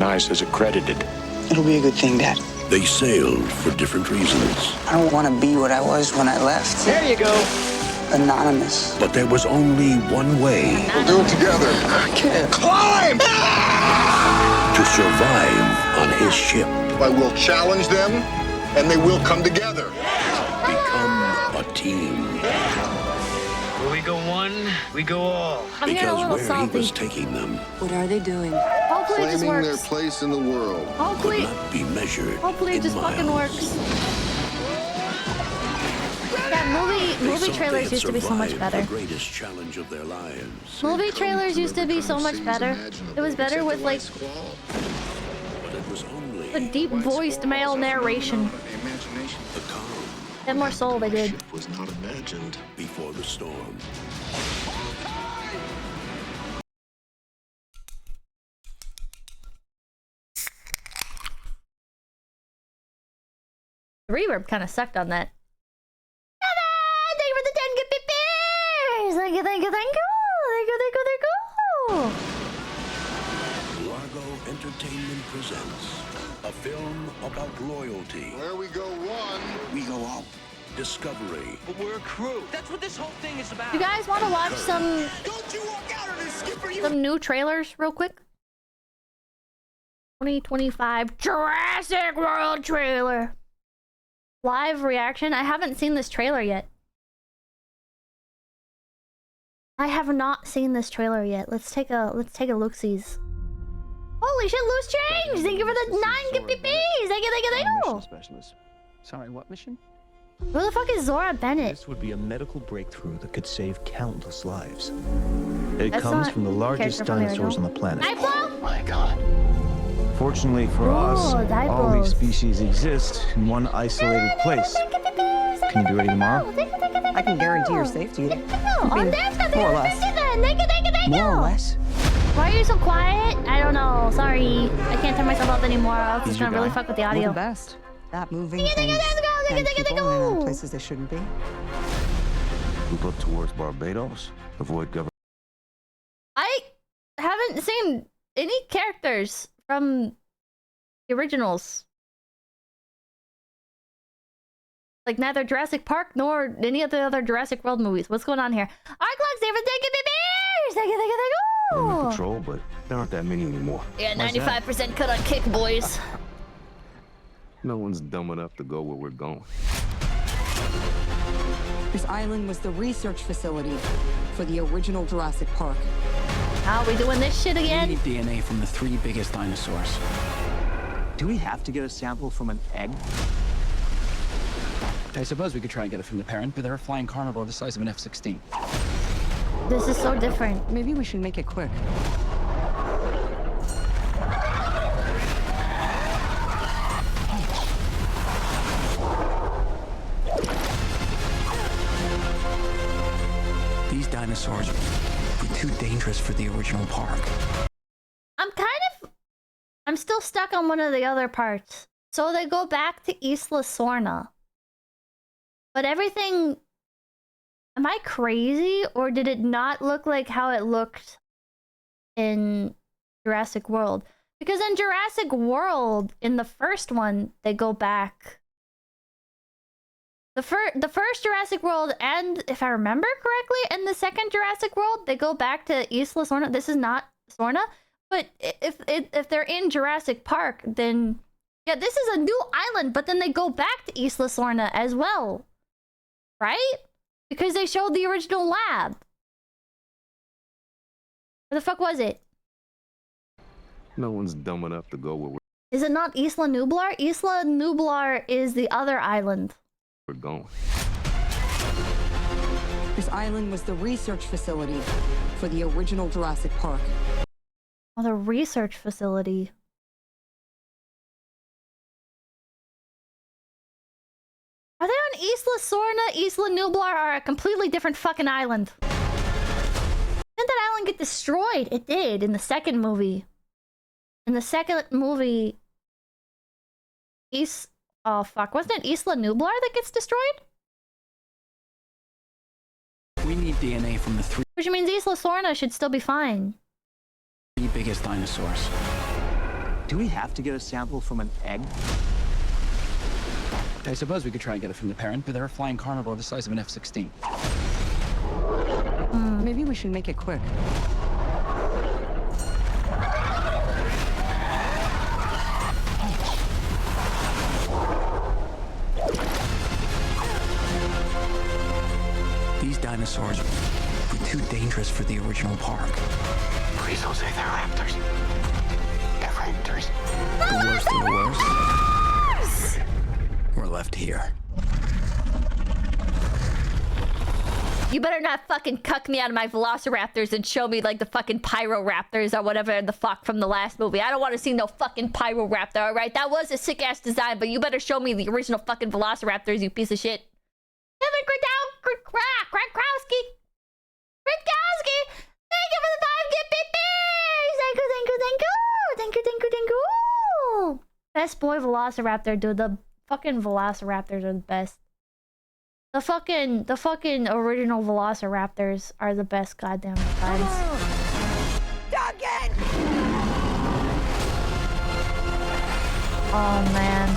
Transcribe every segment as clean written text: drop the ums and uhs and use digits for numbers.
Nice as accredited. It'll be a good thing, Dad. They sailed for different reasons. I don't want to be what I was when I left. There you go. Anonymous. But there was only one way We'll do it together. I can't. Climb! to survive on his ship. I will challenge them, and they will come together. Become a team. Where we go one, we go all. I'm getting a Because little where salty. he was taking them What are they doing? Hopefully it just Claiming their works. place in the world. could Hopefully, not be measured hopefully it in just fucking miles. works. Yeah, They movie thought trailers they used to be so much survived better. The greatest challenge of their lives. Movie trailers used to be so much better. It was better with like But it was only the deep voiced male narration. the calm Had more soul, they did. Was not imagined. before the storm. The reverb kind of sucked on that. Thank you for the 10 good bears! Thank you, thank you, thank you! Thank you, thank you, thank you! Largo Entertainment presents a film about loyalty, Where we go one, We go all. discovery, But we're a crew. That's what this whole thing is about. You guys want to watch some new trailers real quick? 2025 Jurassic World trailer. Live reaction. I haven't seen this trailer yet. I have not seen this trailer yet. Let's take a look-sees. Holy shit, loose change! Thank you for the 9 GPPs! Thank you, thank you, thank you! Specialist. Sorry, what mission? Who the fuck is Zora Bennett? This would be a medical breakthrough that could save countless lives. It That's comes not from the largest character from the dinosaurs on original. the planet. Diplo? My God. Fortunately for us, all Diplos. these species exist in one isolated place. Can you be ready tomorrow? I can guarantee your safety. On that's got More or less. Thank you. More or less. Why are you so quiet? I don't know. Sorry. I can't turn myself up anymore. Else it's gonna really fuck with the We're audio. the best. That moving Thank you, things thank you, and thank you, people thank in you. places they shouldn't be. Move up towards Barbados. Avoid government. I haven't seen any characters from the originals. Like neither Jurassic Park nor any of the other Jurassic World movies. What's going on here? Arclox, David, thank you, babies! Thank you, thank you, thank We're in you! patrol, but there aren't that many anymore. Yeah, 95% cut on kick, boys. No one's dumb enough to go where we're going. This island was the research facility for the original Jurassic Park. How are we doing this shit We again? need DNA from the 3 biggest dinosaurs. Do we have to get a sample from an egg? I suppose we could try and get it from the parent, but they're a flying carnivore the size of an F-16. This is so different. Maybe we should make it quick. These dinosaurs were too dangerous for the original park. I'm still stuck on one of the other parts. So they go back to Isla Sorna. But everything... Am I crazy? Or did it not look like how it looked in Jurassic World? Because in Jurassic World, in the first one, they go back... The first Jurassic World, and if I remember correctly, in the second Jurassic World, they go back to Isla Sorna. This is not Sorna. But if they're in Jurassic Park, then... Yeah, this is a new island, but then they go back to Isla Sorna as well. Right? Because they showed the original lab. Where the fuck was it? No one's dumb enough to go where Is it not Isla Nublar? Isla Nublar is the other island. we're going. This island was the research facility for the original Jurassic Park. Oh, the research facility. Are they on Isla Sorna? Isla Nublar are a completely different fucking island. Didn't that island get destroyed? It did in the second movie. In the second movie... Oh fuck, wasn't it Isla Nublar that gets destroyed? We need DNA from the 3 Which means Isla Sorna should still be fine. biggest dinosaurs. Do we have to get a sample from an egg? I suppose we could try and get it from the parent, but they're a flying carnivore the size of an F-16. Maybe we should make it quick. These dinosaurs were too dangerous for the original park. Please don't say they're raptors. They're raptors. The worst of the worst. We're left here. You better not fucking cuck me out of my velociraptors and show me like the fucking pyroraptors or whatever the fuck from the last movie. I don't want to see no fucking pyroraptor, alright? That was a sick ass design, but you better show me the original fucking velociraptors, you piece of shit. Kevin Krakowski! Thank you for the 5 gift beers! Thank you! Best boy velociraptor, dude. The fucking velociraptors are the best. The fucking original velociraptors are the best goddamn designs. Oh man.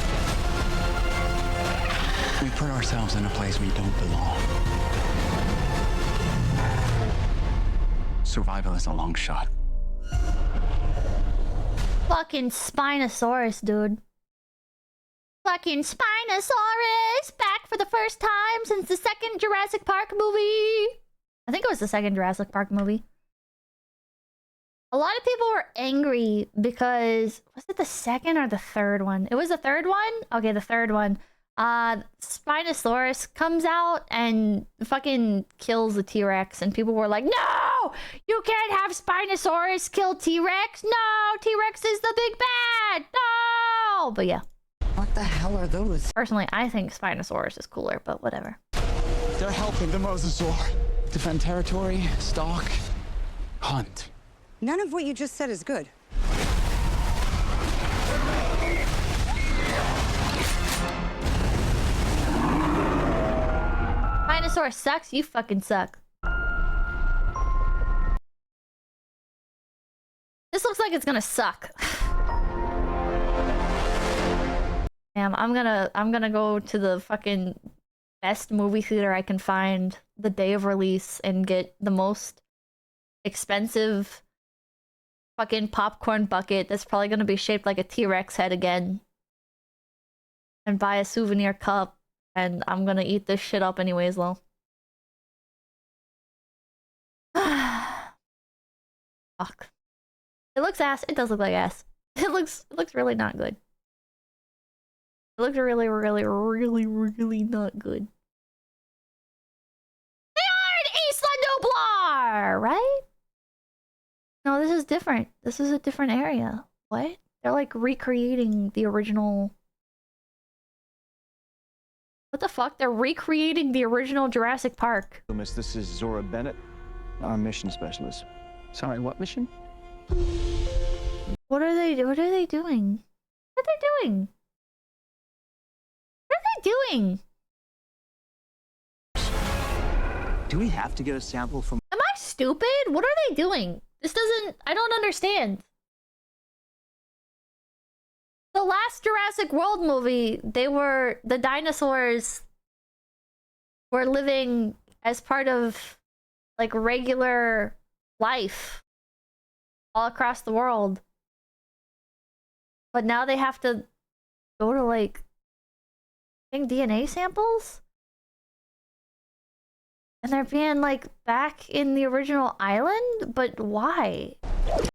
We put ourselves in a place we don't belong. Survival is a long shot. Fucking Spinosaurus, dude. Fucking Spinosaurus! Back for the first time since the second Jurassic Park movie! I think it was the second Jurassic Park movie. A lot of people were angry because... Was it the second or the third one? It was the third one? Okay, the third one. Spinosaurus comes out and fucking kills the T-Rex. And people were like, no! You can't have Spinosaurus kill T-Rex! No! T-Rex is the big bad! No! But yeah. What the hell are those? Personally, I think Spinosaurus is cooler, but whatever. They're helping the mosasaur defend territory, stalk, hunt. None of what you just said is good. Spinosaurus sucks, you fucking suck. This looks like it's gonna suck. Damn, I'm gonna go to the fucking best movie theater I can find the day of release and get the most expensive fucking popcorn bucket that's probably gonna be shaped like a T-Rex head again. And buy a souvenir cup, and I'm gonna eat this shit up anyways, though. Fuck. It looks ass. It does look like ass. It looks really not good. It looks really not good. They are in Isla Nublar, right? No, this is different. This is a different area. What? They're like recreating the original... What the fuck? They're recreating the original Jurassic Park. Miss, this is Zora Bennett, our mission specialist. Sorry, what mission? What are they doing? What are they doing? What are they doing? Do we have to get a sample from... Am I stupid? What are they doing? This doesn't... I don't understand. The last Jurassic World movie, the dinosaurs were living as part of, like, regular life all across the world. But now they have to go to, like, I think DNA samples? And they're being, like, back in the original island? But why?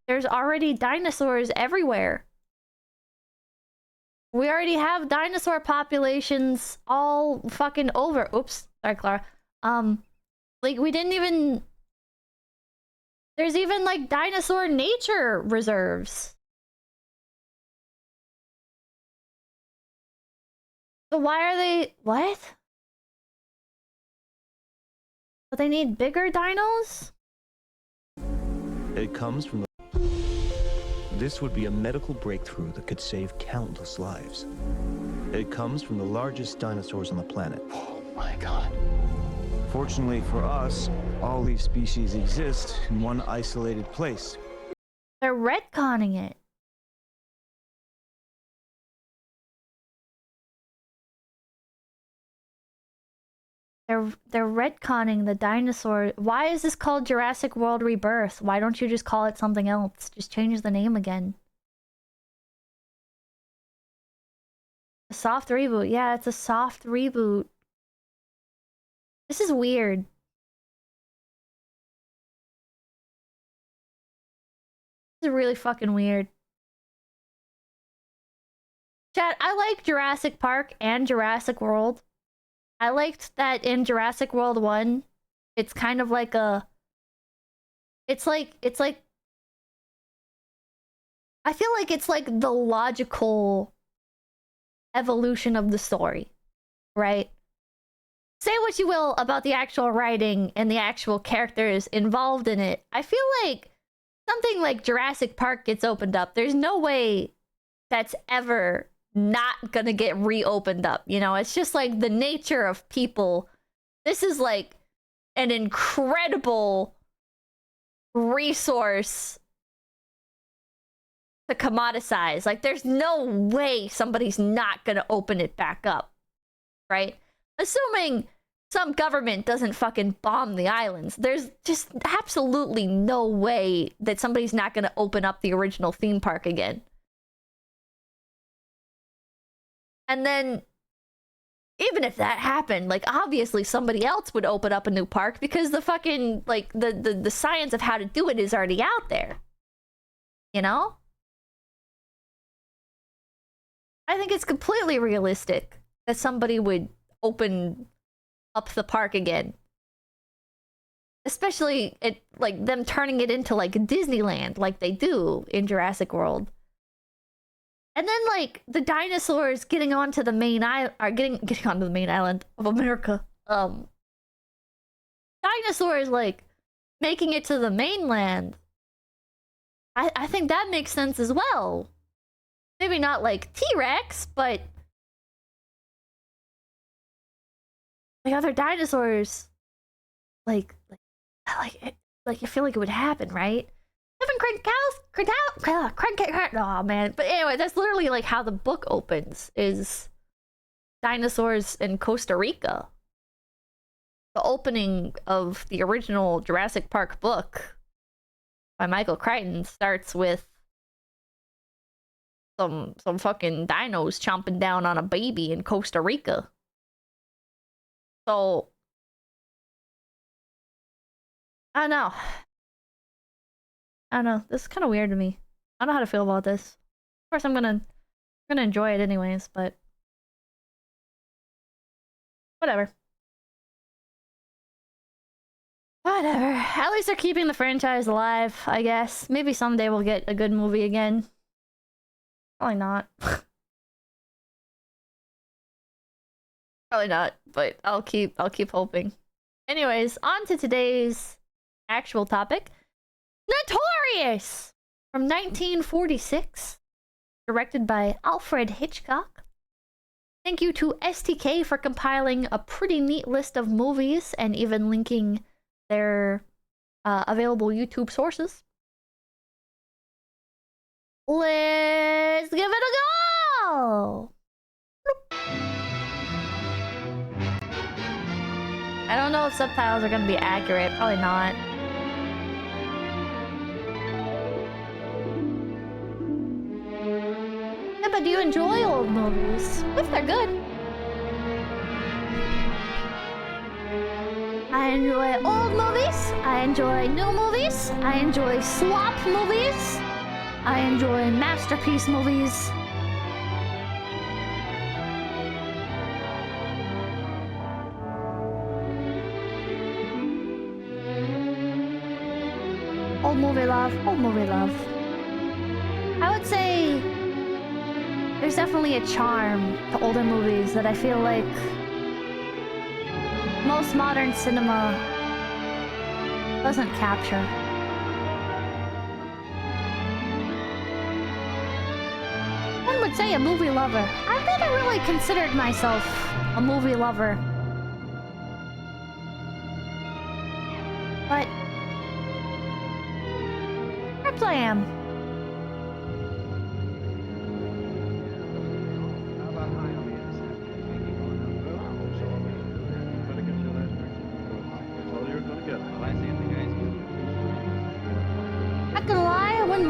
There's already dinosaurs everywhere. We already have dinosaur populations all fucking over. Oops. Sorry, Clara. Like, we didn't even... There's even, like, dinosaur nature reserves. So why are they... What? But they need bigger dinos? It comes from the... This would be a medical breakthrough that could save countless lives. It comes from the largest dinosaurs on the planet. Oh my god. Fortunately for us, all these species exist in one isolated place. They're retconning it. They're retconning the dinosaur. Why is this called Jurassic World Rebirth? Why don't you just call it something else? Just change the name again. A soft reboot. Yeah, it's a soft reboot. This is weird. This is really fucking weird. Chat, I like Jurassic Park and Jurassic World. I liked that in Jurassic World 1, it's kind of like a... It's like... I feel like it's like the logical evolution of the story, right? Say what you will about the actual writing and the actual characters involved in it. I feel like something like Jurassic Park gets opened up. There's no way that's ever not gonna get reopened up. You know, it's just like the nature of people. This is like an incredible resource to commoditize. Like, there's no way somebody's not gonna open it back up, right? Assuming some government doesn't fucking bomb the islands, there's just absolutely no way that somebody's not gonna open up the original theme park again. And then, even if that happened, like, obviously somebody else would open up a new park because the fucking, like, the science of how to do it is already out there. You know? I think it's completely realistic that somebody would open up the park again. Especially, like, them turning it into, like, Disneyland, like they do in Jurassic World. And then, like, the dinosaurs getting onto the main island, or getting onto the main island of America. Dinosaurs, like, making it to the mainland. I think that makes sense as well. Maybe not like T-Rex, but like other dinosaurs, like you feel like it would happen, right? Oh man, but anyway, that's literally like how the book opens, is dinosaurs in Costa Rica. The opening of the original Jurassic Park book by Michael Crichton starts with some fucking dinos chomping down on a baby in Costa Rica. So I don't know. This is kind of weird to me. I don't know how to feel about this. Of course, I'm gonna enjoy it anyways, but whatever. Whatever. At least they're keeping the franchise alive, I guess. Maybe someday we'll get a good movie again. Probably not. Probably not, but I'll keep hoping. Anyways, on to today's actual topic. Notorious! From 1946. Directed by Alfred Hitchcock. Thank you to STK for compiling a pretty neat list of movies and even linking their available YouTube sources. Let's give it a go! I don't know if subtitles are gonna be accurate. Probably not. Yeah, but do you enjoy old movies? If they're good. I enjoy old movies. I enjoy new movies. I enjoy slop movies. I enjoy masterpiece movies. Old movie love, old movie love. I would say there's definitely a charm to older movies that I feel like most modern cinema doesn't capture. One would say a movie lover. I've never really considered myself a movie lover. But perhaps I am.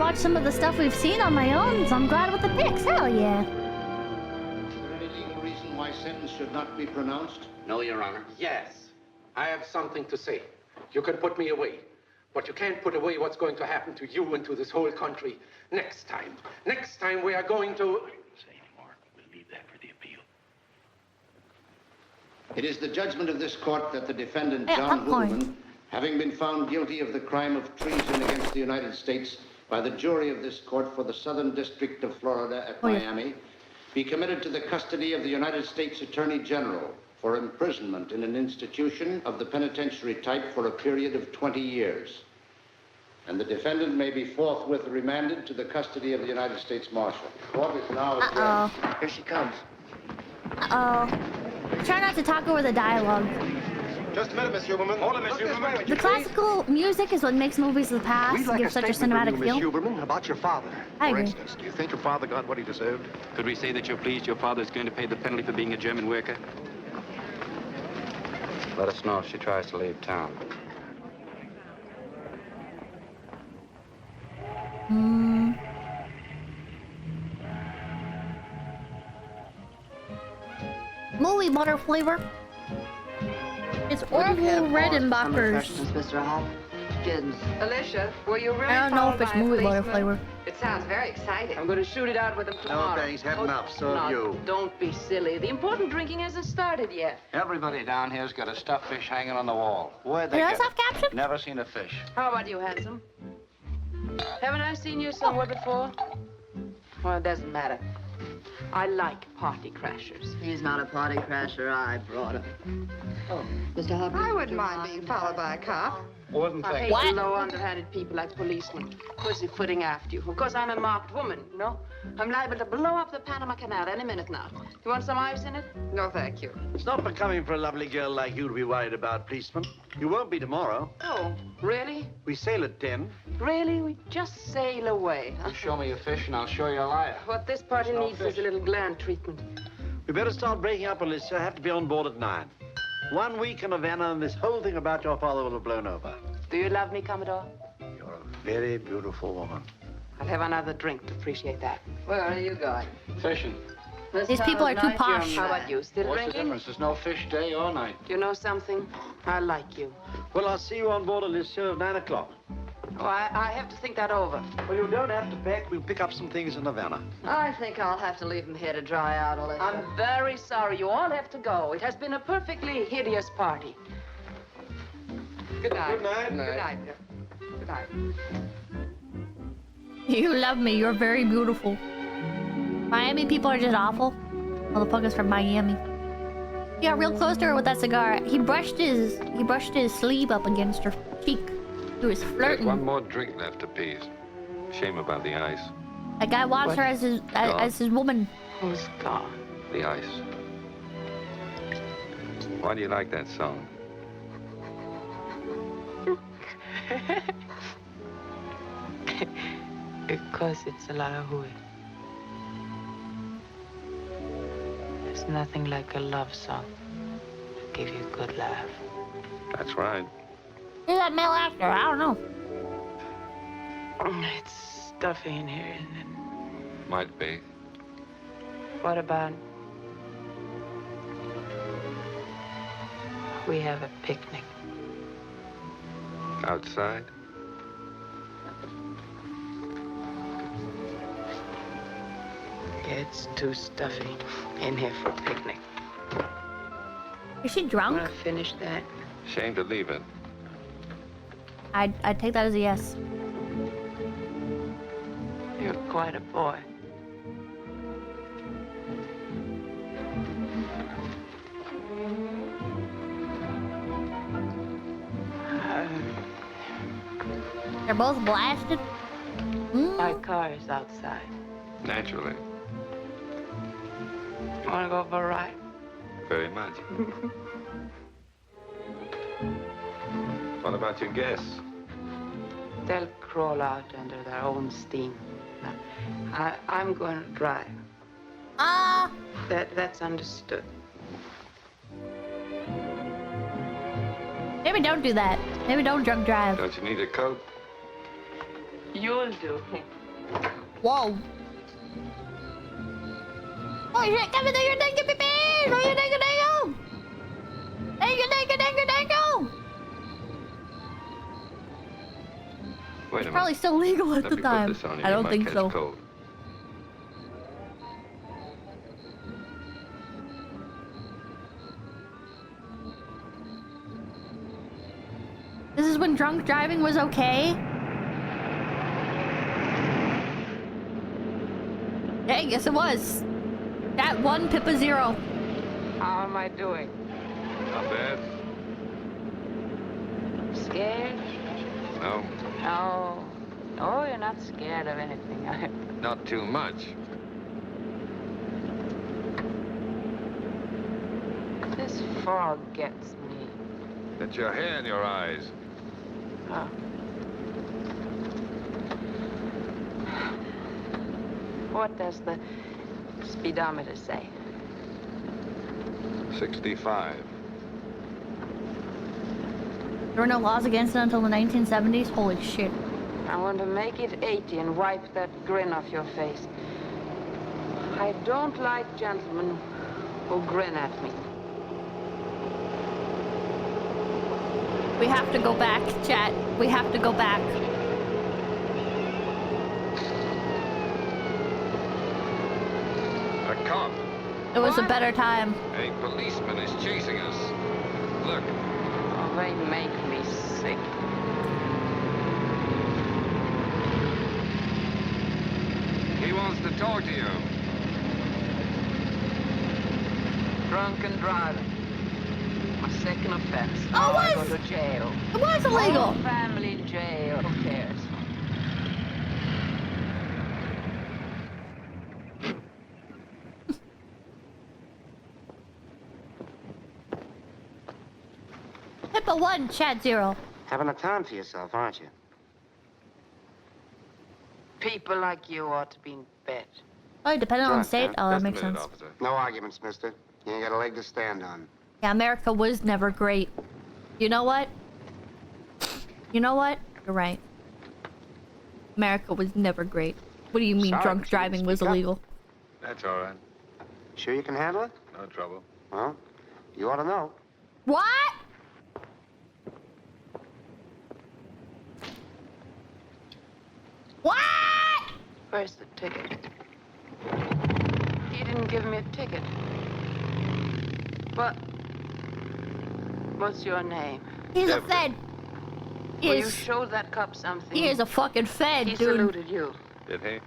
watch some of the stuff we've seen on my own, so I'm glad with the picks. Hell yeah. Is there any legal reason why sentence should not be pronounced? No, Your Honor. Yes. I have something to say. You can put me away, but you can't put away what's going to happen to you and to this whole country next time. Next time we are going to... I don't say anymore. We'll leave that for the appeal. It is the judgment of this court that the defendant, John Hooverman, having been found guilty of the crime of treason against the United States by the jury of this court for the Southern District of Florida at Miami, be committed to the custody of the United States Attorney General for imprisonment in an institution of the penitentiary type for a period of 20 years. And the defendant may be forthwith remanded to the custody of the United States Marshal. Court is now adjourned. Here she comes. Try not to talk over the dialogue. Just a minute, Miss Huberman. Hold on, Miss Huberman. The classical music is what makes movies of the past give such a cinematic feel. Miss Huberman, about your father. I agree. For instance, do you think your father got what he deserved? Could we say that you're pleased your father is going to pay the penalty for being a German worker? Let us know if she tries to leave town. Movie butter flavor. It's Orville Redenbacher's. Mr. Hop. Kids. Alicia, were you really I don't know if it's movie butter flavor. It sounds very exciting. I'm going to shoot it out with him tomorrow. No, thanks. Had enough. So have you. Don't be silly. The important drinking hasn't started yet. Everybody down here's got a stuffed fish hanging on the wall. Where'd they Does get that have caption? Never seen a fish. How about you, handsome? Haven't I seen you somewhere before? Well, it doesn't matter. I like party crashers. He's not a party crasher. I brought him. Oh. Mr. Hopper? I wouldn't mind being followed by a cop. Wouldn't I think. hate low, underhanded people like policemen, pussyfooting after you. Of course, I'm a marked woman, you know? I'm liable to blow up the Panama Canal any minute now. You want some ice in it? No, thank you. It's not becoming for a lovely girl like you to be worried about, policeman. You won't be tomorrow. Oh, really? We sail at 10. Really? We just sail away, huh? You show me a fish and I'll show you a liar. What this party There's no needs fish. is a little gland treatment. We better start breaking up, Alicia. I have to be on board at 9. 1 week in Havana and this whole thing about your father will have blown over. Do you love me, Commodore? You're a very beautiful woman. I'll have another drink to appreciate that. Where are you going? Fishing. These people are too posh. How about you? Still What's the drinking? difference? There's no fish day or night. Do you know something? I like you. Well, I'll see you on board Alicia at 9 o'clock. Oh, I have to think that over. Well, you don't have to pack. We'll pick up some things in Havana. I think I'll have to leave him here to dry out, Alicia. I'm very sorry. You all have to go. It has been a perfectly hideous party. Good night. Good night. Good night. Good night. You love me. You're very beautiful. Miami people are just awful. Motherfuckers from Miami. He got real close to her with that cigar. He brushed his sleeve up against her cheek. He was flirting. One more drink left, appease. Shame about the ice. That guy wants her as his woman. Who's gone? The ice. Why do you like that song? Because it's a Lahore. There's nothing like a love song to give you a good laugh. That's right. Who's that male actor? I don't know. It's stuffy in here, isn't it? Might be. What about we have a picnic? Outside? It's too stuffy in here for a picnic. Is she drunk? Want to finish that? Shame to leave it. I'd take that as a yes. You're quite a boy. They're both blasted. My car is outside. Naturally. Want to go for a ride? Very much. What about your guests? They'll crawl out under their own steam. I'm going to drive. That's understood. Maybe don't do that. Maybe don't drunk drive. Don't you need a coat? You'll do. Whoa. Oh shit, come in there, thank you, baby! No, you thank you, thank you! Thank you, thank you, thank you, thank you! Wait It's probably still legal at the time. I don't think so. Cold. This is when drunk driving was okay? Yeah, I guess it was. That one Pippa 0. How am I doing? Not bad. Scared? No, No. Oh, you're not scared of anything. not too much. This fog gets me. It's your hair in your eyes. Oh. What does the speedometer say? 65. There were no laws against it until the 1970s? Holy shit. I want to make it 80 and wipe that grin off your face. I don't like gentlemen who grin at me. We have to go back, chat. We have to go back. A cop. It was a better time. A policeman is chasing us. Look. Oh, they make me sick. He wants to talk to you. Drunken driving. My second offense. Oh, Now I was- go to jail. It was illegal. Whole family jail. Who cares? Pippa 1, chat 0. Having a time for yourself, aren't you? People like you ought to be in bed. Oh, depending on the state. Oh, that Just a makes minute, sense. officer. No arguments, mister. You ain't got a leg to stand on. Yeah, America was never great. You know what? You know what? You're right. America was never great. What do you mean Sorry, drunk but you driving didn't was speak up. illegal? That's all right. Sure you can handle it? No trouble. Well, you ought to know. What? What? Where's the ticket? He didn't give me a ticket. What's your name? He's a fed. Well, you showed that cop something. He is a fucking fed, He dude. saluted you. Did he?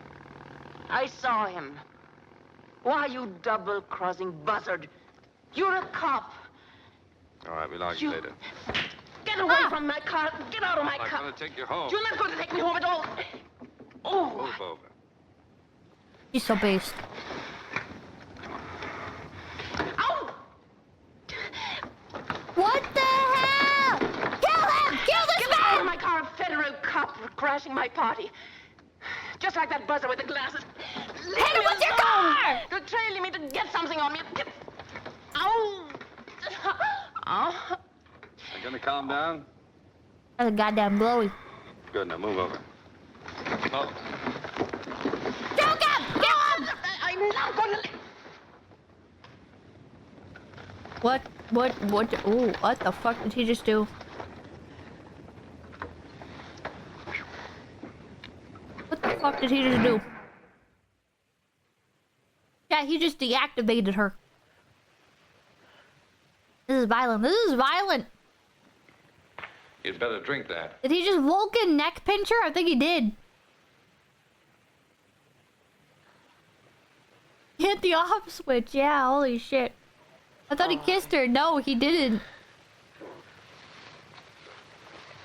I saw him. Why, you double-crossing buzzard? You're a cop. All right, we'll argue later. Get away from my car. Get out of my I'm car. going to take you home. You're not going to take me home at all. Oh. Move over. He's so based. Ow! What the hell? Kill him! Kill this Get out of man! my car, a federal cop for crashing my party. Just like that buzzer with the glasses. Hit him with your car! You're trailing me to get something on me. Ow! Oh. You going to calm down? That's a goddamn blowy. Good, now move over. Oh. Choke him! Kill him! I'm not going to... What? Ooh, what the fuck did he just do? What the fuck did he just do? Yeah, he just deactivated her. This is violent. This is violent. You'd better drink that. Did he just Vulcan neck pincher? I think he did. He hit the off switch. Yeah, holy shit. I thought he kissed her. No, he didn't.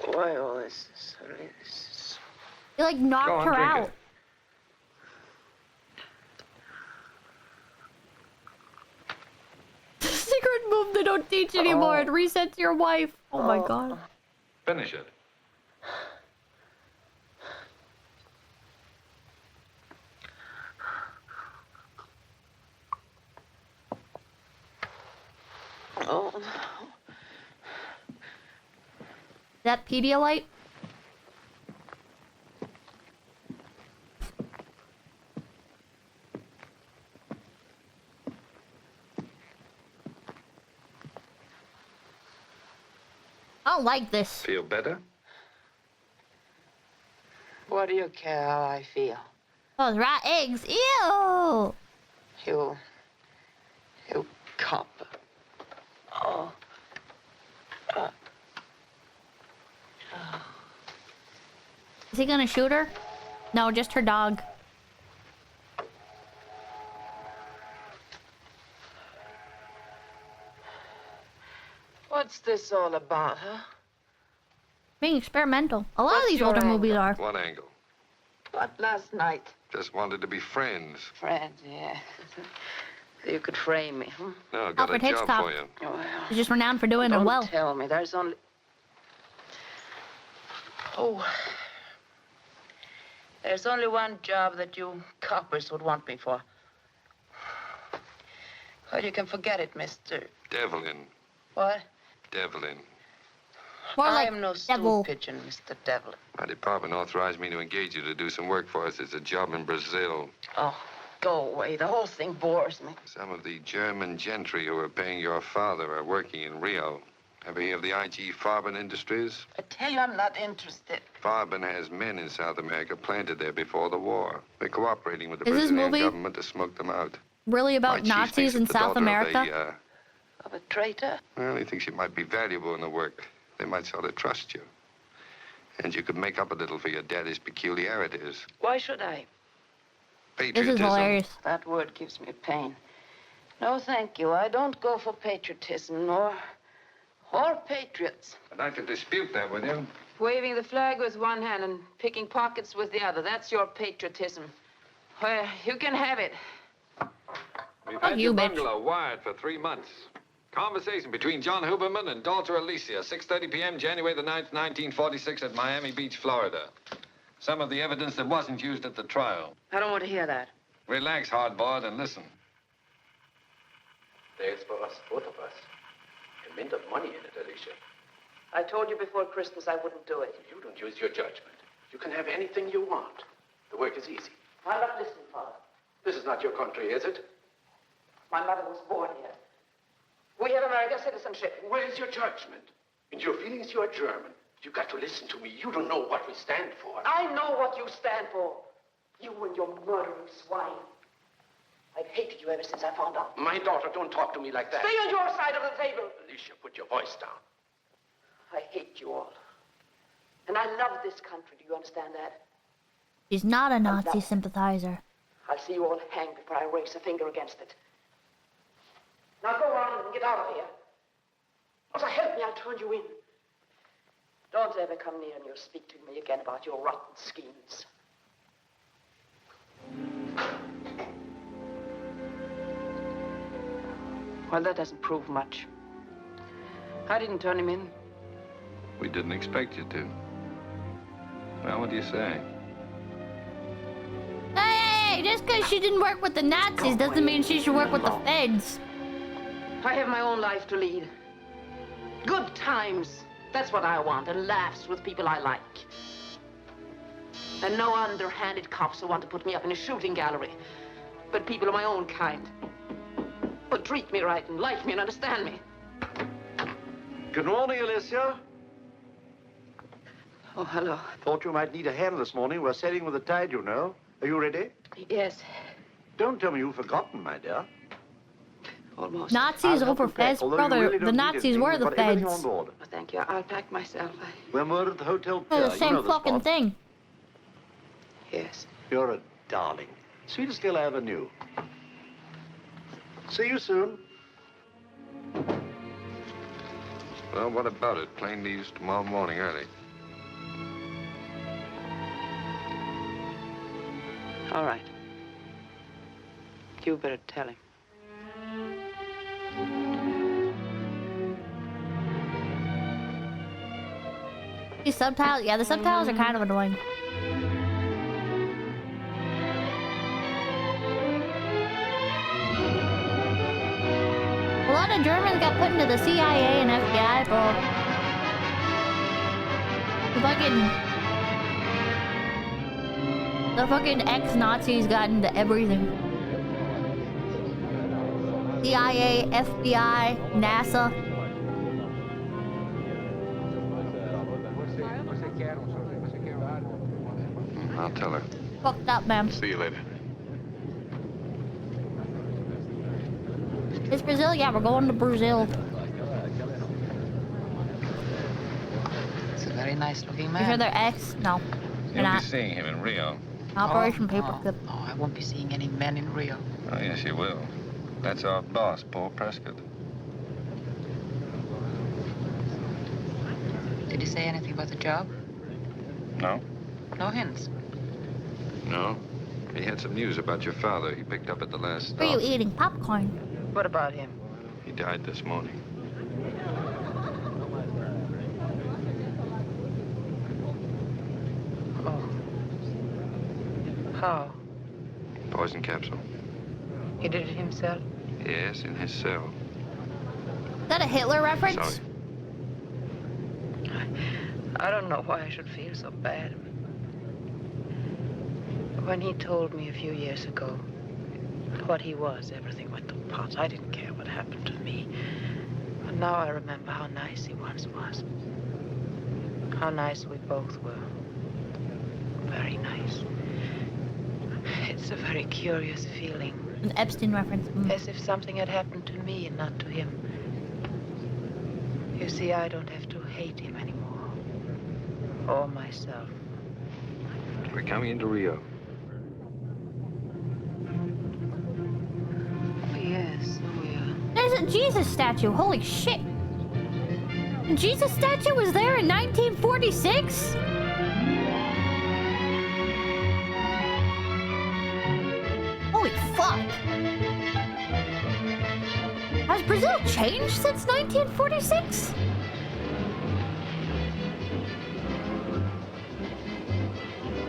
Why all this? He like knocked Go on, her drink out. it. Secret move they don't teach anymore. It resets your wife. Oh my god. Finish it. Oh. That Pedialyte? don't like this. Feel better? What do you care how I feel? Those raw eggs. Ew. You cop. Oh. Is he gonna shoot her? No, just her dog. What's this all about, huh? Being experimental. A lot of these older movies are. What angle? What, last night? Just wanted to be friends. Friends, yeah. So you could frame me, huh? No, got Alfred a job Hitchcock. for you. Well, He's just renowned for doing it don't well. tell me. There's only... Oh. There's only one job that you coppers would want me for. Well, you can forget it, Mr. Devlin. What? Devlin. More I like am no devil. stool pigeon, Mr. Devlin. My department authorized me to engage you to do some work for us. It's a job in Brazil. Oh, go away. The whole thing bores me. Some of the German gentry who are paying your father are working in Rio. Ever hear of the IG Farben Industries? I tell you, I'm not interested. Farben has men in South America planted there before the war. They're cooperating with the Is this Brazilian movie government to smoke them out. Really My about chief Nazis thinks in it's the South daughter America? Of a traitor? Well, he thinks you might be valuable in the work. They might sort of trust you. And you could make up a little for your daddy's peculiarities. Why should I? This is Patriotism. hilarious. That word gives me pain. No, thank you. I don't go for patriotism or patriots. I'd like to dispute that with you. Waving the flag with one hand and picking pockets with the other. That's your patriotism. Well, you can have it. We've Fuck had you, your bitch. bungalow wired for 3 months. Conversation between John Huberman and daughter Alicia, 6:30 p.m., January the 9th, 1946, at Miami Beach, Florida. Some of the evidence that wasn't used at the trial. I don't want to hear that. Relax, hardboard, and listen. There's for us, both of us. A mint of money in it, Alicia. I told you before Christmas I wouldn't do it. You don't use your judgment. You can have anything you want. The work is easy. I'm not listening, Father. This is not your country, is it? My mother was born here. We have American citizenship. Where's your judgment? In your feelings, you are German. You've got to listen to me. You don't know what we stand for. I know what you stand for. You and your murdering swine. I've hated you ever since I found out. My daughter, don't talk to me like that. Stay on your side of the table. Alicia, put your voice down. I hate you all. And I love this country. Do you understand that? She's not a Nazi sympathizer. I'll see you all hanged before I raise a finger against it. Now go on and get out of here. Or so help me, I'll turn you in. Don't ever come near me or speak to me again about your rotten schemes. Well, that doesn't prove much. I didn't turn him in. We didn't expect you to. Well, what do you say? Hey, just because she didn't work with the Nazis doesn't mean she should work with the feds. I have my own life to lead. Good times. That's what I want. And laughs with people I like. And no underhanded cops who want to put me up in a shooting gallery. But people of my own kind. Who treat me right and like me and understand me. Good morning, Alicia. Oh, hello. Thought you might need a hand this morning. We're sailing with the tide, you know. Are you ready? Yes. Don't tell me you've forgotten, my dear. Almost. Nazis over feds, brother. The Nazis were the feds. Oh, thank you. I'll pack myself. We're moored at the hotel pier. They're the same fucking thing. Yes. You're a darling. Sweetest girl I ever knew. See you soon. Well, what about it? Plane leaves tomorrow morning early. All right. You better tell him. These subtitles, yeah, the subtitles are kind of annoying. A lot of Germans got put into the CIA and FBI, bro. The fucking ex-Nazis got into everything. CIA, FBI, NASA. tell her. Fucked up, man. See you later. It's Brazil? Yeah, we're going to Brazil. It's a very nice looking man. You hear their ex? No. You're You'll not. be seeing him in Rio. Operation Paperclip. No, I won't be seeing any men in Rio. Oh, yes, you will. That's our boss, Paul Prescott. Did he say anything about the job? No? No hints. No. He had some news about your father he picked up at the last Were you stop. eating popcorn? What about him? He died this morning. Oh. How? Poison capsule. He did it himself? Yes, in his cell. Is that a Hitler reference? Sorry. I don't know why I should feel so bad. When he told me a few years ago what he was, everything went to pot. I didn't care what happened to me. But now I remember how nice he once was. How nice we both were. Very nice. It's a very curious feeling. An Epstein reference. As if something had happened to me and not to him. You see, I don't have to hate him anymore. Or myself. We're coming into Rio. Oh, yes, oh, yeah. There's a Jesus statue. Holy shit. The Jesus statue was there in 1946? Holy fuck. Has Brazil changed since 1946?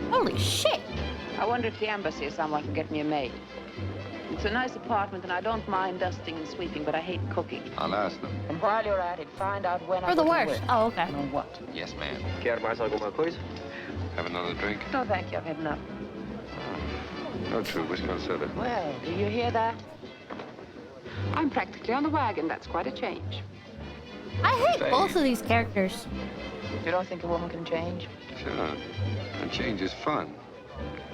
Holy shit. I wonder if the embassy or someone can get me a maid. It's a nice apartment, and I don't mind dusting and sweeping, but I hate cooking. I'll ask them. And while you're at it, find out when For the worst. Oh, okay. And on what. Yes, ma'am. Quer mais alguma coisa? Have another drink? No, thank you. I've had enough. No, true. Whiskey on soda. Well, do you hear that? I'm practically on the wagon. That's quite a change. I hate both of these characters. You don't think a woman can change? Sure. And change is fun.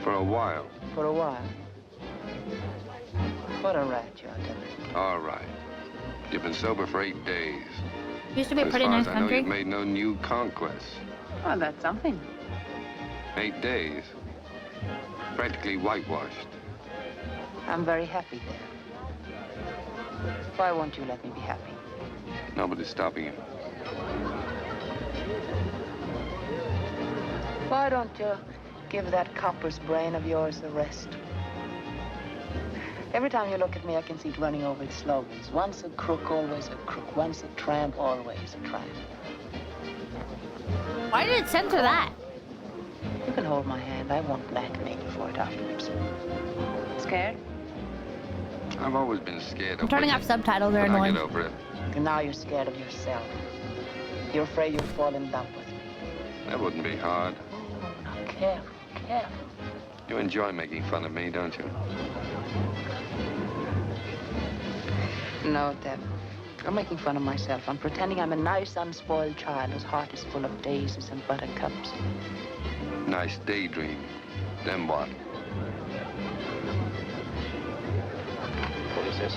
For a while. For a while. What a rat you are, Devin. All right. You've been sober for 8 days. Used to be a As pretty far nice as I know, country. you've made no new conquests. Well, that's something. 8 days. Practically whitewashed. I'm very happy there. Why won't you let me be happy? Nobody's stopping you. Why don't you give that copper's brain of yours a rest? Every time you look at me, I can see it running over its slogans. Once a crook, always a crook. Once a tramp, always a tramp. Why did it censor that? You can hold my hand. I won't blackmail you for it afterwards. Scared? I've always been scared I'm of turning women, off subtitles. They're but I annoying. get over it. And now you're scared of yourself. You're afraid you'll fall in love with me. That wouldn't be hard. Now, careful, careful. You enjoy making fun of me, don't you? No, Deb. I'm making fun of myself. I'm pretending I'm a nice, unspoiled child whose heart is full of daisies and buttercups. Nice daydream. Then what? What is this?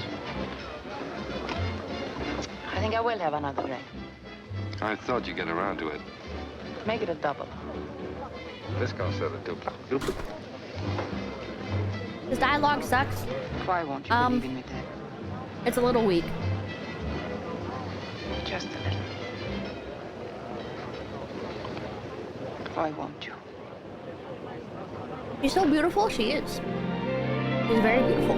I think I will have another drink. I thought you'd get around to it. Make it a double. Whiskey on soda, duplo. This dialogue sucks. Why won't you believe in me, Deb? It's a little weak. Just a little. Why won't you? She's so beautiful. She is. She's very beautiful.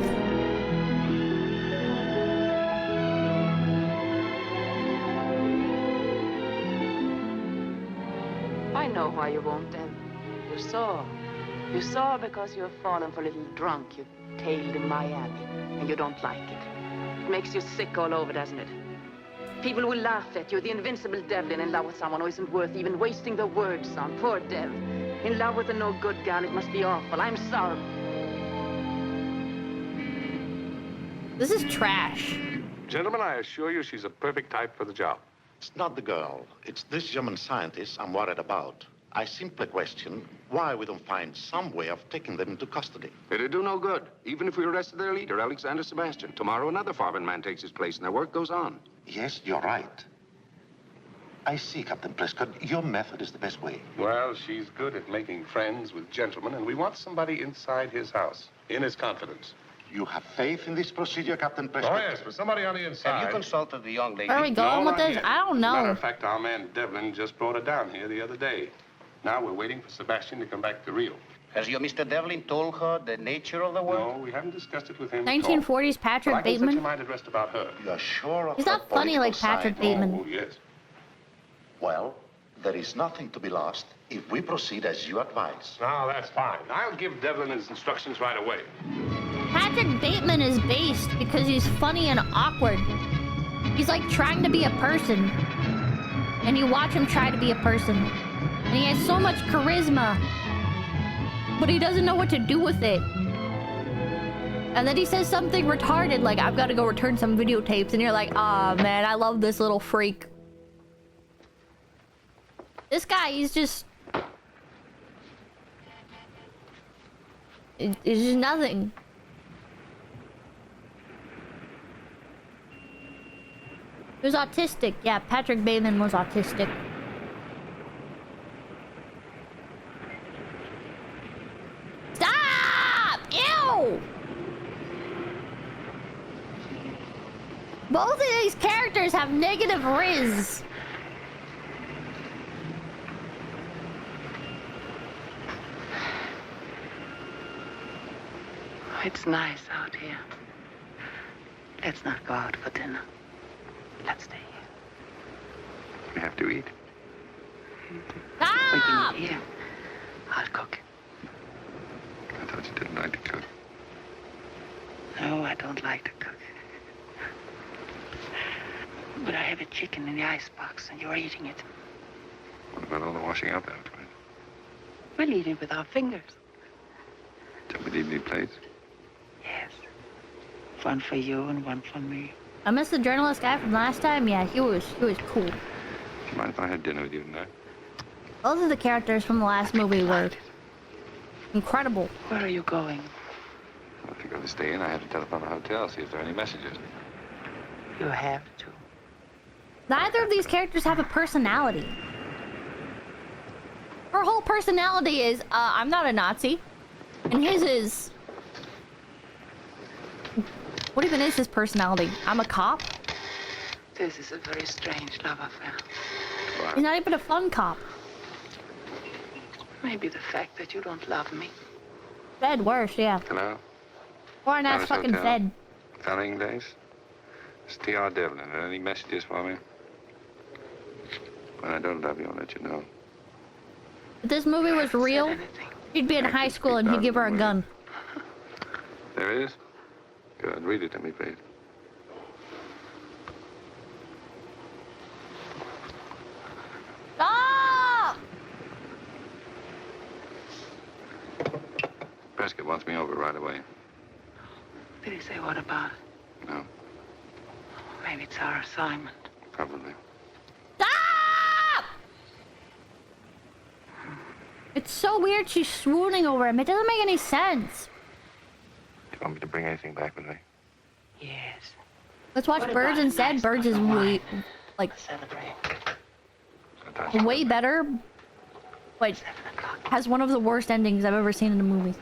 I know why you won't, Deb. You saw. You saw because you've fallen for a little drunk you tailed in Miami, and you don't like it. It makes you sick all over, doesn't it? People will laugh at you, the invincible Devlin in love with someone who isn't worth even wasting the words on. Poor Dev. In love with a no-good gal, it must be awful. I'm sorry. This is trash. Gentlemen, I assure you she's a perfect type for the job. It's not the girl. It's this German scientist I'm worried about. I simply question why we don't find some way of taking them into custody. It'd do no good, even if we arrested their leader, Alexander Sebastian. Tomorrow, another farming man takes his place, and their work goes on. Yes, you're right. I see, Captain Prescott. Your method is the best way. Well, she's good at making friends with gentlemen, and we want somebody inside his house, in his confidence. You have faith in this procedure, Captain Prescott? Oh, yes, but somebody on the inside. Have you consulted the young lady? Where are we going with this? I don't know. Matter of fact, our man Devlin just brought her down here the other day. Now we're waiting for Sebastian to come back to Rio. Has your Mr. Devlin told her the nature of the work? No, we haven't discussed it with him. 1940s Patrick I can set your Bateman. mind at rest about her. You're sure of He's her not funny like political Patrick side? Bateman. Oh, yes. Well, there is nothing to be lost if we proceed as you advise. No, that's fine. I'll give Devlin his instructions right away. Patrick Bateman is based because he's funny and awkward. He's like trying to be a person. And you watch him try to be a person. And he has so much charisma. But he doesn't know what to do with it. And then he says something retarded like, I've got to go return some videotapes. And you're like, ah, man, I love this little freak. This guy, he's just... It's just nothing. He was autistic. Yeah, Patrick Bateman was autistic. Stop! Ew! Both of these characters have negative riz. It's nice out here. Let's not go out for dinner. Let's stay here. We have to eat. We can eat here. I'll cook. I thought you didn't like to cook. No, I don't like to cook. But I have a chicken in the icebox, and you're eating it. What about all the washing up afterwards? We'll eat it with our fingers. Don't we need any plates? Yes. One for you and one for me. I miss the journalist guy from last time. Yeah, he was cool. Do you mind if I had dinner with you tonight? Both of the characters from the last movie were incredible. Where are you going? If you're going to stay in, I have to telephone the hotel, see if there are any messages. You have to. Neither of these characters have a personality. Her whole personality is, I'm not a Nazi. And his is... What even is his personality? I'm a cop? This is a very strange love affair. He's not even a fun cop. Maybe the fact that you don't love me. Fed worse, yeah. Hello? Or not fucking Hotel. fed. Felling days? It's T.R. Devlin. Any messages for me? When I don't love you, I'll let you know. If this movie was real, she'd be in high school and he'd give her a gun. There is? Good. Read it to me, please. Stop! Prescott wants me over right away. Did he say what about it? No, Maybe it's our assignment. probably. Stop! It's so weird she's swooning over him. It doesn't make any sense. Do you want me to bring anything back with me? Yes. Let's watch What Birds about instead. nice Birds is glass of way, wine? like, Celebrate. way better. But has one of the worst endings I've ever seen in a movie.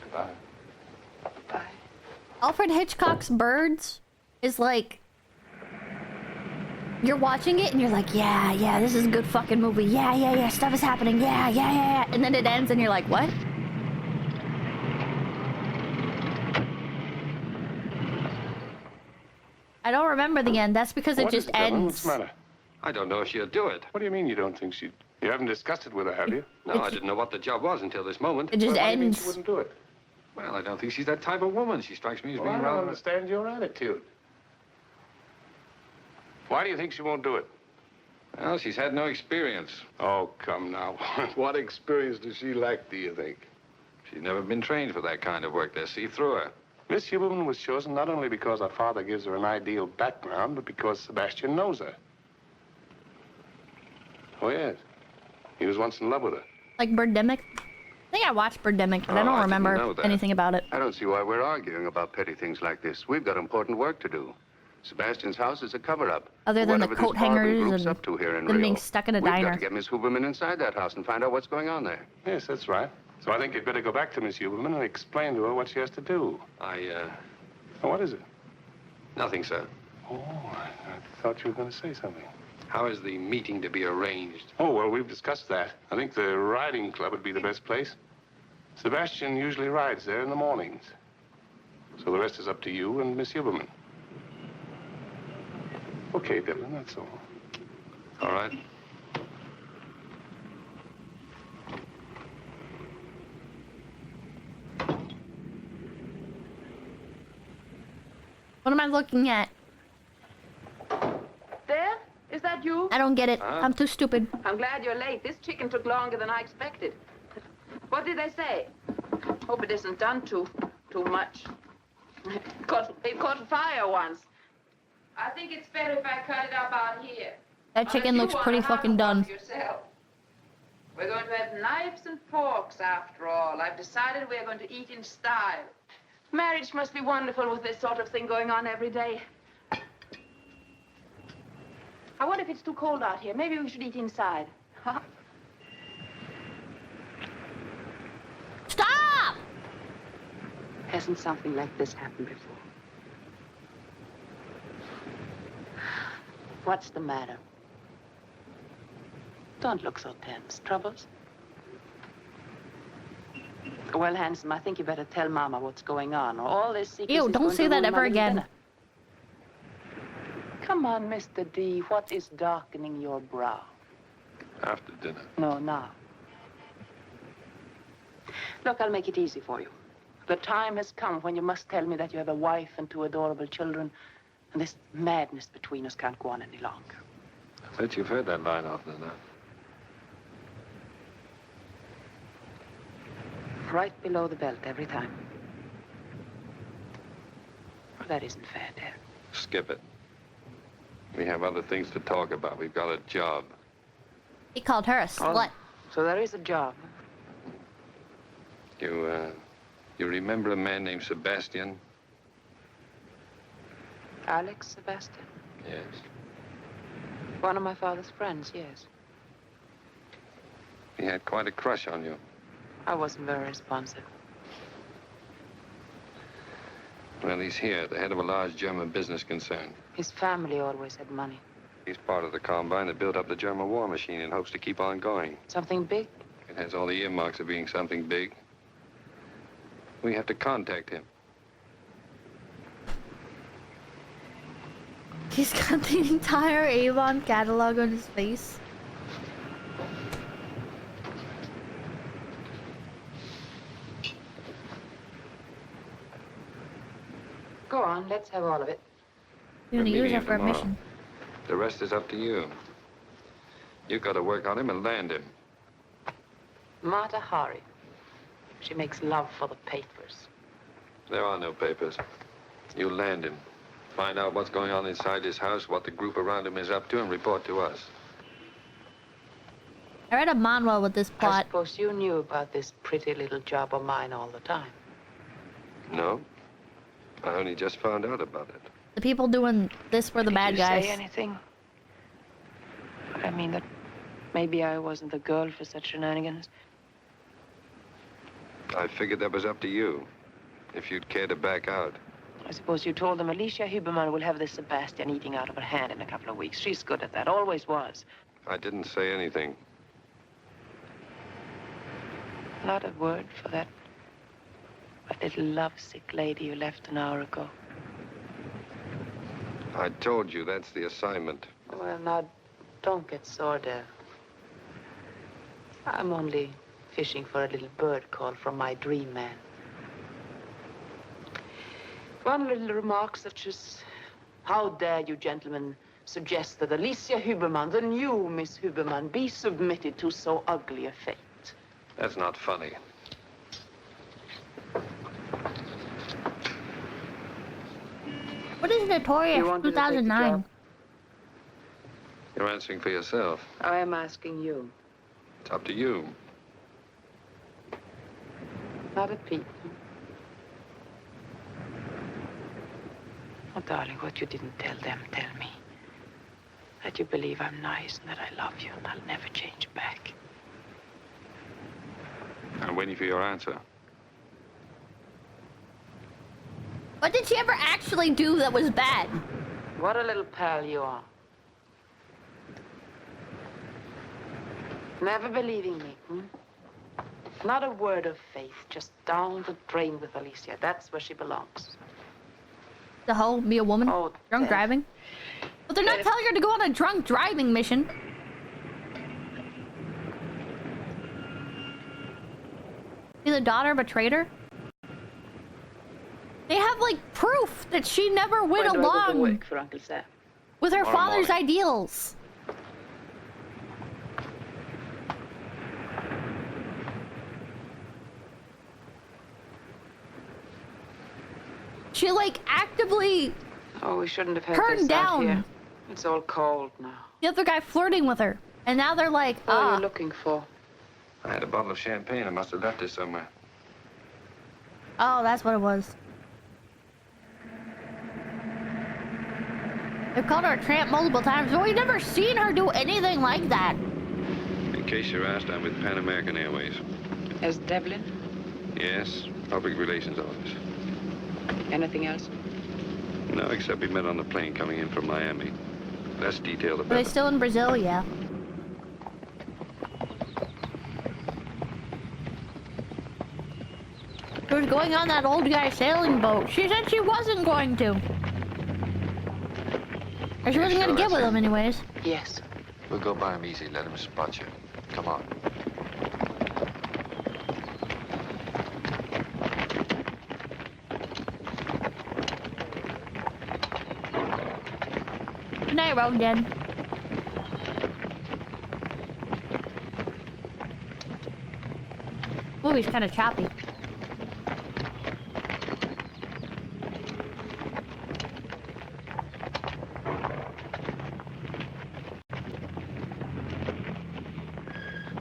Goodbye. Bye. Alfred Hitchcock's Birds is like... You're watching it and you're like, yeah, this is a good fucking movie. Yeah, stuff is happening. Yeah. And then it ends and you're like, what? I don't remember the end. That's because it just ends. What's the matter? I don't know if she'll do it. What do you mean you don't think she'd... You haven't discussed it with her, have you? No, I didn't know what the job was until this moment. It just Why do you mean ends. she wouldn't do it? Well, I don't think she's that type of woman. She strikes me as Well, I being don't rather... understand your attitude. Why do you think she won't do it? Well, she's had no experience. Oh, come now. What experience does she lack, do you think? She's never been trained for that kind of work. They'll see through her. Miss Huberman was chosen not only because her father gives her an ideal background, but because Sebastian knows her. Oh, yes. He was once in love with her. Like Birdemic? I think I watched Birdemic, but I Oh, don't I didn't remember know that. anything about it. I don't see why we're arguing about petty things like this. We've got important work to do. Sebastian's house is a cover-up. Other than the Whatever coat this Farben hangers group's and up to here in them Rio. being stuck in a We've diner. got to get Miss Huberman inside that house and find out what's going on there. Yes, that's right. So I think you'd better go back to Miss Huberman and explain to her what she has to do. I, Oh, what is it? Nothing, sir. Oh, I thought you were going to say something. How is the meeting to be arranged? Oh, well, we've discussed that. I think the riding club would be the best place. Sebastian usually rides there in the mornings. So the rest is up to you and Miss Huberman. Okay, Devlin, that's all. All right. What am I looking at? There? Is that you? I don't get it. Huh? I'm too stupid. I'm glad you're late. This chicken took longer than I expected. What did they say? Hope it isn't done too much. It caught fire once. I think it's better if I cut it up out here. That chicken looks pretty fucking done. Yourself. We're going to have knives and forks after all. I've decided we're going to eat in style. Marriage must be wonderful with this sort of thing going on every day. I wonder if it's too cold out here. Maybe we should eat inside. Huh? Stop! Hasn't something like this happened before? What's the matter? Don't look so tense. Troubles? Well, handsome, I think you better tell Mama what's going on, or all this secrecy. Ew, don't say that ever again. Come on, Mr. D. What is darkening your brow? After dinner. No, now. Look, I'll make it easy for you. The time has come when you must tell me that you have a wife and 2 adorable children, and this madness between us can't go on any longer. I bet you've heard that line often enough. Right below the belt every time. Well, that isn't fair, dear. Skip it. We have other things to talk about. We've got a job. He called her a slut. So there is a job. You remember a man named Sebastian? Alex Sebastian? Yes. One of my father's friends, yes. He had quite a crush on you. I wasn't very responsive. Well, he's here, the head of a large German business concern. His family always had money. He's part of the combine that built up the German war machine in hopes to keep on going. Something big? It has all the earmarks of being something big. We have to contact him. He's got the entire Avon catalog on his face. Go on, let's have all of it. You're gonna use it for a tomorrow. mission. The rest is up to you. You've got to work on him and land him. Mata Hari. She makes love for the papers. There are no papers. You land him. Find out what's going on inside his house, what the group around him is up to, and report to us. I read a manual with this I plot. suppose you knew about this pretty little job of mine all the time. No. I only just found out about it. The people doing this were the bad Did guys. you say anything? I mean that maybe I wasn't the girl for such shenanigans. I figured that was up to you, if you'd care to back out. I suppose you told them Alicia Huberman will have this Sebastian eating out of her hand in a couple of weeks. She's good at that, always was. I didn't say anything. Not a word for that little lovesick lady you left an hour ago. I told you that's the assignment. Well, now, don't get sore, dear. I'm only fishing for a little bird call from my dream man. One little remark such as, how dare you gentlemen suggest that Alicia Huberman, the new Miss Huberman, be submitted to so ugly a fate? That's not funny. What is Notorious 2009? You're You're answering for yourself. I am asking you. It's up to you. Not a peep. Oh, darling, what you didn't tell them, tell me. That you believe I'm nice and that I love you and I'll never change back. I'm waiting for your answer. What did she ever actually do that was bad? What a little pal you are. Never believing me, hmm? Not a word of faith, just down the drain with Alicia. That's where she belongs. The whole be a woman? Oh, drunk driving? But they're not telling her to go on a drunk driving mission. Be the daughter of a traitor? They have like proof that she never went When do I go to along work for Uncle Sam? with her Tomorrow father's morning. ideals. She like actively Oh, we shouldn't have had turned this out down here. It's all cold now. the other guy flirting with her. And now they're like, What are ah. you looking for? I had a bottle of champagne. I must have left it somewhere. Oh, that's what it was. They've called her a tramp multiple times, but we've never seen her do anything like that. In case you're asked, I'm with Pan American Airways. As Devlin? Yes, public relations office. Anything else? No, except we met on the plane coming in from Miami. Less detail, the Are they better. still in Brazil? Yeah. She was going on that old guy sailing boat. She said she wasn't going to. Or she wasn't going to get with him anyways. Yes. We'll go by him easy. Let him spot you. Come on. Good night, Rogan. Movie's kind of choppy.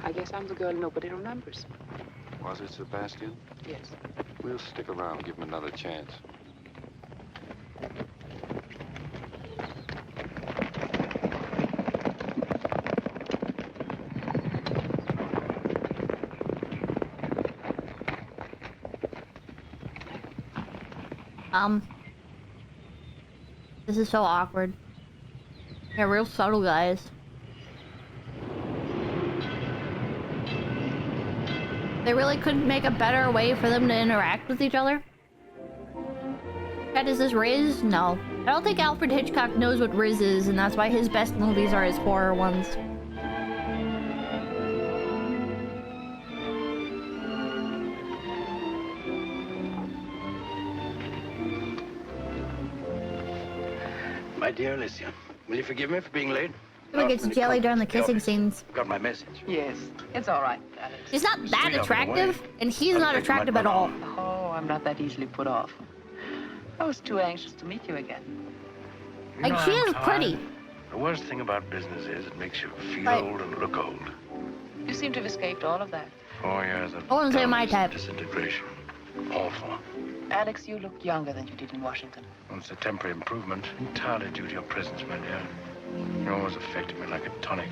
I guess I'm the girl nobody remembers. Was it Sebastian? Yes. We'll stick around and give him another chance. This is so awkward. They're real subtle guys. They really couldn't make a better way for them to interact with each other? God, is this Riz? No. I don't think Alfred Hitchcock knows what Riz is, and that's why his best movies are his horror ones. My dear Alicia, will you forgive me for being late? He gets jelly during the kissing scenes. Got my message. Yes. It's all right, Alex. She's not that attractive, and he's not attractive at all. Oh, I'm not that easily put off. I was too anxious to meet you again. Like, she is pretty. The worst thing about business is it makes you feel Right. old and look old. You seem to have escaped all of that. 4 years of I wouldn't say my type. disintegration. Awful. Alex, you look younger than you did in Washington. It's a temporary improvement, entirely due to your presence, my dear. You always affected me like a tonic.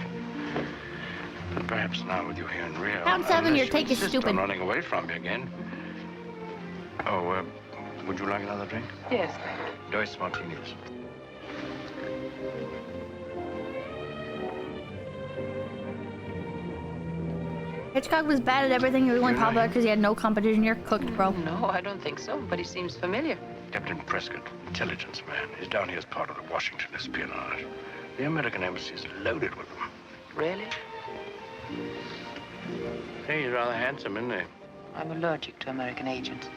But perhaps now with you here in Rio... Count 7, unless your you take is insist stupid. on running away from me again. Oh, would you like another drink? Yes. Dos martinis. Hitchcock was bad at everything. He was only popular because he had no competition. You're cooked, bro. No, I don't think so, but he seems familiar. Captain Prescott, intelligence man. He's down here as part of the Washington espionage. The American embassy is loaded with them. Really? Hey, he's rather handsome, isn't he? I'm allergic to American agents.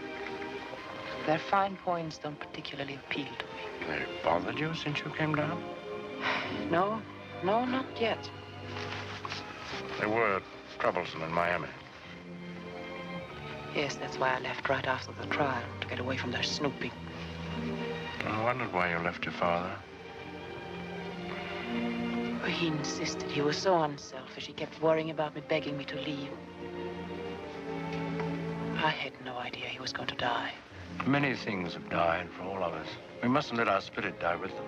Their fine points don't particularly appeal to me. They bothered you since you came down? No, not yet. They were troublesome in Miami. Yes, that's why I left right after the trial, to get away from their snooping. I wondered why you left your father. But he insisted. He was so unselfish. He kept worrying about me, begging me to leave. I had no idea he was going to die. Many things have died for all of us. We mustn't let our spirit die with them.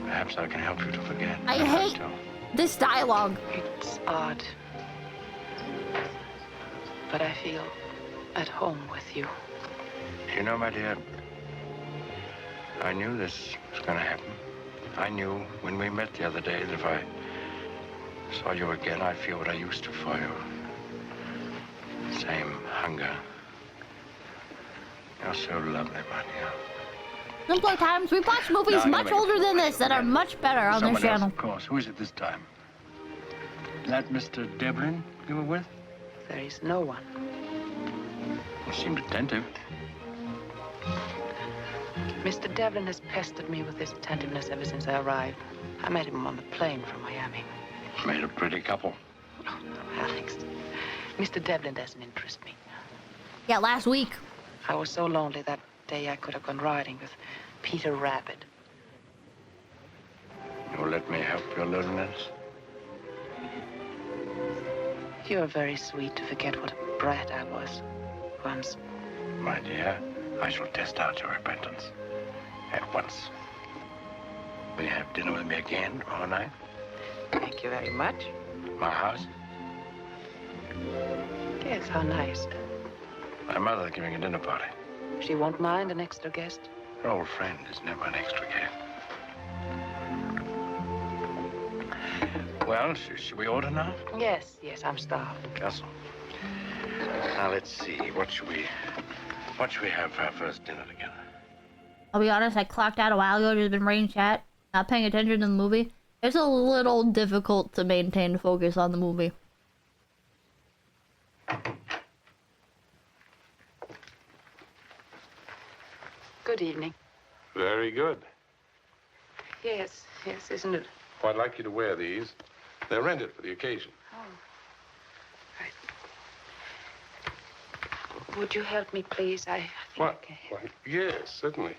Perhaps I can help you to forget. I hate this dialogue. It's odd. But I feel at home with you. You know, my dear, I knew this was going to happen. I knew when we met the other day that if I saw you again, I'd feel what I used to for you. Same hunger. You're so lovely, my dear. Simpler times. We've watched movies much older than this that are much better on this Someone else, channel. of course. Who is it this time? Is that Mr. Devlin you were with? There is no one. You seemed attentive. Mr. Devlin has pestered me with this attentiveness ever since I arrived. I met him on the plane from Miami. Made a pretty couple. Oh, no, Alex. Mr. Devlin doesn't interest me. Yeah, last week. I was so lonely that day I could have gone riding with Peter Rabbit. You'll let me help your loneliness? You're very sweet to forget what a brat I was once. My dear, I shall test out your repentance. At once. Will you have dinner with me again tomorrow night? Thank you very much. My house? Yes, how nice. My mother's giving a dinner party. She won't mind an extra guest. Her old friend is never an extra guest. Well, should we order now? Yes, I'm starved. Castle. Now let's see. What should we have for our first dinner together? I'll be honest, I clocked out a while ago, just been reading chat, not paying attention to the movie. It's a little difficult to maintain focus on the movie. Good evening. Very good. Yes, isn't it? Well, I'd like you to wear these. They're rented for the occasion. Oh. Right. Would you help me, please? I think What? I can. Why, yes, certainly.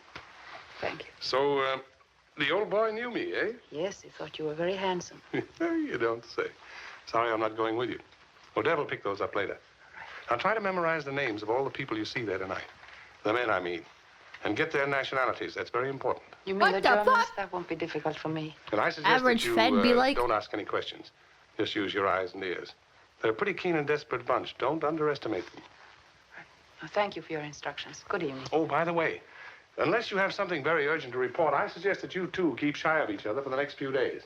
Thank you. So, the old boy knew me, eh? Yes, he thought you were very handsome. You don't say. Sorry I'm not going with you. Well, Dad will pick those up later. Now, try to memorize the names of all the people you see there tonight. The men, I mean. And get their nationalities. That's very important. You mean What the the Germans? fuck? That won't be difficult for me. And I suggest Average that you Fed be like- don't ask any questions. Just use your eyes and ears. They're a pretty keen and desperate bunch. Don't underestimate them. Well, thank you for your instructions. Good evening. Oh, by the way, unless you have something very urgent to report, I suggest that you two keep shy of each other for the next few days.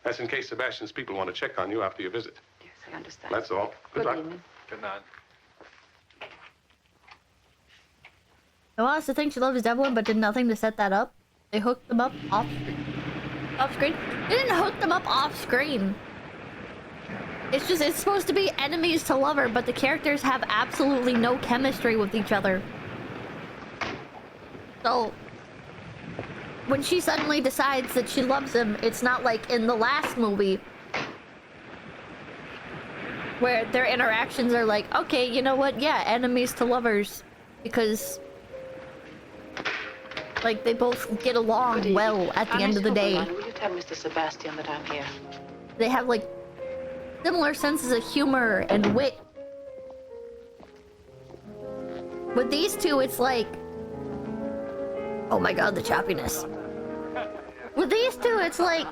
That's in case Sebastian's people want to check on you after your visit. Yes, I understand. That's all. Good luck. evening. Good night. I want us to think she loves Devlin, but did nothing to set that up. They hooked them up off screen. They didn't hook them up off screen. It's just, it's supposed to be enemies to lover, but the characters have absolutely no chemistry with each other. So, when she suddenly decides that she loves him, it's not like in the last movie, where their interactions are like, okay, you know what, yeah, enemies to lovers, because like they both get along well at the end of the day. Will you tell Mr. Sebastian that I'm here? They have like similar senses of humor and wit. With these two, it's like, oh my god, the choppiness. With these two, it's like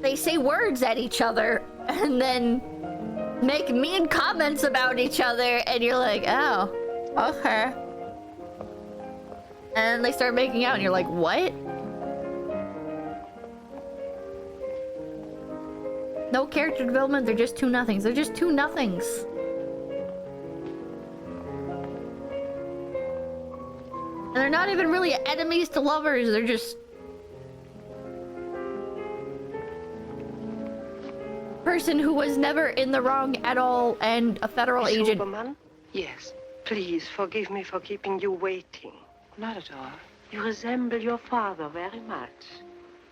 they say words at each other and then make mean comments about each other, and you're like, oh, okay. And they start making out, and you're like, what? No character development, they're just two nothings. They're just two nothings. And they're not even really enemies to lovers, they're just person who was never in the wrong at all and a federal Miss agent. Huberman? Yes. Please forgive me for keeping you waiting. Not at all. You resemble your father very much.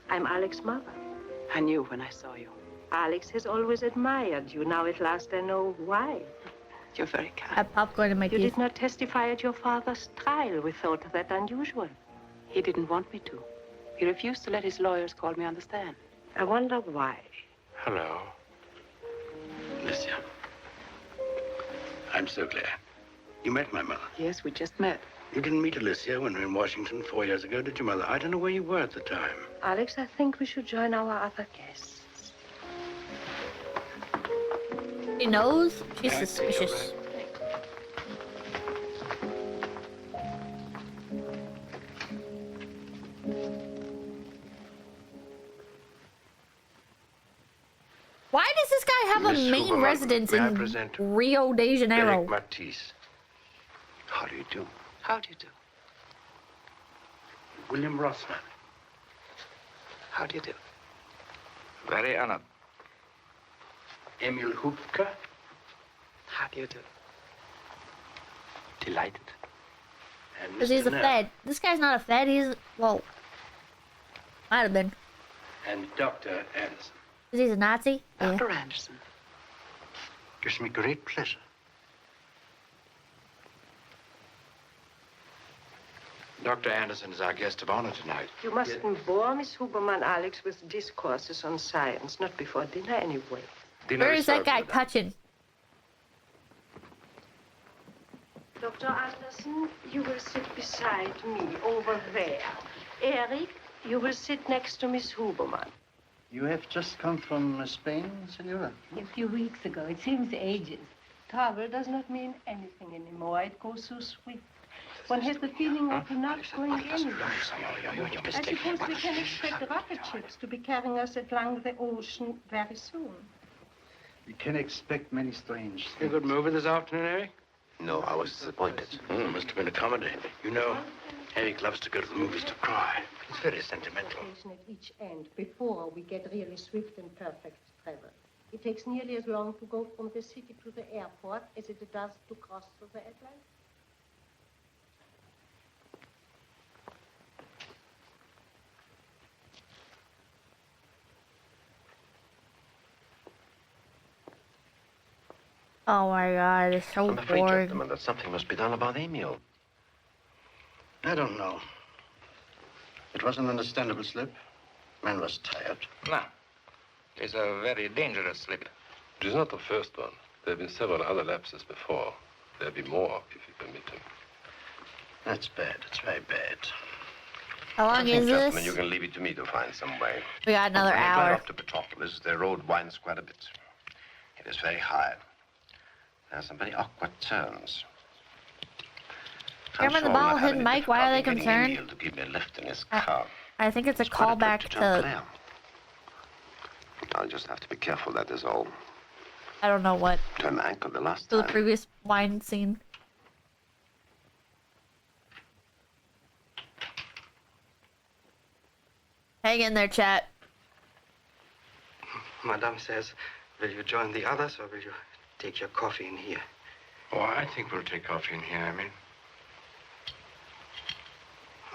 I'm Alex's mother. I knew when I saw you. Alex has always admired you. Now at last I know why. You're very kind. I have popcorn in my You teeth. did not testify at your father's trial. We thought that unusual. He didn't want me to. He refused to let his lawyers call me on the stand. I wonder why. Hello. Alicia. I'm so glad. You met my mother. Yes, we just met. You didn't meet Alicia when we were in Washington 4 years ago, did you, Mother? I don't know where you were at the time. Alex, I think we should join our other guests. She knows? She's suspicious. Why does this guy have Miss a main Huberman, residence may I in present Rio de Janeiro? Eric Matisse. How do you do? How do you do? William Rossman. How do you do? Very honored. Emil Hupke. How do you do? Delighted. And Because he's a Mr. Fed. This guy's not a Fed, he's... Well... Might have been. And Dr. Anderson. Because he's a Nazi? Dr. Anderson. Gives me great pleasure. Dr. Anderson is our guest of honor tonight. You mustn't bore Miss Huberman, Alex, with discourses on science. Not before dinner, anyway. Where is that guy touching? Dr. Anderson, you will sit beside me over there. Eric, you will sit next to Miss Huberman. You have just come from Spain, Senora? A few weeks ago. It seems ages. Travel does not mean anything anymore. It goes so swift. One has the feeling of not going anywhere. I suppose we can expect rocket ships to be carrying us along the ocean very soon. We can expect many strange You good movie this afternoon, Eric? No, I was disappointed. Must have been a comedy. You know, Eric loves to go to the movies to cry. He's very sentimental. At each end before we get really swift and perfect travel. It takes nearly as long to go from the city to the airport as it does to cross the Atlantic. Oh my god, it's so I'm afraid, boring. gentlemen, that something must be done about Emil. I don't know. It was an understandable slip. Man was tired. No. It's a very dangerous slip. It is not the first one. There have been several other lapses before. There'll be more, if you permit him. That's bad. It's very bad. How long is Gentlemen, this? you can leave it to me to find some way. We got another When you drive hour. up to Petropolis, the road winds quite a bit. It is very high. There are some very awkward turns. Remember the ball hidden Mike? Why are they concerned? Emil to give me a lift in his car. I think it's a callback to... I'll just have to be careful, that is all. I don't know what. Turned my ankle the last To the time. previous wine scene. Hang in there, chat. Madame says, will you join the others or will you take your coffee in here? Oh, I think we'll take coffee in here, I mean.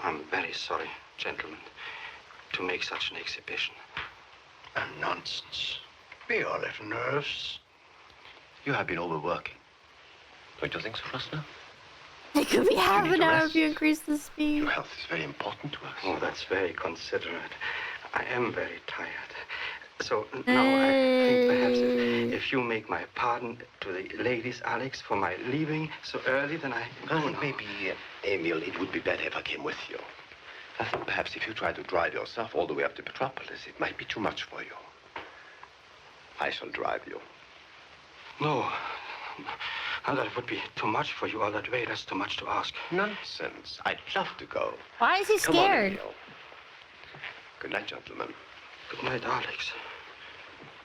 I'm very sorry, gentlemen, to make such an exhibition. Nonsense. We all have nerves. You have been overworking. Don't you think so, Rosner? It could be half need an to hour rest. if you increase the speed. Your health is very important to us. Oh, that's very considerate. I am very tired. So now I think perhaps if you make my pardon to the ladies, Alex, for my leaving so early, then I think maybe, Emil, it would be better if I came with you. I think perhaps if you try to drive yourself all the way up to Petropolis, it might be too much for you. I shall drive you. No. And that would be too much for you all that way. That's too much to ask. Nonsense. I'd love to go. Why is he Come on, scared? Emil. Good night, gentlemen. Good night, Alex.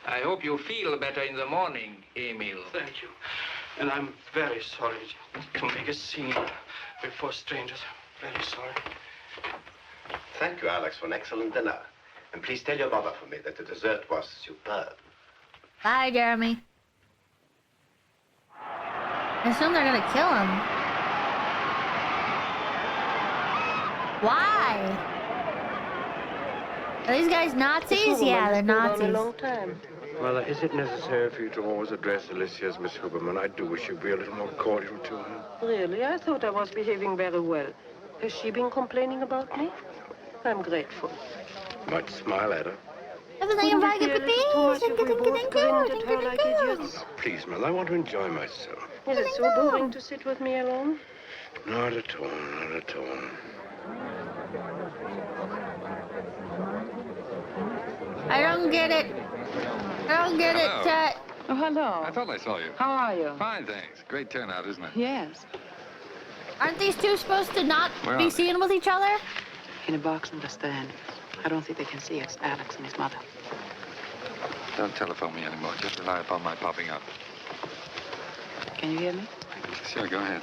I hope you feel better in the morning, Emil. Thank you. And I'm very sorry to make a scene before strangers. Very sorry. Thank you, Alex, for an excellent dinner. And please tell your mother for me that the dessert was superb. Bye, Jeremy. I assume they're gonna kill him. Why? Are these guys Nazis? Yeah, they're On a Nazis. long time. Mother, is it necessary for you to always address Alicia as Miss Huberman? I do wish you'd be a little more cordial to her. Really? I thought I was behaving very well. Has she been complaining about me? I'm grateful. Might smile at her. Wouldn't it be a little too much if we both grinned at her like idiots? Please, Mother, I want to enjoy myself. Is it so boring to sit with me alone? Not at all, not at all. I don't get it. I don't get it, Chet. Oh, hello. I thought I saw you. How are you? Fine, thanks. Great turnout, isn't it? Yes. Aren't these two supposed to not Where be are they? seen with each other? In a box in the stand. I don't think they can see it's Alex and his mother. Don't telephone me anymore. Just rely upon my popping up. Can you hear me? Sure, go ahead.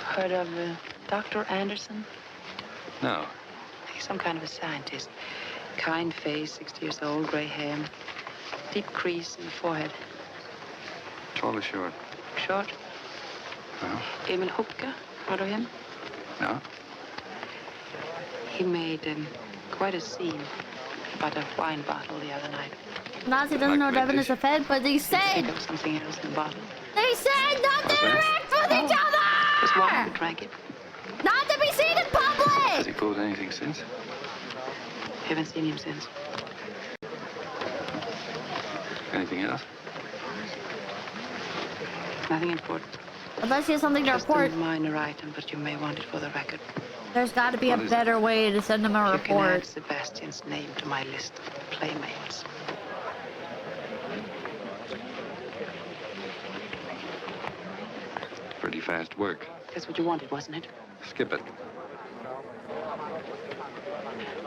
Heard of Dr. Anderson? No. He's some kind of a scientist. Kind face, 60 years old, gray hair. Deep crease in the forehead. Tall or short? Short. No. Emil Hupke. Heard of him? No. He made quite a scene about a wine bottle the other night. Nazi doesn't know Devin is a Fed, but they said... There was something else in the bottle. They said not to interact with each other! Just one who drank it. Not to be seen in Has public! he pulled anything since? Haven't seen him since. Anything else? Nothing important. Unless he has something to Just report, a minor item, but you may want it for the record. there's got to be a better way to send him a You can add report. Sebastian's name to my list of playmates. Pretty fast work. That's what you wanted, wasn't it? Skip it.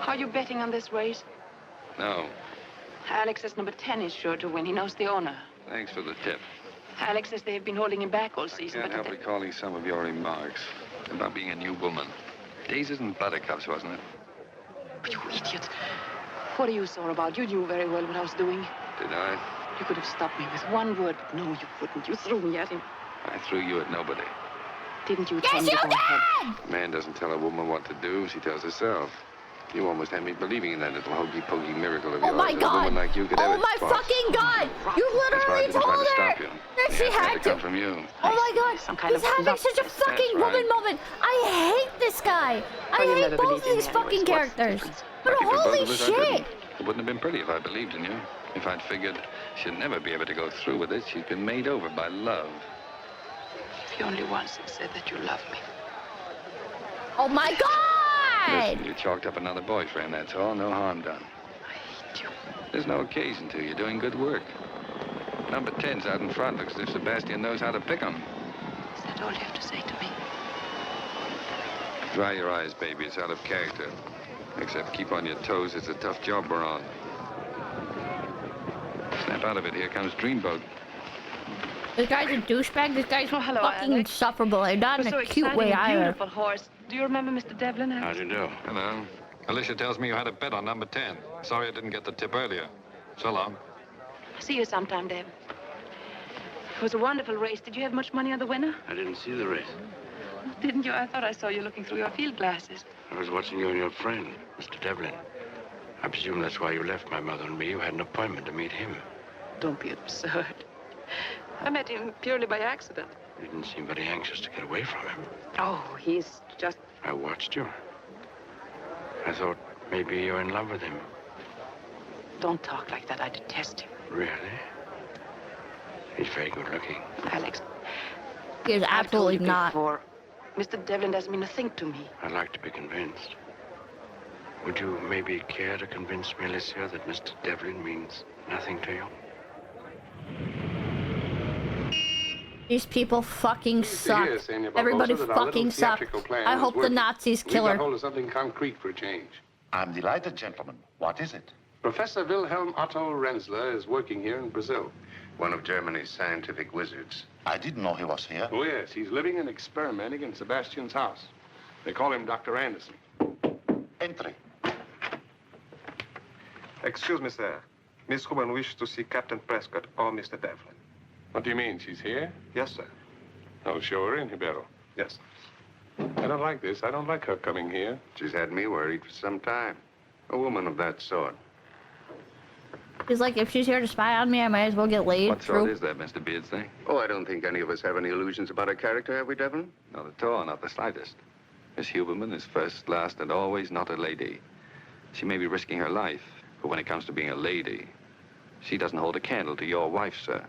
Are you betting on this race? No. Alex says number 10 is sure to win. He knows the owner. Thanks for the tip. Alex says they have been holding him back all season, Can't but help recalling some of your remarks about being a new woman. Daisies and buttercups, wasn't it? you idiot. What are you sore about? You knew very well what I was doing. Did I? You could have stopped me with one word, but no, you couldn't. You threw me at him. I threw you at nobody. Didn't you tell me to go ahead? A man doesn't tell a woman what to do. She tells herself. You almost had me believing in that little hokey-pokey miracle of yours. Oh my that a God! woman like you could Oh ever my spot. fucking God! You That's why I literally didn't try told to her stop you. that she It had had to come to. from you. Oh my God! Some kind He's of having love such a twist. fucking That's right. woman moment. I hate this guy. I you hate never both believed of in these me fucking anyways. What's the characters. difference? But Lucky for both holy of us, I shit! didn't. It wouldn't have been pretty if I believed in you. If I'd figured she'd never be able to go through with it, she'd been made over by love. If you only once had said that you love me. Oh my God! Listen, you chalked up another boyfriend, that's all. No harm done. I hate you. There's no occasion to. You're doing good work. Number 10's out in front. Looks as if Sebastian knows how to pick 'em. Is that all you have to say to me? Dry your eyes, baby. It's out of character. Except keep on your toes. It's a tough job we're on. Snap out of it. Here comes Dreamboat. This guy's a douchebag. This guy's hello, fucking Alex. insufferable. And not It in was a so cute exciting way and either. beautiful horse. Do you remember Mr. Devlin? How'd you do? Hello. Alicia tells me you had a bet on number 10. Sorry I didn't get the tip earlier. So long. See you sometime, Deb. It was a wonderful race. Did you have much money on the winner? I didn't see the race. Didn't you? I thought I saw you looking through your field glasses. I was watching you and your friend, Mr. Devlin. I presume that's why you left my mother and me. You had an appointment to meet him. Don't be absurd. I met him purely by accident. You didn't seem very anxious to get away from him. Oh, he's just... I watched you. I thought maybe you're in love with him. Don't talk like that. I detest him. Really? He's very good looking. Alex. He is I've told absolutely you not. before. Mr. Devlin doesn't mean a thing to me. I'd like to be convinced. Would you maybe care to convince me, Alicia, that Mr. Devlin means nothing to you? These people fucking suck. Here, Senor Barbosa, Everybody that our fucking little suck. theatrical plan I is hope the working. Nazis kill We got her. hold of something concrete for a change. I'm delighted, gentlemen. What is it? Professor Wilhelm Otto Renzler is working here in Brazil. One of Germany's scientific wizards. I didn't know he was here. Oh, yes. He's living and experimenting in Sebastian's house. They call him Dr. Anderson. Entry. Excuse me, sir. Miss Human wishes to see Captain Prescott or Mr. Devlin. What do you mean? She's here? Yes, sir. Oh, show her in, Ribeiro. Yes. I don't like this. I don't like her coming here. She's had me worried for some time. A woman of that sort. He's like, if she's here to spy on me, I might as well get laid. What sort True. is that, Mr. Beardsley? Oh, I don't think any of us have any illusions about her character, have we, Devlin? Not at all, not the slightest. Miss Huberman is first, last, and always not a lady. She may be risking her life, but when it comes to being a lady, she doesn't hold a candle to your wife, sir.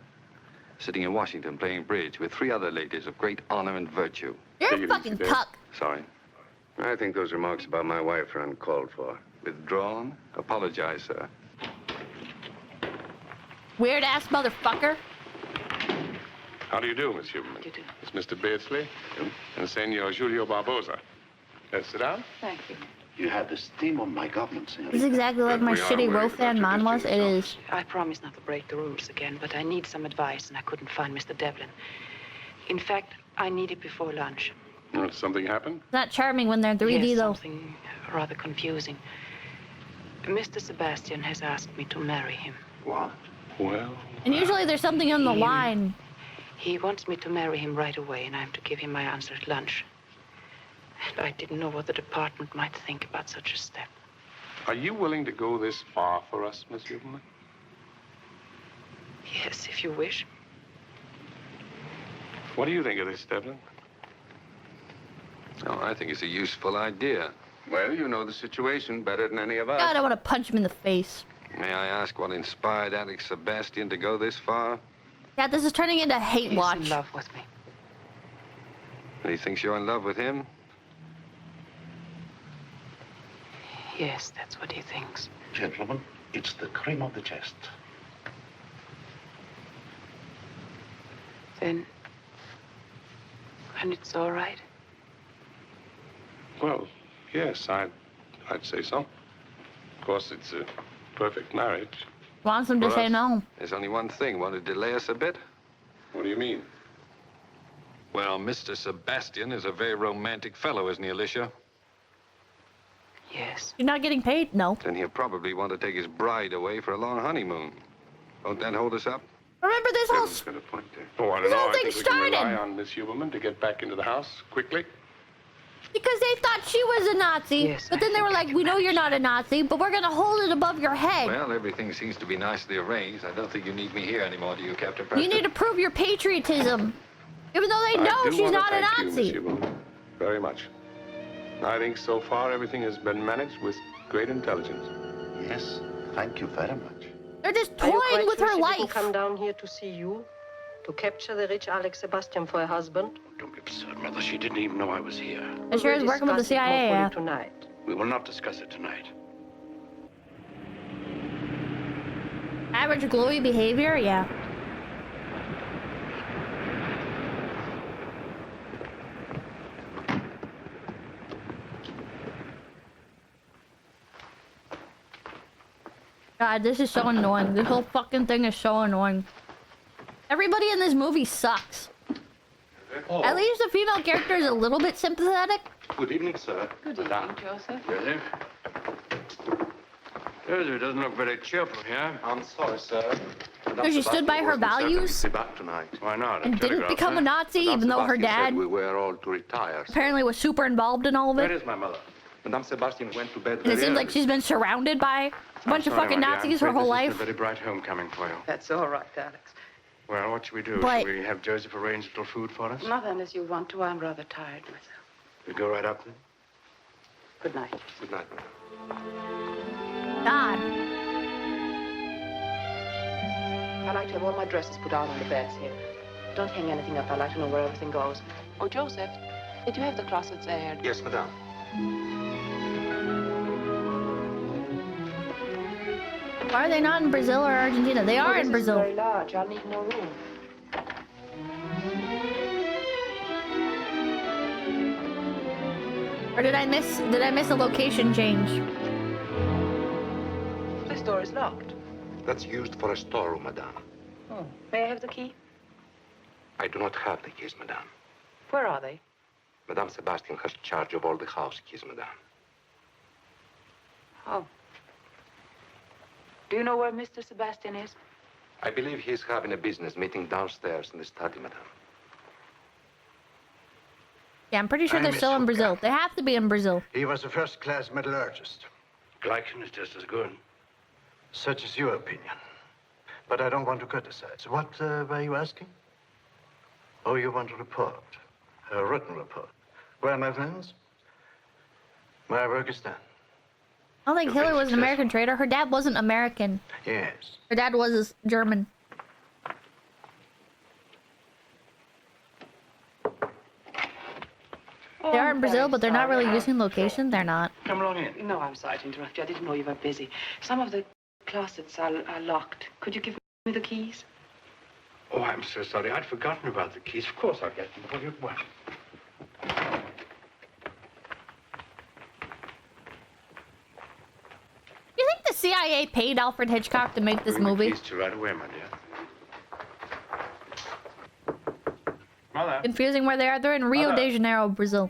Sitting in Washington playing bridge with 3 other ladies of great honor and virtue. You're a fucking cuck. Sorry. I think those remarks about my wife are uncalled for. Withdrawn? Apologize, sir. Weird ass motherfucker. How do you do, Miss Huberman? You do. It's Mr. Beardsley and Senor Julio Barbosa. Let's sit down. Thank you. You have the steam of my government, Senorita. This is exactly like my we are shitty worried Rothan about man was. It is. I promise not to break the rules again, but I need some advice, and I couldn't find Mr. Devlin. In fact, I need it before lunch. Something happened? It's not charming when they're 3D Yes, though. something rather confusing. Mr. Sebastian has asked me to marry him. What? Well... And usually there's something on the line. He wants me to marry him right away, and I'm to give him my answer at lunch. And I didn't know what the department might think about such a step. Are you willing to go this far for us, Miss Huberman? Yes, if you wish. What do you think of this, Devlin? Oh, I think it's a useful idea. Well, you know the situation better than any of us. God, I want to punch him in the face. May I ask what inspired Alex Sebastian to go this far? Yeah, this is turning into hate He's watch. in love with me. He thinks you're in love with him? Yes, that's what he thinks. Gentlemen, it's the cream of the chest. Then it's all right. Well, yes, I'd say so. Of course, it's a perfect marriage. Wants him to For say us, no. There's only one thing. Want to delay us a bit? What do you mean? Well, Mr. Sebastian is a very romantic fellow, isn't he, Alicia? Yes. You're not getting paid? No. Then he'll probably want to take his bride away for a long honeymoon. Won't that hold us up? Remember this whole... Devlin's got a point there. Oh, I don't This know. whole I thing think we can rely started. on Miss Huberman to get back into the house quickly. Because they thought she was a Nazi. Yes, but then they were like, we know you're not a Nazi, but we're going to hold it above your head. Well, everything seems to be nicely arranged. I don't think you need me here anymore, do you, Captain Preston? You need to prove your patriotism. Even though they I know do she's wanna not a thank Nazi. You, Miss Huberman, very much. I think so far everything has been managed with great intelligence. Yes, thank you very much. They're just Are you toying quite with sure her she life. didn't come down here to see you? To capture the rich Alex Sebastian for her husband? Don't be absurd, Mother. She didn't even know I was here. I sure is working with the CIA, yeah. Tonight. We will not discuss it tonight. Average glowy behavior, yeah. God, this is so annoying. This whole fucking thing is so annoying. Everybody in this movie sucks. Oh. At least the female character is a little bit sympathetic. Good evening, sir. Good evening, Joseph. Joseph? Joseph doesn't look very cheerful here. I'm sorry, sir. Because she stood by her values Back tonight. Why not? and didn't become a Nazi, even though her dad we were all to retire. apparently was super involved in all of Where it. is my mother? Madame Sebastian went to bed. And it seems like she's been surrounded by a bunch of Sorry, fucking my dear. Nazis I'm her whole afraid this life. is a very bright homecoming for you. That's all right, Alex. Well, what should we do? But- Should we have Joseph arrange a little food for us? Not unless you want to. I'm rather tired myself. We go right up then? Good night. Good night. God. I like to have all my dresses put out on the beds here. Don't hang anything up. I like to know where everything goes. Oh, Joseph, did you have the closets aired? Yes, madame. Why are they not in Brazil or Argentina? They are Oh, this in is Brazil. very large. I'll need more room. Or did I miss a location change? This door is locked. That's used for a storeroom, madame. Oh. May I have the key? I do not have the keys, madame. Where are they? Madame Sebastian has charge of all the house keys, madame. Oh. Do you know where Mr. Sebastian is? I believe he is having a business meeting downstairs in the study, madame. Yeah, I'm pretty sure I they're miss still in Hookah. Brazil. They have to be in Brazil. He was a first-class metallurgist. Glycan is just as good. Such is your opinion. but I don't want to criticize. What were you asking? Oh, you want a report. A written report. Well, my friends, my work is done. I don't think Hillary was an American trader. Her dad wasn't American. Yes. Her dad was German. They are in Brazil, but they're not really using location. They're not. Come along in. No, I'm sorry to interrupt you. I didn't know you were busy. Some of the closets are locked. Could you give me the keys? Oh, I'm so sorry. I'd forgotten about the keys. Of course I'll get them for you. What? You think the CIA paid Alfred Hitchcock to make this movie? Keys to right away, my dear. Mother. Confusing where they are. They're in Rio de Janeiro, Brazil.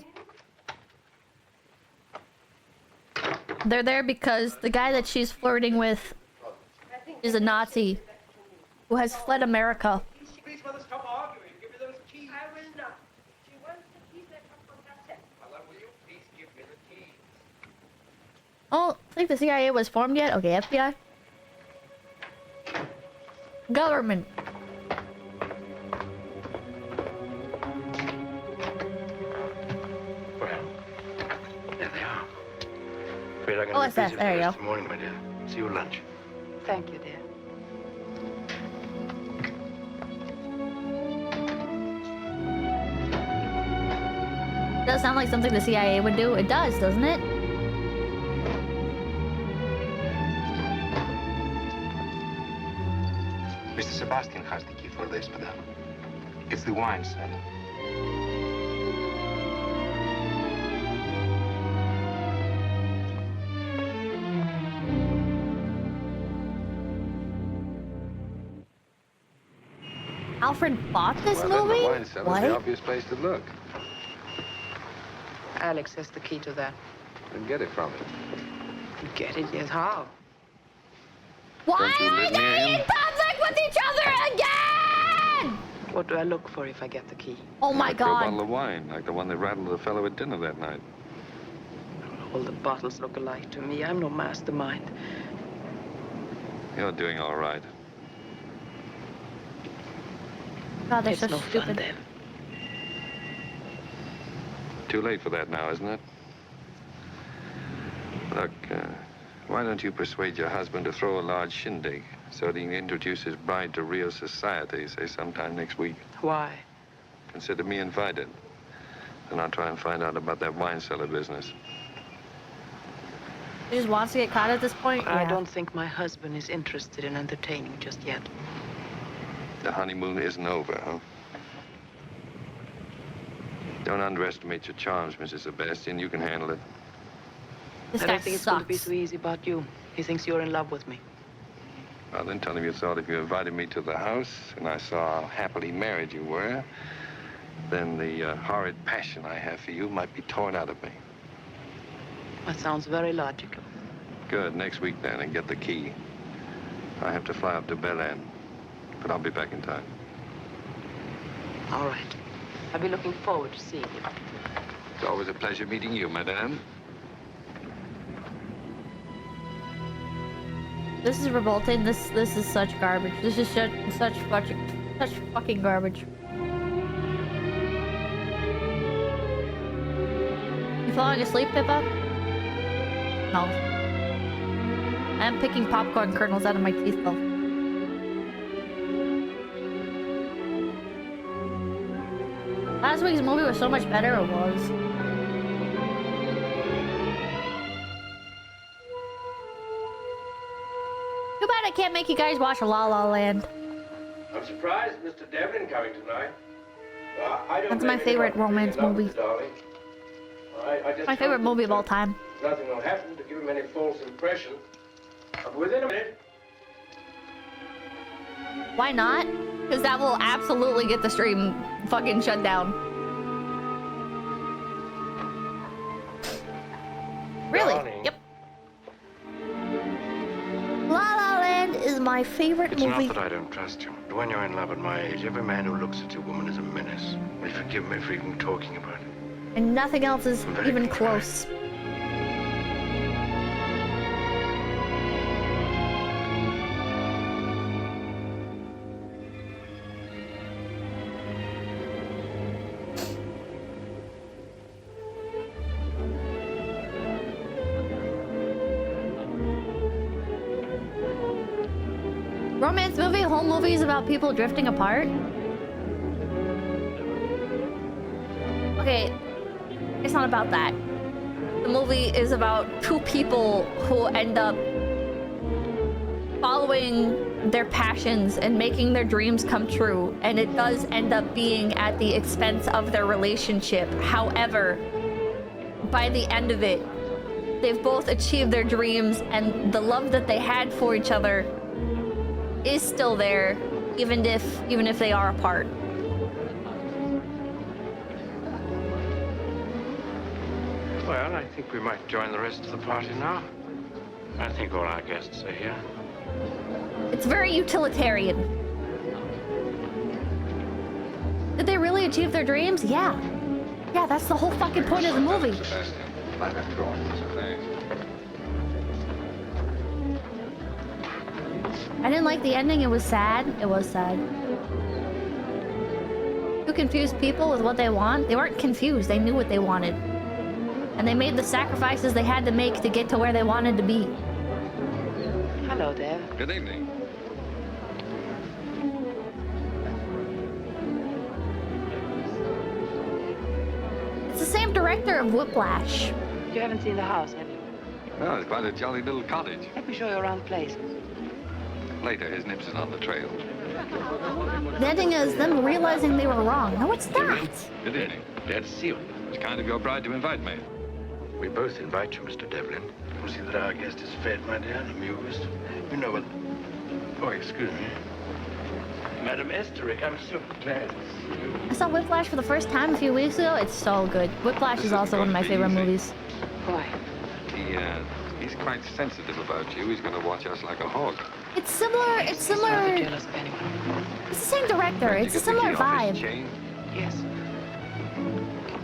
They're there because the guy that she's flirting with is a Nazi who has fled America. Please, mother, stop arguing. Give me those keys. I will not. She wants the keys that come from that set. Mother, will you please give me the keys? Oh, I think the CIA was formed yet? Okay, FBI. Government. Well, there they are. Afraid I'm Oh, going it's to be that. busy There you for go. this morning, my dear. See you at lunch. Thank you, dear. Does sound like something the CIA would do. It does, doesn't it? Mr. Sebastian has the key for this, madame. It's the wine cellar. Alfred bought this Well, then movie? the wine cellar's What? the obvious place to look. Alex has the key to that. Then get it from him. Get it? Yes. How? Why Don't you are live they near in him? conflict with each other again? What do I look for if I get the key? Oh my Look for a god. bottle of wine, like the one that rattled the fellow at dinner that night. All the bottles look alike to me. I'm no mastermind. You're doing all right. God, they're It's so no stupid. fun then. Too late for that now, isn't it? Look, why don't you persuade your husband to throw a large shindig so that he can introduce his bride to real society, say sometime next week? Why? Consider me invited. And I'll try and find out about that wine cellar business. He just wants to get caught at this point? I Yeah. don't think my husband is interested in entertaining just yet. The honeymoon isn't over, huh? Don't underestimate your charms, Mrs. Sebastian. You can handle it. This I guy don't think it's going to be sucks. so easy about you. He thinks you're in love with me. Well, then tell him you thought if you invited me to the house and I saw how happily married you were, then the horrid passion I have for you might be torn out of me. That sounds very logical. Good. Next week, then, and get the key. I have to fly up to Bel-Air, but I'll be back in time. All right. I'll be looking forward to seeing you. It's always a pleasure meeting you, madame. This is revolting. This is such garbage. This is such fucking garbage. You falling asleep, Pippa? No. I'm picking popcorn kernels out of my teeth, though. Last week's movie was so much better, it was. Too bad I can't make you guys watch La La Land. I'm surprised Mr. Devlin coming tonight. I don't That's my blame favorite anyone for being romance in love movie. with the darling. I just My favorite hope movie that, of all time. Nothing will happen to give him any false impression. But within a minute, Why not? Because that will absolutely get the stream fucking shut down. Really? Darling. Yep. La La Land is my favorite it's movie. not that I don't trust you. But when you're in love at my age, every man who looks at a woman is a menace. Will you forgive me for even talking about it? And nothing else is I'm very even contrite. close. romance movie, whole movie is about people drifting apart? Okay, it's not about that. The movie is about two people who end up following their passions and making their dreams come true, and it does end up being at the expense of their relationship. However, by the end of it, they've both achieved their dreams, and the love that they had for each other is still there, even if they are apart. Well, I think we might join the rest of the party now. I think all our guests are here. It's very utilitarian. Did they really achieve their dreams? Yeah. Yeah, that's the whole fucking point of the movie. I didn't like the ending. It was sad. It was sad. Who confused people with what they want? They weren't confused. They knew what they wanted. And they made the sacrifices they had to make to get to where they wanted to be. Hello there. Good evening. It's the same director of Whiplash. You haven't seen the house, have you? Oh, it's quite a jolly little cottage. Let me show you around the place. Later, his nips is on the trail. The ending is them realizing they were wrong. No, it's not. Good evening. Glad to see you. It's kind of your bride to invite me. We both invite you, Mr. Devlin. We'll see that our guest is fed, my dear, and amused. You know what... Oh, excuse me. Madam Esterick, I'm so glad to see you. I saw Whiplash for the first time a few weeks ago. It's so good. Whiplash is also one of my favorite movies. Why? He's quite sensitive about you. He's going to watch us like a hog. It's similar. It's similar. Jealous of anyone. It's the same director. It's a similar vibe. Yes.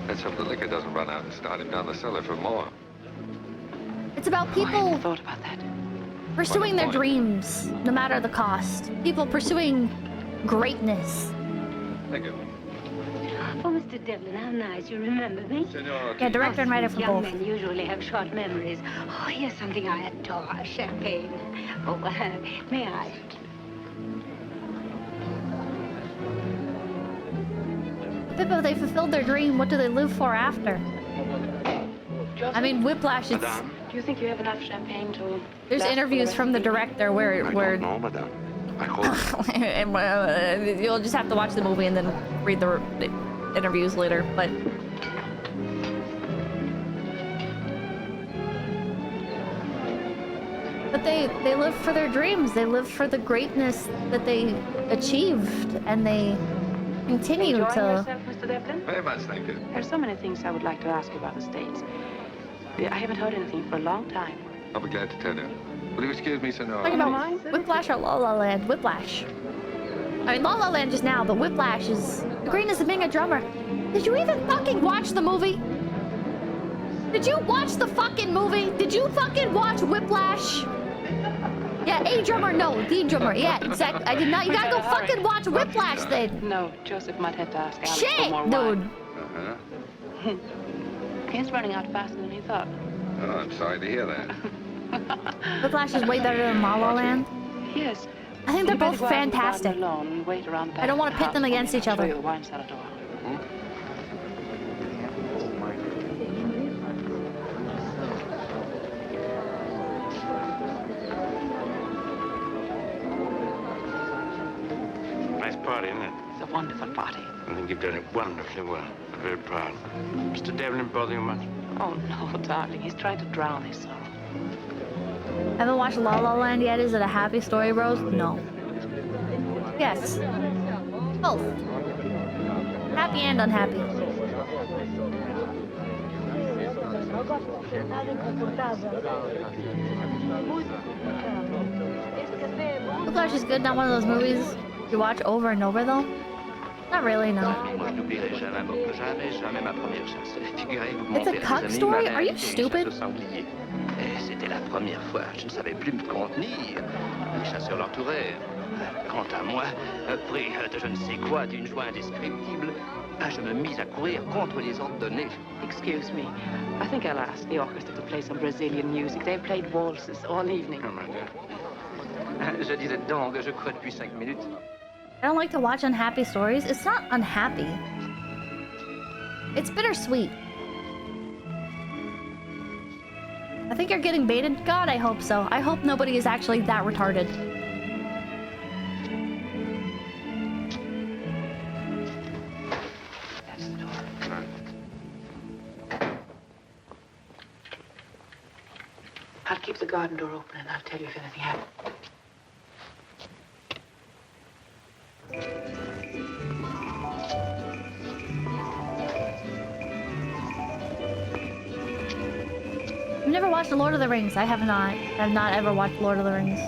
Let's hope the liquor doesn't run out and start him down the cellar for more. It's about I people hadn't thought about that. pursuing their dreams, no matter the cost. People pursuing greatness. Thank you. Oh, Mr. Devlin, how nice you remember me. Yeah, director and writer for Young both. men usually have short memories. Oh, here's something I adore, champagne. Oh, may I? Pippa, they fulfilled their dream. What do they live for after? I mean, Whiplash. It's. Do you think you have enough champagne to... There's last interviews for from the director where No, madame. I hope. and you'll just have to watch the movie and then read the interviews later. But they live for their dreams. They live for the greatness that they achieved, and they continue Enjoying to. yourself, Mr. Devlin? Very much, thank you. There's so many things I would like to ask you about the States. I haven't heard anything for a long time. I'll be glad to tell you. Will you excuse me, Senor? Talking about Whiplash or La La Land? Whiplash. I mean, La La Land just now, but Whiplash is the greatness of being a drummer. Did you even fucking watch the movie? Did you watch the fucking movie? Did you fucking watch Whiplash? Yeah, a drummer, no, the drummer. Yeah, exactly. I did not. You gotta go fucking watch Whiplash then. No, Joseph might have to ask Alex Shit, for more dude. wine. He's running out faster than he thought. Oh, I'm sorry to hear that. Whiplash is way better than La La Land. Yes. I think they're You better both go out in the garden fantastic. alone and wait around the I don't back want to pit of them the house against for me. each I'll show other. you the wine cellar door. Nice party, isn't it? It's a wonderful party. I think you've done it wonderfully well. I'm very proud. Mr. Devlin bother you much? Oh, no, darling. He's trying to drown his sorrow. Haven't watched La La Land yet? Is it a happy story, Rose? No. Yes. Both. Happy and unhappy. Whiplash is good, not one of those movies you watch over and over, though. Not really, no. It's a cuck story? Are you stupid? C'était la première fois. Je ne savais plus me contenir. Les chasseurs l'entourèrent. Quant à moi, pris de je ne sais quoi, d'une joie indescriptible, je me mis à courir contre les ordres donnés. Excuse me. I think I'll ask the orchestra to play some Brazilian music. They've played waltzes all evening. Oh, my dear. Je disais donc, je crois depuis 5 minutes. I don't like to watch unhappy stories. It's not unhappy. It's bittersweet. I think you're getting baited. God, I hope so. I hope nobody is actually that retarded. That's the door. I'll keep the garden door open and I'll tell you if anything happens. I've never watched The Lord of the Rings. I have not. I've not ever watched Lord of the Rings.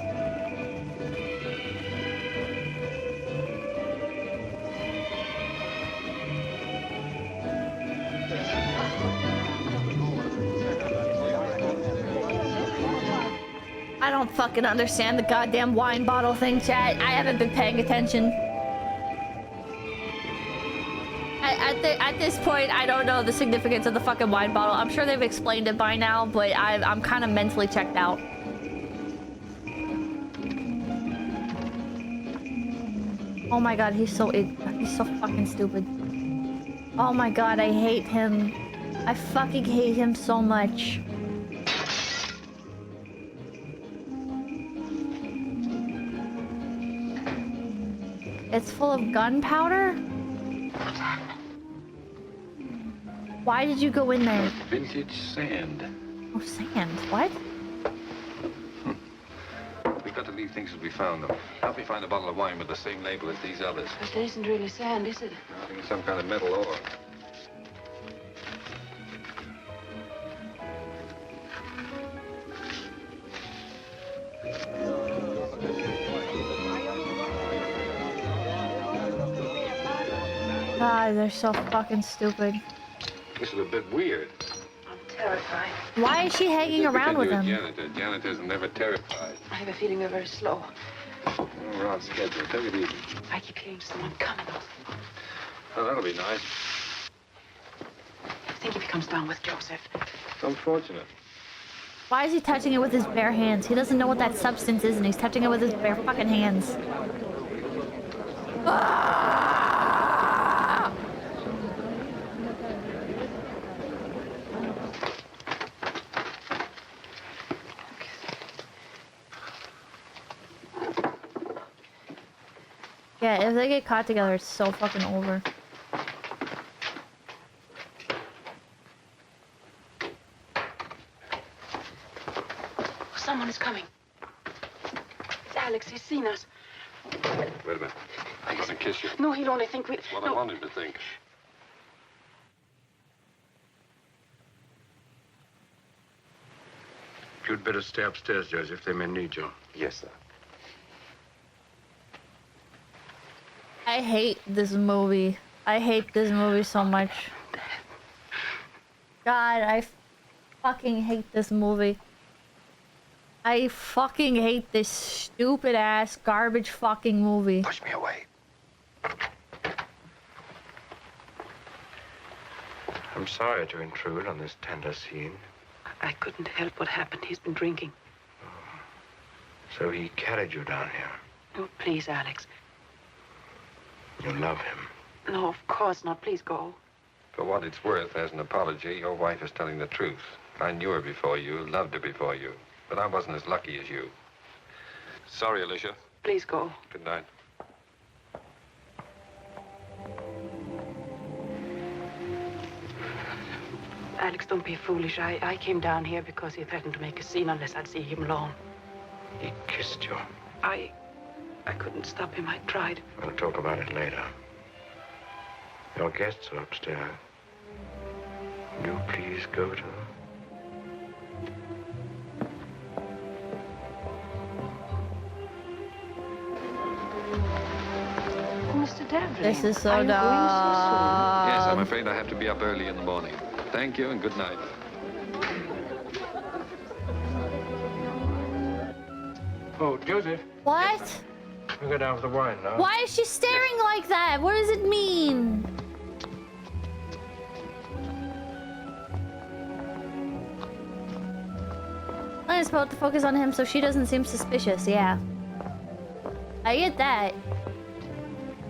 I don't fucking understand the goddamn wine bottle thing, chat. I haven't been paying attention. At this point, I don't know the significance of the fucking wine bottle. I'm sure they've explained it by now, but I'm kind of mentally checked out. Oh my god, he's so fucking stupid. Oh my god, I hate him. I fucking hate him so much. It's full of gunpowder? Why did you go in there? Vintage sand. Oh, sand. What? We've got to leave things as we found them. Help me find a bottle of wine with the same label as these others. But there isn't really sand, is it? I think it's some kind of metal ore. God, they're so fucking stupid. This is a bit weird. I'm terrified. Why is she hanging around with him? Janitors are never terrified. I have a feeling we're very slow. Oh, we're on schedule. Take it easy. I keep hearing someone coming. Oh, that'll be nice. I think if he comes down with Joseph. It's unfortunate. Why is he touching it with his bare hands? He doesn't know what that substance is and he's touching it with his bare fucking hands. Yeah, if they get caught together, it's so fucking over. Someone is coming. It's Alex. He's seen us. Wait a minute. I'm gonna kiss you. No, he'll only think we... That's what no. I want him to think. You'd better stay upstairs, Joseph. They may need you. Yes, sir. I hate this movie. I hate this movie so much. God, I fucking hate this movie. I fucking hate this stupid ass garbage fucking movie. Push me away. I'm sorry to intrude on this tender scene. I couldn't help what happened. He's been drinking. So he carried you down here. Oh, please, Alex. You love him. No, of course not. Please go. For what it's worth, as an apology, your wife is telling the truth. I knew her before you, loved her before you, but I wasn't as lucky as you. Sorry, Alicia. Please go. Good night. Alex, don't be foolish. I came down here because he threatened to make a scene unless I'd see him alone. He kissed you. I couldn't stop him. I tried. We'll talk about it later. Your guests are upstairs. Will you please go to them? Mr. Devlin. This is so are you going so Yes, I'm afraid I have to be up early in the morning. Thank you and good night. Oh, Joseph. What? We'll go down for the wine now. Why is she staring like that? What does it mean? I'm supposed to focus on him so she doesn't seem suspicious, yeah. I get that.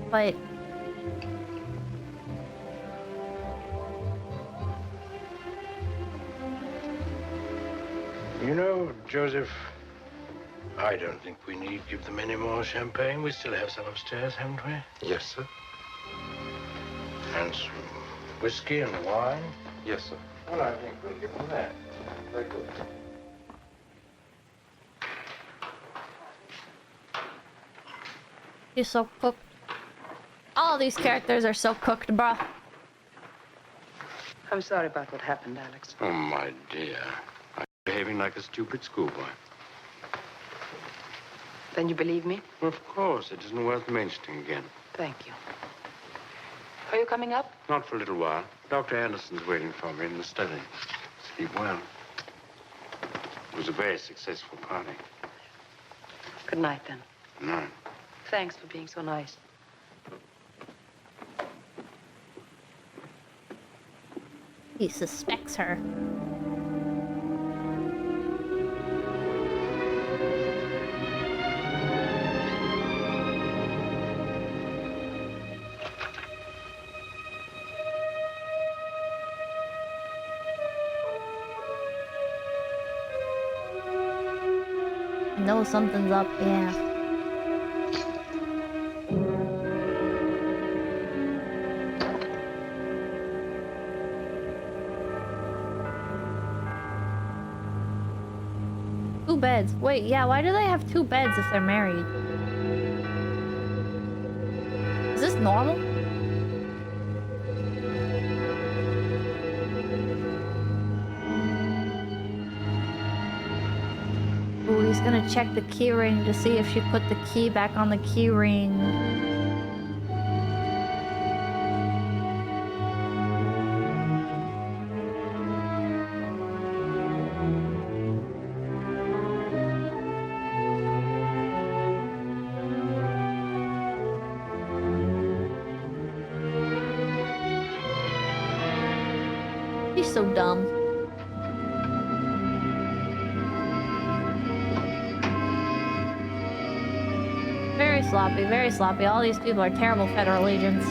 But... You know, Joseph, I don't think we need give them any more champagne. We still have some upstairs, haven't we? Yes, sir. And some whiskey and wine? Yes, sir. Well, I think we'll give them that. Very good. He's so cooked. All these characters are so cooked, bruh. I'm sorry about what happened, Alex. Oh, my dear. I'm behaving like a stupid schoolboy. Then you believe me? Of course. It isn't worth mentioning again. Thank you. Are you coming up? Not for a little while. Dr. Anderson's waiting for me in the study. Sleep well. It was a very successful party. Good night, then. No. Thanks for being so nice. He suspects her. I know something's up, yeah. Two beds. Wait, yeah, why do they have two beds if they're married? Is this normal? Ooh, he's gonna check the key ring to see if she put the key back on the key ring. He's so dumb. Very sloppy, very sloppy. All these people are terrible federal agents.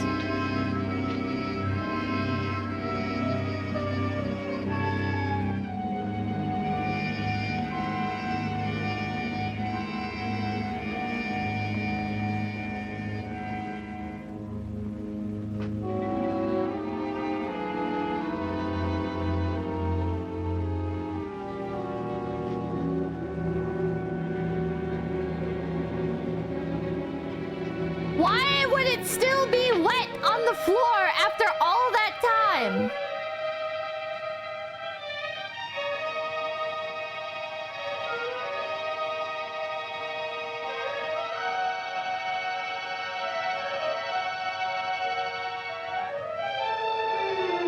Why would it still be wet on the floor after all that time?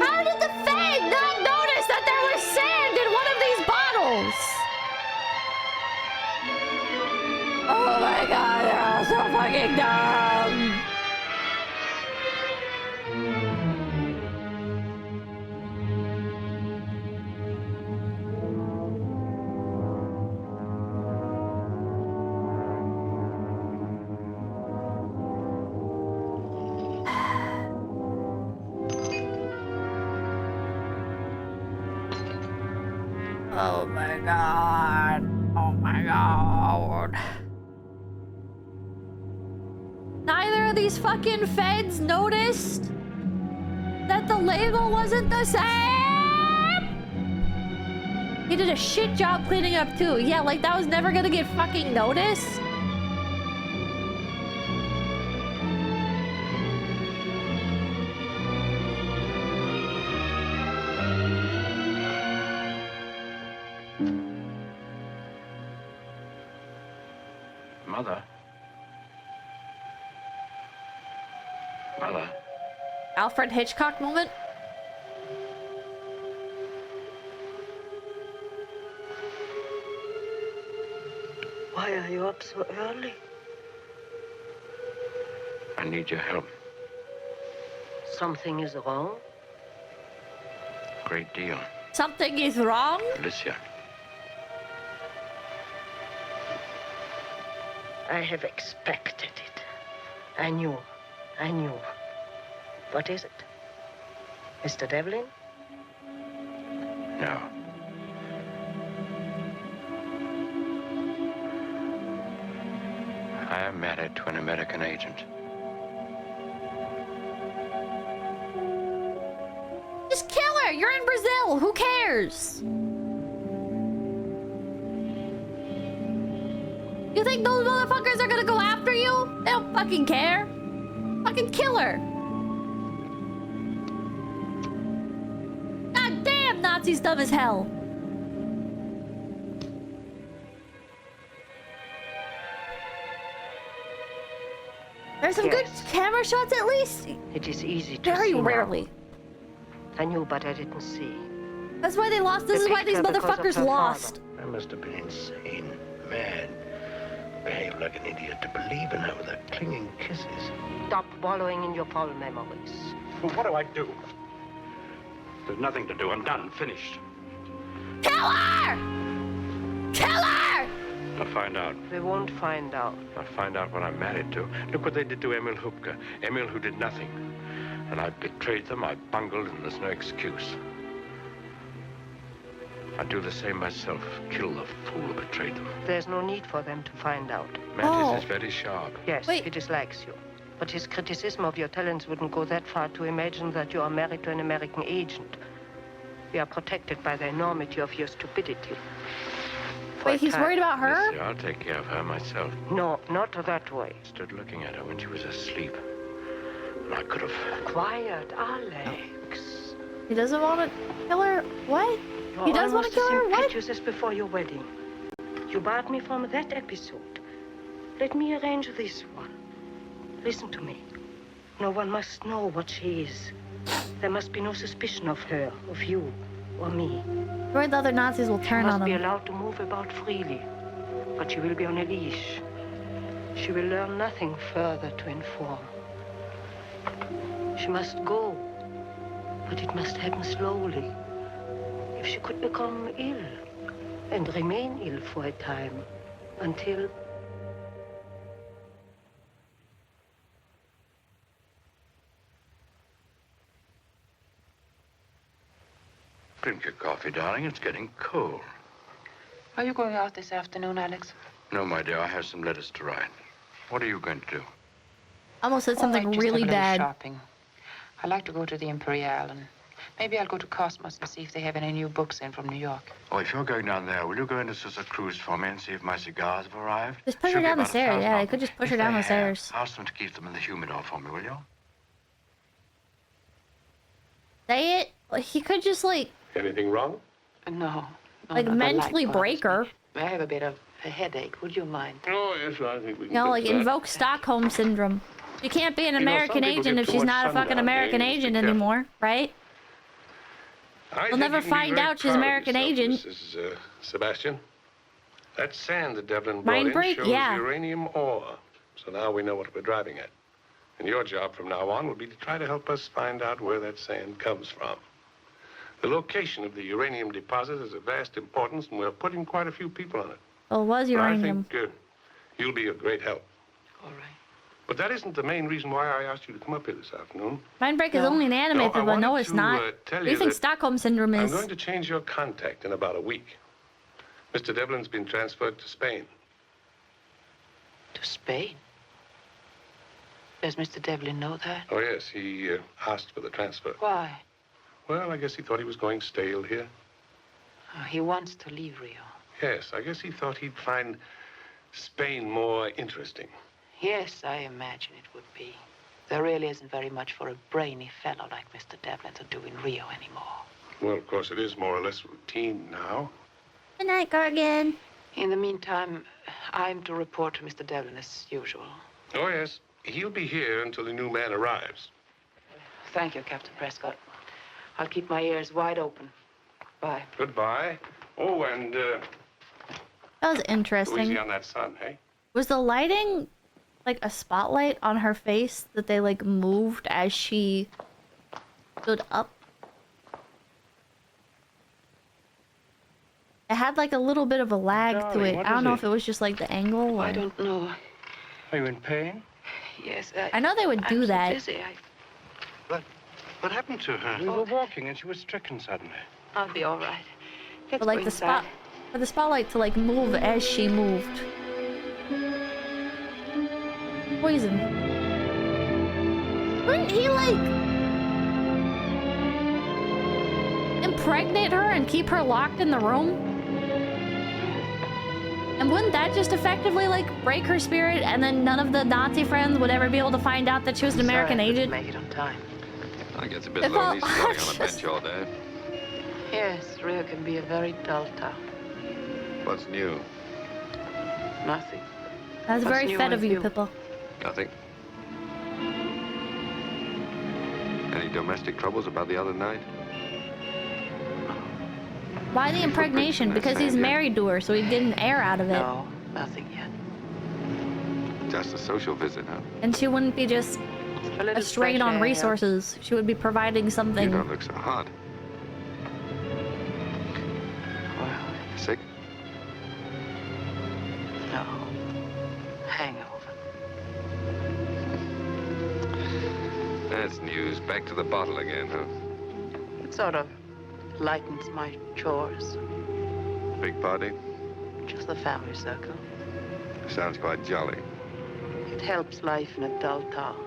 How did the Fed not notice that there was sand in one of these bottles? Oh my god, they're all so fucking dumb. Oh my god. Oh my god. Neither of these fucking feds noticed that the label wasn't the same. He did a shit job cleaning up too. Yeah, like that was never gonna get fucking noticed. Mother? Mother? Alfred Hitchcock moment. Why are you up so early? I need your help. Something is wrong? Great deal. Something is wrong? Alicia. I have expected it. I knew. What is it? Mr. Devlin? No. I am married to an American agent. Just kill her! You're in Brazil! Who cares? You think those motherfuckers are gonna go after you? They don't fucking care. Fucking kill her. God damn, Nazis dumb as hell. There's some good camera shots at least. It is easy to Very see rarely. now. I knew, but I didn't see. That's why they lost. This is why these motherfuckers lost. I must have been insane, mad. Behaved like an idiot to believe in her with her clinging kisses. Stop wallowing in your foul memories. Well, what do I do? There's nothing to do. I'm done. Finished. Kill her! Kill her! I'll find out. They won't find out. I'll find out what I'm married to. Look what they did to Emil Hupke. Emil who did nothing. And I betrayed them, I bungled, and there's no excuse. I'd do the same myself. Kill the fool who betrayed them. There's no need for them to find out. Mantis is very sharp. Yes, he dislikes you. But his criticism of your talents wouldn't go that far to imagine that you are married to an American agent. We are protected by the enormity of your stupidity. Wait, he's worried about her? Yes, I'll take care of her myself. No, not that way. Stood looking at her when she was asleep. And I could have... Quiet, Alex. He doesn't want to kill her? What? You're He does want to kill her? What? Pictures as before your wedding. You barred me from that episode. Let me arrange this one. Listen to me. No one must know what she is. There must be no suspicion of her, of you, or me. Or the other Nazis will turn on She must be him. allowed to move about freely, but she will be on a leash. She will learn nothing further to inform. She must go, but it must happen slowly. If she could become ill, and remain ill for a time, until... Drink your coffee, darling. It's getting cold. Are you going out this afternoon, Alex? No, my dear. I have some letters to write. What are you going to do? I almost said something just really have a little bad. Shopping. I like to go to the Imperial, and maybe I'll go to Cosmos and see if they have any new books in from New York. Oh, if you're going down there, will you go into Susa Cruz for me and see if my cigars have arrived? Just push her Should be down the about stairs. 1,000 Yeah, I of could them. just push her If down they the stairs. have, ask them to keep them in the humidor for me, will you? Say it. He could just like Anything wrong? No. like not mentally like break her. I have a bit of a headache. Would you mind? Oh, yes, I think we You can know, fix like that. invoke Stockholm syndrome. You can't be an You know, American some people agent get if too she's much not a sun fucking nowadays. American Be agent careful. anymore, right? I We'll think never you can be find very out she's proud of American yourself, agent. Mrs. Sebastian. That sand that Devlin brought Mind in break? shows Yeah. uranium ore. So now we know what we're driving at. And your job from now on will be to try to help us find out where that sand comes from. The location of the uranium deposit is of vast importance, and we're putting quite a few people on it. Well, it was uranium. But I think you'll be a great help. All right. But that isn't the main reason why I asked you to come up here this afternoon. Mindbreak is only an anime, No, I but no, wanted it's to, not. tell What do you you think that Stockholm syndrome I'm is? going to change your contact in about a week. Mr. Devlin's been transferred to Spain. To Spain? Does Mr. Devlin know that? Oh, yes, he asked for the transfer. Why? Well, I guess he thought he was going stale here. Oh, he wants to leave Rio. Yes, I guess he thought he'd find Spain more interesting. Yes, I imagine it would be. There really isn't very much for a brainy fellow like Mr. Devlin to do in Rio anymore. Well, of course, it is more or less routine now. Good night, Gargan. In the meantime, I'm to report to Mr. Devlin as usual. Oh, yes. He'll be here until the new man arrives. Thank you, Captain Prescott. I'll keep my ears wide open. Bye. Goodbye. Oh, and That was go interesting. easy on that sun, hey? Was the lighting like a spotlight on her face that they like moved as she stood up? It had like a little bit of a lag to Darling, it. what I don't is know it? if it was just like the angle or... I don't know. Are you in pain? Yes, I know they would do that. Dizzy. What happened to her? We were walking and she was stricken suddenly. I'll be all right. Let's But like go the spot, inside. for the spotlight to like move as she moved. Poison. Wouldn't he like impregnate her and keep her locked in the room? And wouldn't that just effectively like break her spirit, and then none of the Nazi friends would ever be able to find out that she was an American agent? Make it on time. I get a bit lonely squatting on a bench all day. Yes, Rio can be a very dull town. What's new? Nothing. That was What's very new fed with of you, you? Pippa. Nothing. Any domestic troubles about the other night? Why the impregnation? Because he's married to her, so he'd get an heir out of it. No, nothing yet. Just a social visit, huh? And she wouldn't be just a strain on resources. She would be providing You something. don't look so hot. Well, Sick? no. Hangover. That's news. Back to the bottle again, huh? It sort of lightens my chores. Big party? Just the family circle. Sounds quite jolly. It helps life in a dull town.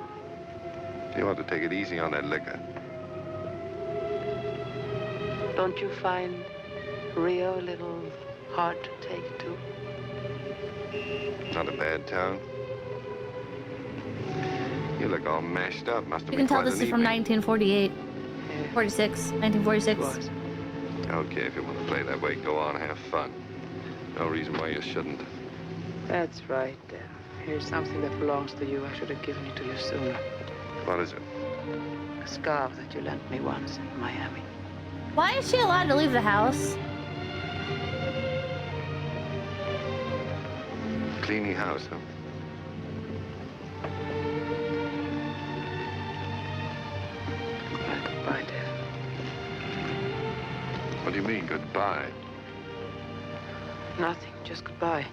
You ought to take it easy on that liquor. Don't you find Rio a little hard to take to? Not a bad town. You look all mashed up. Must have You been can tell quite this an is from evening. 1948. 46. 1946. Okay, if you want to play that way, go on, have fun. No reason why you shouldn't. That's right. Here's something that belongs to you. I should have given it to you sooner. What is it? A scarf that you lent me once in Miami. Why is she allowed to leave the house? Cleaning house, huh? Goodbye, Dad. What do you mean, goodbye? Nothing, just goodbye.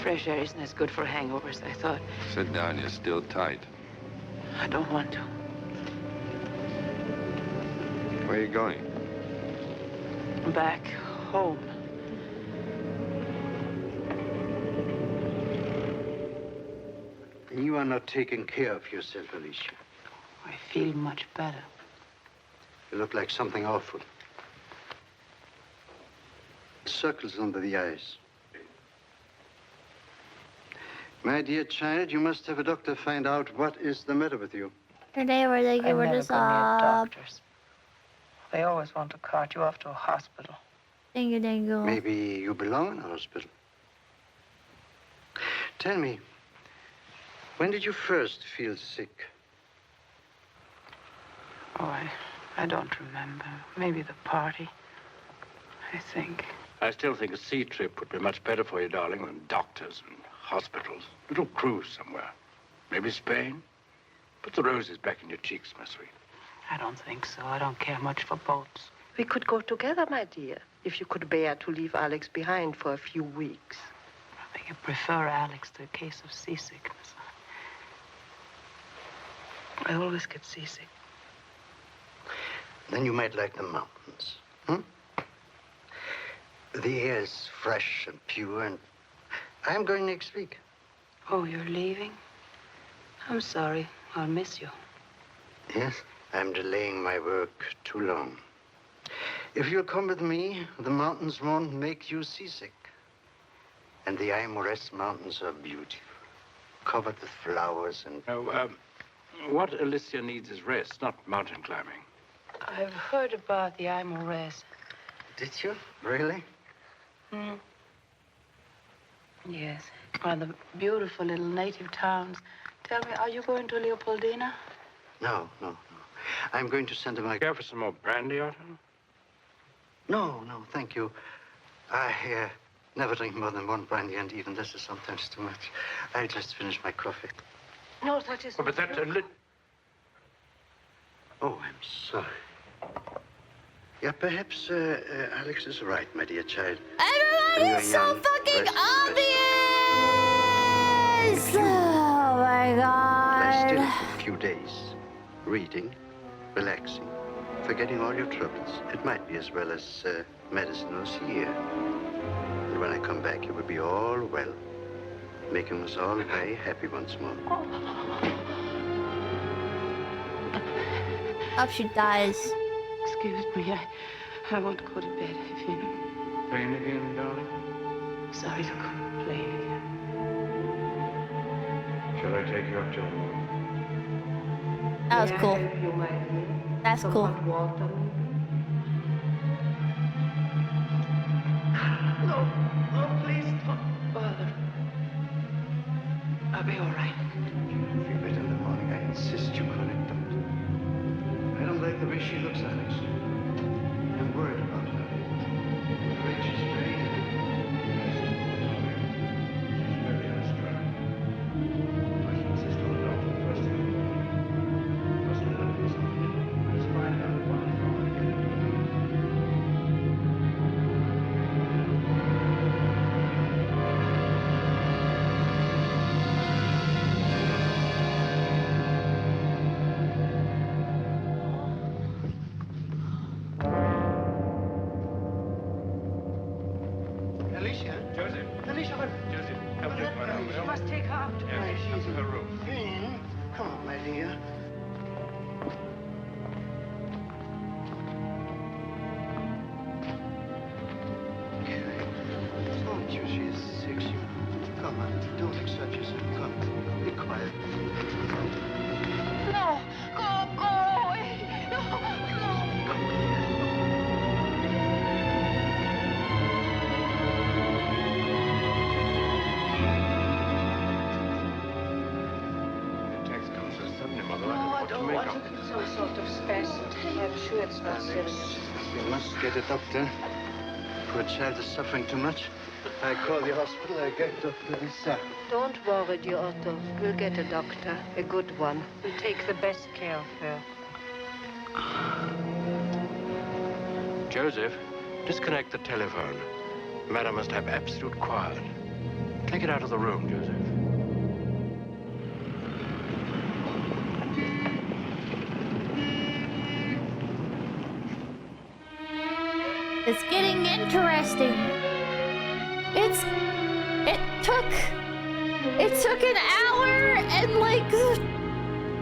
Fresh air isn't as good for hangovers, I thought. Sit down, you're still tight. I don't want to. Where are you going? Back home. You are not taking care of yourself, Alicia. I feel much better. You look like something awful. Circles under the eyes. My dear child, you must have a doctor find out what is the matter with you. Today where they give her this doctors. They always want to cart you off to a hospital. Dingo dingo. Maybe you belong in a hospital. Tell me, when did you first feel sick? Oh, I don't remember. Maybe the party, I think. I still think a sea trip would be much better for you, darling, than doctors and hospitals. A little cruise somewhere. Maybe Spain. Put the roses back in your cheeks, my sweet. I don't think so. I don't care much for boats. We could go together, my dear, if you could bear to leave Alex behind for a few weeks. I think I prefer Alex to a case of seasickness. I always get seasick. Then you might like the mountains. The air is fresh and pure, and I'm going next week. Oh, you're leaving? I'm sorry. I'll miss you. Yes, I'm delaying my work too long. If you'll come with me, the mountains won't make you seasick. And the Aimores Mountains are beautiful, covered with flowers and... What Alicia needs is rest, not mountain climbing. I've heard about the Aimores. Did you? Really? Hmm. Yes. One of the beautiful little native towns. Tell me, are you going to Leopoldina? No. I'm going to Santa Maria. Care for some more brandy, Otto? No, thank you. I never drink more than one brandy, and even this is sometimes too much. I'll just finish my coffee. No, that isn't. Oh, but that... Oh, I'm sorry. Yeah, perhaps Alex is right, my dear child. Everybody is so fucking obvious! Lie still god. for a few days, reading, relaxing, forgetting all your troubles. It might be as well as medicine was here. And when I come back, you will be all well, making us all very happy once more. Hope she dies. Excuse me, I want to go to bed. Pain again, darling? Sorry to complain again. Shall I take you up to the room? That was cool. That's cool. No, please don't bother. I'll be all right. You'll feel better in the morning. I insist you call it, doctor. I don't like the way she looks, Alex. I'm worried about her. I'm afraid she's very ill. She's very unstrung. I should insist on the doctor first thing in the morning. Must let her do something. Let's find out what is wrong again. Alicia? Joseph. Alicia, what? Joseph, help lift Madame. You must take her out. Yes, she's in her room. Come on, my dear. Don't you? She is sick. Come on, don't excite yourself. Come, be quiet. No, go away. No, The text comes so suddenly, Mother. No, I I don't don't know want what to get some sort of spasm. I'm sure it's not serious. You must get a doctor. Poor child is suffering too much. I call the hospital. I get Dr. Lisa. Don't worry, dear Otto. We'll get a doctor, a good one. We'll take the best care of her. Joseph, disconnect the telephone. Madam must have absolute quiet. Take it out of the room, Joseph. It's getting interesting. It took an hour and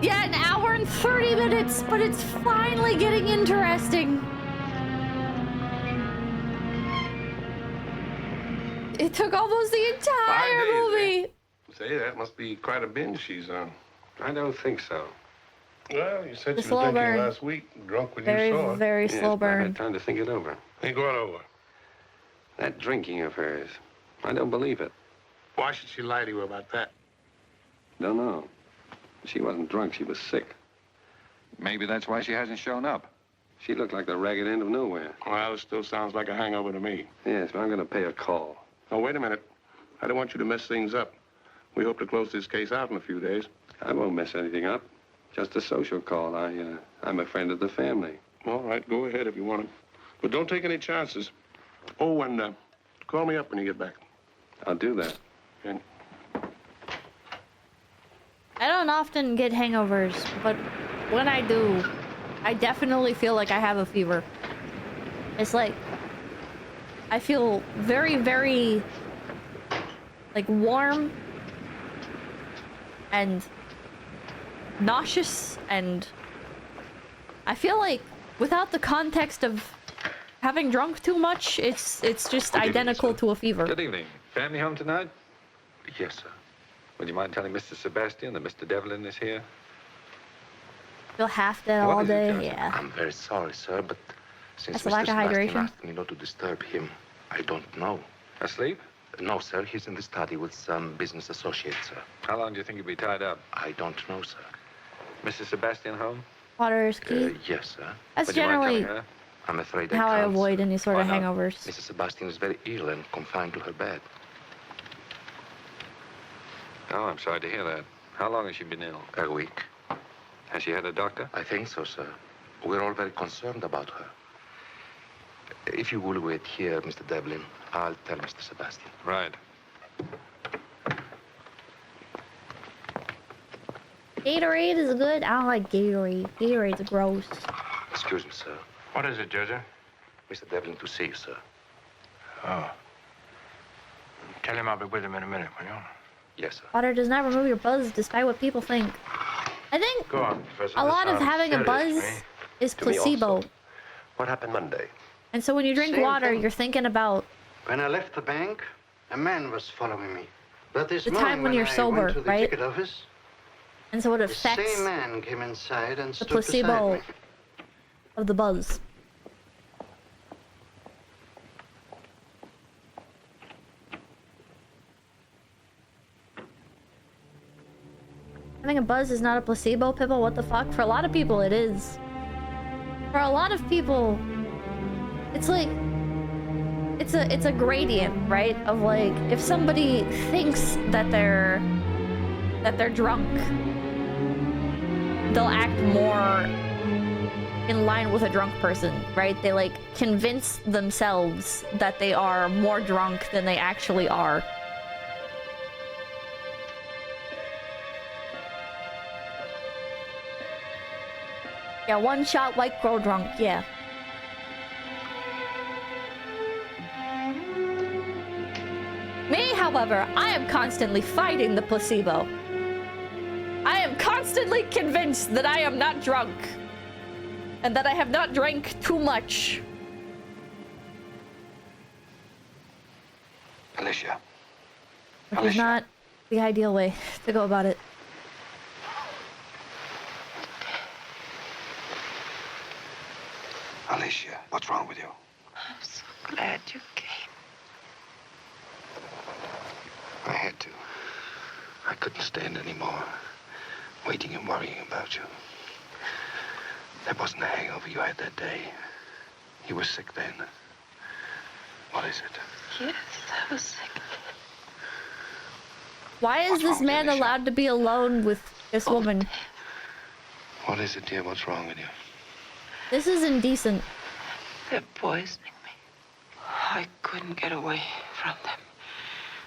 an hour and 30 minutes, but it's finally getting interesting. It took almost the entire movie. Say, that must be quite a binge she's on. I don't think so. Well, you said The she slow was drinking burn. last week, drunk when Very, you saw her. very Yes, slow but I burn. had time to think it over. Think what over? That drinking of hers, I don't believe it. Why should she lie to you about that? Don't know. She wasn't drunk, she was sick. Maybe that's why she hasn't shown up. She looked like the ragged end of nowhere. Well, it still sounds like a hangover to me. Yes, but I'm going to pay a call. Oh, wait a minute. I don't want you to mess things up. We hope to close this case out in a few days. I won't mess anything up. Just a social call. I'm a friend of the family. All right, go ahead if you want to. But don't take any chances. Oh, and call me up when you get back. I'll do that. Okay. I don't often get hangovers, but when I do, I definitely feel like I have a fever. It's like I feel very, very warm and nauseous, and I feel like without the context of having drunk too much, it's just identical to a fever. Good evening. Family home tonight? Yes, sir. Would you mind telling Mr. Sebastian that Mr. Devlin is here? Feel half dead What all is it, day, Joseph? yeah. I'm very sorry, sir, but since That's a Mr. lack of Sebastian hydration. asked me not to disturb him, I don't know. Asleep? No, sir. He's in the study with some business associates, sir. How long do you think you'll be tied up? I don't know, sir. Mrs. Sebastian home? Water is key. Yes, sir. That's Would you mind telling generally her? I'm afraid how I can't, avoid sir. any sort Why of not? hangovers. Mrs. Sebastian is very ill and confined to her bed. Oh, I'm sorry to hear that. How long has she been ill? A week. Has she had a doctor? I think so, sir. We're all very concerned about her. If you will wait here, Mr. Devlin, I'll tell Mr. Sebastian. Right. Gatorade is good. I don't like Gatorade. Gatorade's gross. Excuse me, sir. What is it, Jojo? Mr. Devlin to see you, sir. Oh. Tell him I'll be with him in a minute, will you? Yes, sir. Water does not remove your buzz, despite what people think. I think Go on, Professor. a This lot of sounds having a serious buzz to me. is To me also. placebo. What happened Monday? And so when you drink Same water, thing. you're thinking about When I left the bank, a man was following me. But this the morning time when you're I sober, went to the right? ticket office, And so it the affects same man came inside and the stood placebo beside me. of the buzz. Having a buzz is not a placebo, Pippa. What the fuck? For a lot of people, it is. For a lot of people, it's like it's a gradient, right? Of like, if somebody thinks that they're drunk, they'll act more in line with a drunk person, right? They like convince themselves that they are more drunk than they actually are. Yeah, one shot white girl drunk, yeah. Me, however, I am constantly fighting the placebo. I am constantly convinced that I am not drunk. And that I have not drank too much. Alicia. Which is not the ideal way to go about it. Alicia, what's wrong with you? I'm so glad you came. I had to. I couldn't stand anymore. Waiting and worrying about you. That wasn't the hangover you had that day. You were sick then. What is it? Yes, I was sick. Why is this man allowed to be alone with this woman? What is it, dear? What's wrong with you? This is indecent. They're poisoning me. I couldn't get away from them.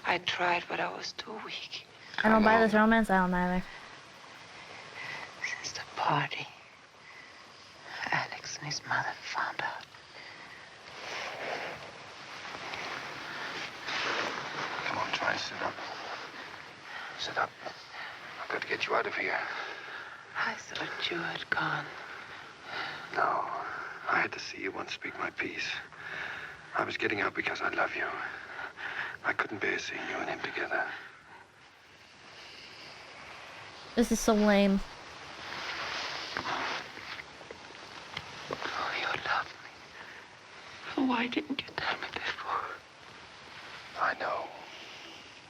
I tried, but I was too weak. I don't buy this romance, I don't either. Since the party, Alex and his mother found out. Come on, try and sit up. Sit up. I've got to get you out of here. I thought you had gone. No. I had to see you once speak my piece. I was getting out because I love you. I couldn't bear seeing you and him together. This is so lame. Oh, you love me. Why didn't you tell me before? I know.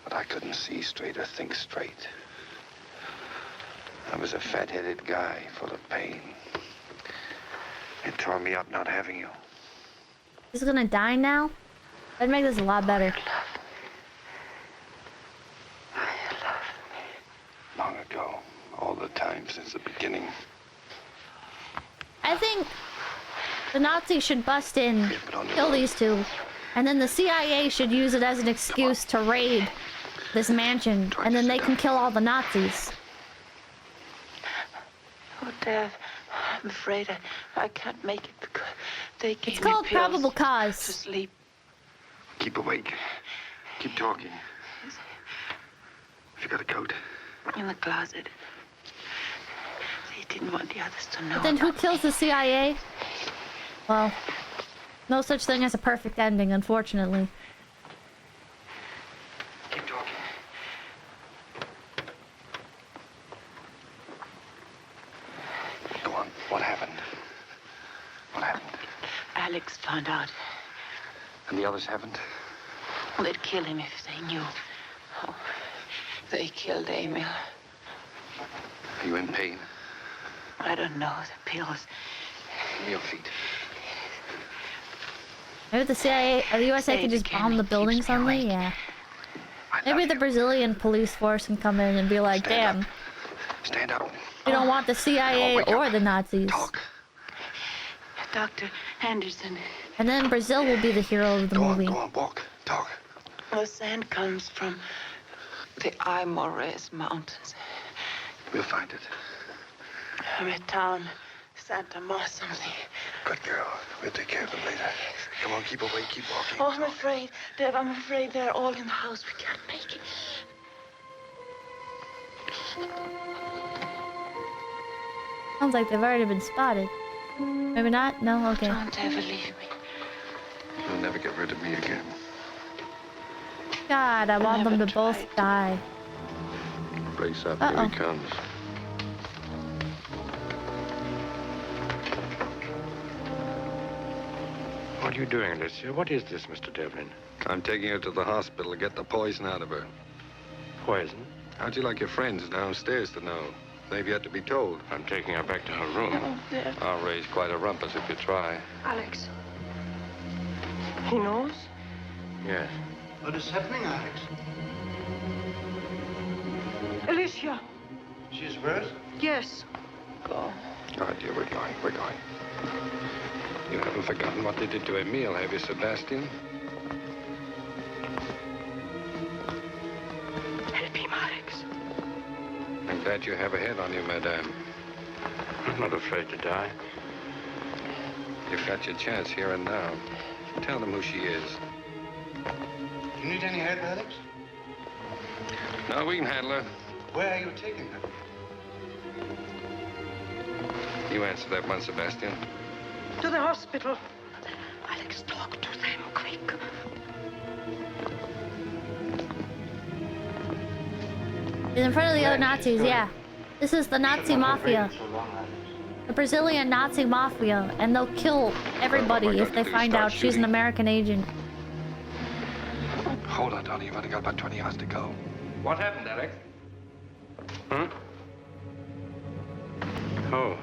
But I couldn't see straight or think straight. I was a fat-headed guy full of pain. It tore me up not having you. He's gonna die now? That'd make this a lot better. Long ago. All the time since the beginning. I think the Nazis should bust in, kill these two, and then the CIA should use it as an excuse to raid this mansion, and then they can kill all the Nazis. Oh, Dad, I'm afraid I can't make it because they gave It's me called pills probable cause. to sleep. Keep awake. Keep talking. Have you got a coat? In the closet. They didn't want the others to know. But then who kills the CIA? Well, no such thing as a perfect ending, unfortunately. Keep talking. Go on. What happened? What happened? Alex found out. And the others haven't? They'd kill him if they knew. Oh, they killed Emil. Are you in pain? I don't know. The pills. Give me your feet. Maybe the CIA or the USA could just bomb the building suddenly? Yeah. Maybe the Brazilian police force can come in and be like, damn. Stand up. We don't want the CIA or the Nazis. Dr. Anderson. And then Brazil will be the hero of the movie. Go on, walk. Talk. The sand comes from the Aimores Mountains. We'll find it. I'm at town. Santa Ma something. Good girl. We'll take care of them later. Come on, keep away, keep walking. Oh, I'm afraid. Deb, I'm afraid they're all in the house. We can't make it. Sounds like they've already been spotted. Maybe not? No? Okay. Don't ever leave me. You'll never get rid of me again. God, I want them to both die. Brace up, Uh-oh. here he comes. What are you doing, Alicia? What is this, Mr. Devlin? I'm taking her to the hospital to get the poison out of her. Poison? How'd you like your friends downstairs to know? They've yet to be told. I'm taking her back to her room. Oh, Deb. I'll raise quite a rumpus if you try. Alex. He knows? Yes. What is happening, Alex? Alicia. She's worse? Yes. Go. All right, dear, we're going. We're going. You haven't forgotten what they did to Emile, have you, Sebastian? Help him, Alex. I'm glad you have a head on you, madame. I'm not afraid to die. You've got your chance here and now. Tell them who she is. You need any help, Alex? No, we can handle her. Where are you taking her? You answer that one, Sebastian. To the hospital. Alex, talk to them, quick. He's in front of the other Nazis, yeah. This is the Nazi mafia. The Brazilian Nazi mafia. And they'll kill everybody if they find out she's an American agent. Hold on, Tony. You've only got about 20 hours to go. What happened, Alex? Huh? Oh,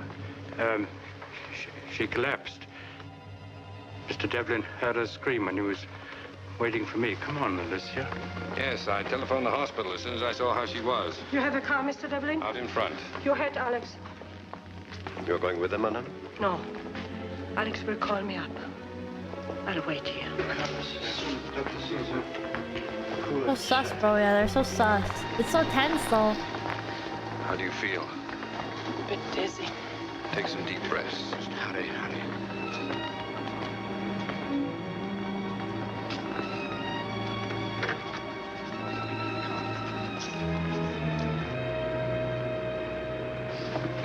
she collapsed. Mr. Devlin heard her scream when he was waiting for me. Come on, Alicia. Yes, I telephoned the hospital as soon as I saw how she was. You have a car, Mr. Devlin? Out in front. Your head, Alex. You're going with them, madam? No. Alex will call me up. I'll wait here. So sus, bro. Yeah, they're so sus. It's so tense, though. How do you feel? A bit dizzy. Take some deep breaths. Hurry, hurry.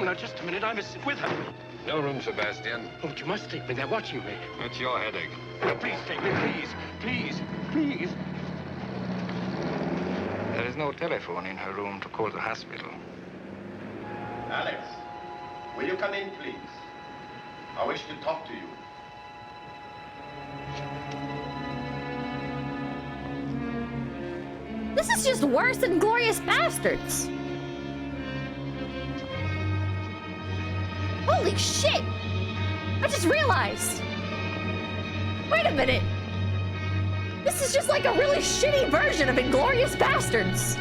Now, just a minute. I must sit with her. No room, Sebastian. Oh, but you must take me. They're watching me. That's your headache. Now, please take me, please. Please. Please. There is no telephone in her room to call the hospital. Alex, will you come in, please? I wish to talk to you. This is just worse than Glorious Bastards. Holy shit! I just realized. Wait a minute. This is just like a really shitty version of Inglourious Bastards.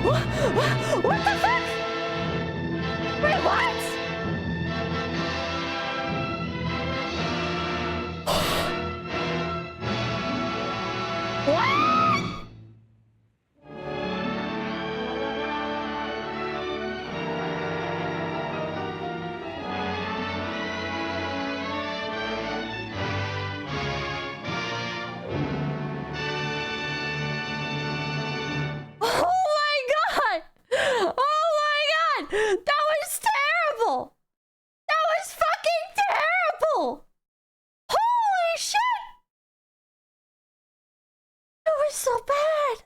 What the fuck? Wait, what? What? That was terrible! That was fucking terrible! Holy shit! It was so bad!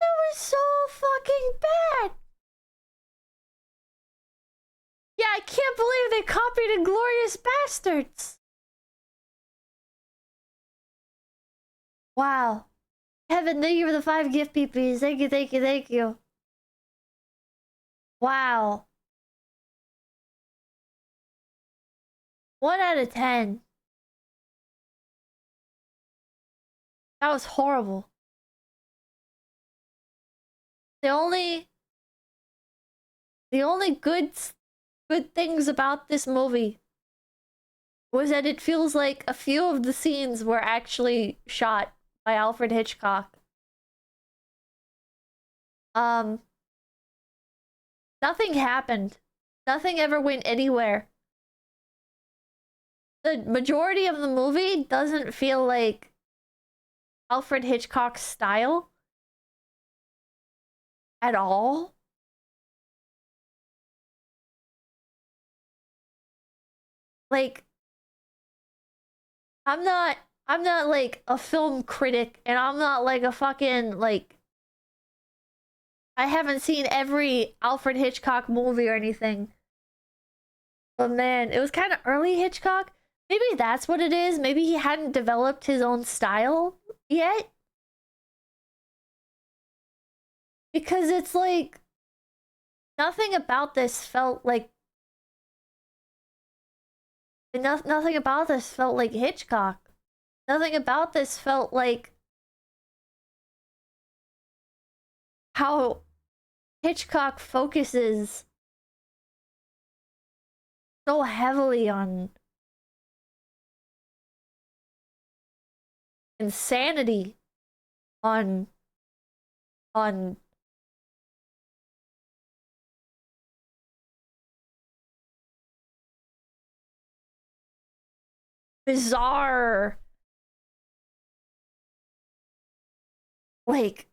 That was so fucking bad! Yeah, I can't believe they copied Inglourious Bastards! Wow. Heaven, thank you for the 5 gift peepees. Thank you, thank you, thank you. Wow. 1 out of 10. That was horrible. The only good things about this movie was that it feels like a few of the scenes were actually shot by Alfred Hitchcock. Nothing happened. Nothing ever went anywhere. The majority of the movie doesn't feel like Alfred Hitchcock's style at all. Like, I'm not like a film critic, and I'm not like a fucking like, I haven't seen every Alfred Hitchcock movie or anything. But man, it was kind of early Hitchcock. Maybe that's what it is. Maybe he hadn't developed his own style yet. Because it's like, nothing about this felt like nothing about this felt like Hitchcock. Nothing about this felt like how Hitchcock focuses so heavily on insanity, on bizarre, like,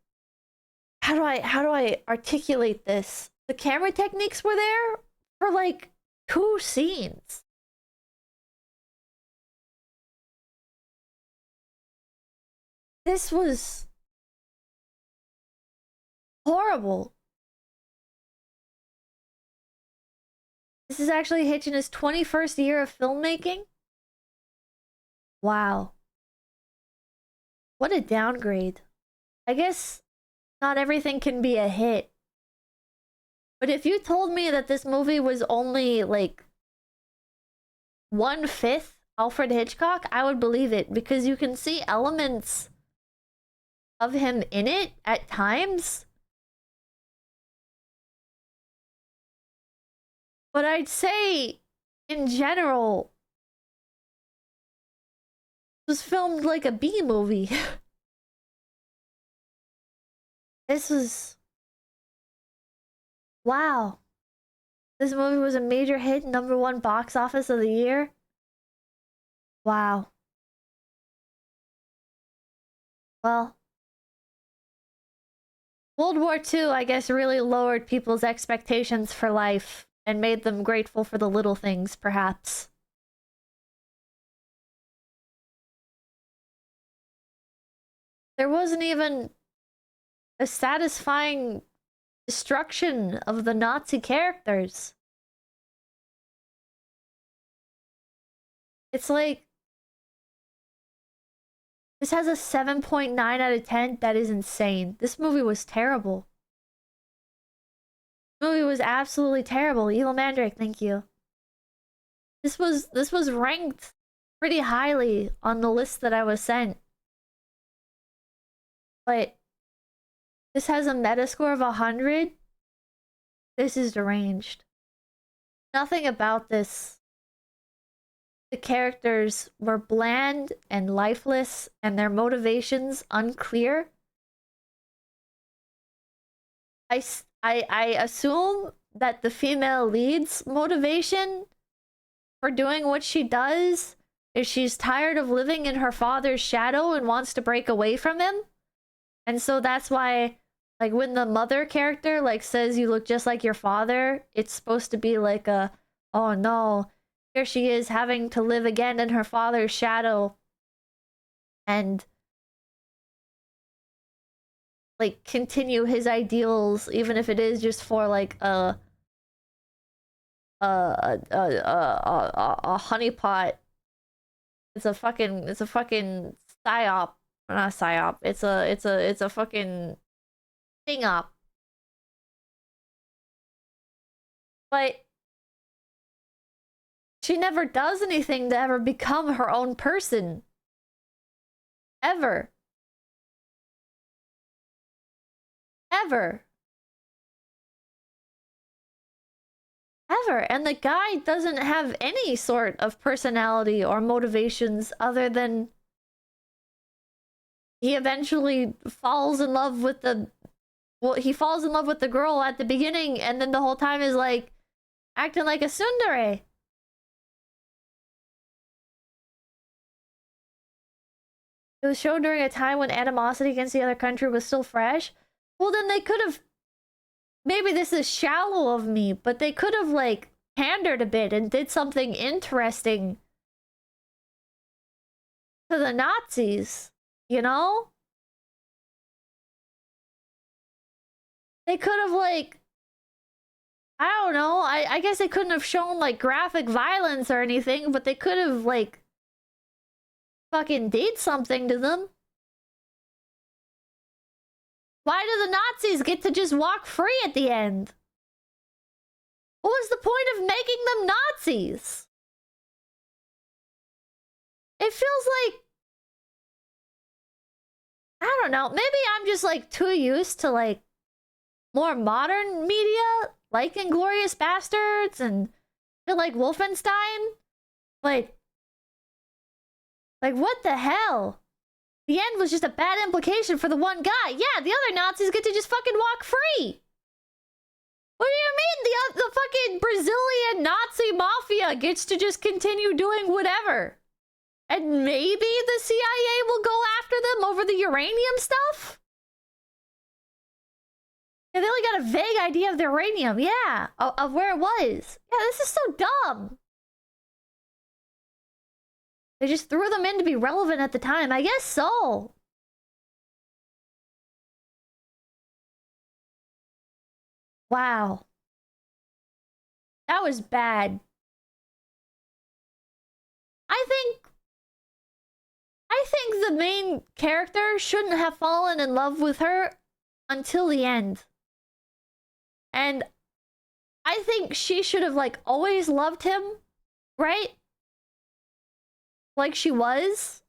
how do I articulate this? The camera techniques were there for like 2 scenes. This was horrible. This is actually Hitch in his 21st year of filmmaking. Wow. What a downgrade. I guess not everything can be a hit. But if you told me that this movie was only like 1/5 Alfred Hitchcock, I would believe it, because you can see elements of him in it at times. But I'd say, in general, it was filmed like a B movie. This was... Wow. This movie was a major hit, #1 box office of the year. Wow. Well, World War II, I guess, really lowered people's expectations for life and made them grateful for the little things, perhaps. There wasn't even a satisfying destruction of the Nazi characters. It's like, this has a 7.9 out of 10. That is insane. This movie was terrible. This movie was absolutely terrible. Evil Mandrake, thank you. This was ranked pretty highly on the list that I was sent. But this has a Metascore of 100. This is deranged. Nothing about this. The characters were bland and lifeless, and their motivations unclear. I assume that the female lead's motivation for doing what she does is she's tired of living in her father's shadow and wants to break away from him. And so that's why, like, when the mother character, like, says you look just like your father, it's supposed to be like a, oh no, here she is having to live again in her father's shadow and, like, continue his ideals, even if it is just for, like, a honeypot. It's a fucking psyop. Not psyop. It's a fucking thing-op. But she never does anything to ever become her own person. Ever. Ever. whatever. And the guy doesn't have any sort of personality or motivations other than he eventually falls in love with the... Well, he falls in love with the girl at the beginning, and then the whole time is like acting like a tsundere. It was shown during a time when animosity against the other country was still fresh. Well, then they could have... Maybe this is shallow of me, but they could have, like, pandered a bit and did something interesting to the Nazis, you know? They could have, like... I don't know. I guess they couldn't have shown, like, graphic violence or anything, but they could have, like... fucking did something to them. Why do the Nazis get to just walk free at the end? What was the point of making them Nazis? It feels like... I don't know. Maybe I'm just like too used to like more modern media, like Inglourious Bastards and like Wolfenstein. Like what the hell? The end was just a bad implication for the one guy. Yeah, the other Nazis get to just fucking walk free. What do you mean the fucking Brazilian Nazi mafia gets to just continue doing whatever? And maybe the CIA will go after them over the uranium stuff? Yeah, they only got a vague idea of the uranium. Yeah, of where it was. Yeah, this is so dumb. They just threw them in to be relevant at the time. I guess so. Wow. That was bad. I think the main character shouldn't have fallen in love with her until the end. And I think she should have like always loved him, right? Like she was,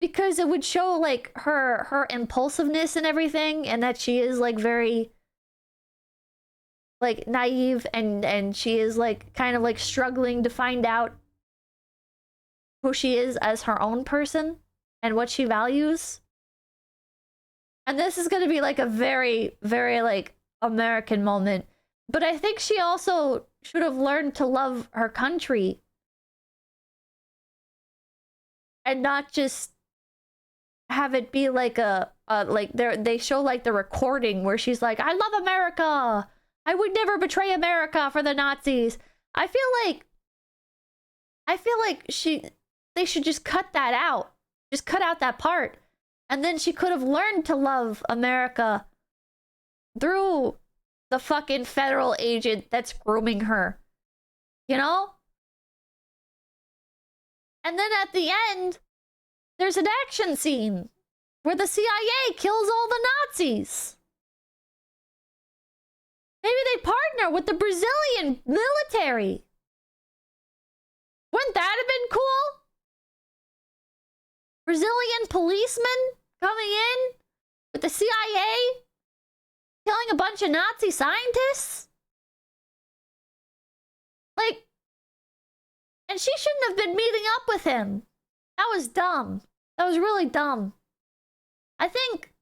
because it would show like her impulsiveness and everything, and that she is like very like naive, and she is like kind of like struggling to find out who she is as her own person and what she values. And this is going to be like a very, very like American moment, but I think she also should have learned to love her country. And not just have it be like like they show like the recording where she's like, I love America. I would never betray America for the Nazis. I feel like they should just cut that out. Just cut out that part. And then she could have learned to love America through the fucking federal agent that's grooming her. You know? And then at the end, there's an action scene where the CIA kills all the Nazis. Maybe they partner with the Brazilian military. Wouldn't that have been cool? Brazilian policemen coming in with the CIA, killing a bunch of Nazi scientists? Like, and she shouldn't have been meeting up with him. That was dumb. That was really dumb. I think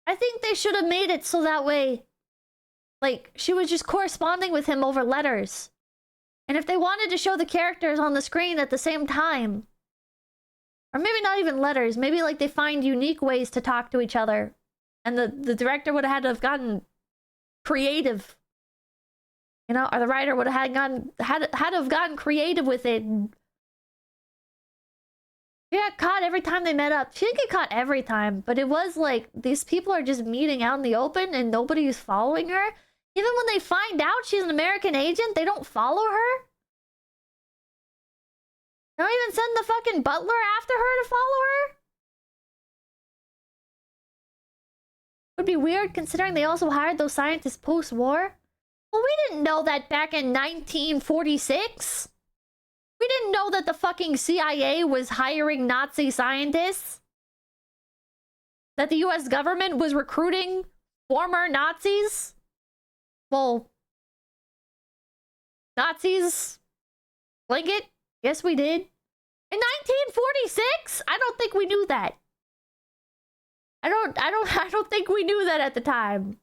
they should have made it so that way, like, she was just corresponding with him over letters. And if they wanted to show the characters on the screen at the same time, or maybe not even letters, maybe like they find unique ways to talk to each other, and the director would have had to have gotten creative. You know, or the writer would have had to have gotten creative with it. She got caught every time they met up. She didn't get caught every time, but it was like these people are just meeting out in the open and nobody's following her. Even when they find out she's an American agent, they don't follow her. They don't even send the fucking butler after her to follow her. It would be weird considering they also hired those scientists post-war. Well, we didn't know that back in 1946. We didn't know that the fucking CIA was hiring Nazi scientists. That the US government was recruiting former Nazis. Well, Nazis fling it? Yes, we did. In 1946? I don't think we knew that. I don't think we knew that at the time.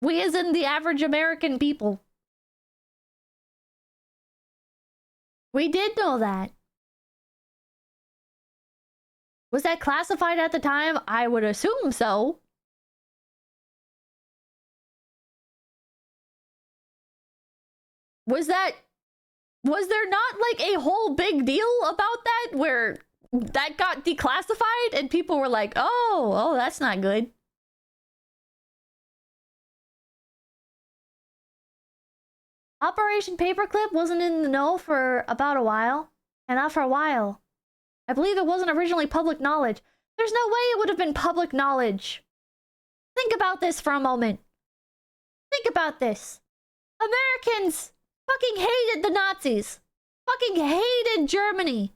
We as in the average American people. We did know that. Was that classified at the time? I would assume so. Was there not like a whole big deal about that where that got declassified and people were like, oh, that's not good. Operation Paperclip wasn't in the know for about a while. And not for a while. I believe it wasn't originally public knowledge. There's no way it would have been public knowledge. Think about this for a moment. Think about this. Americans fucking hated the Nazis. Fucking hated Germany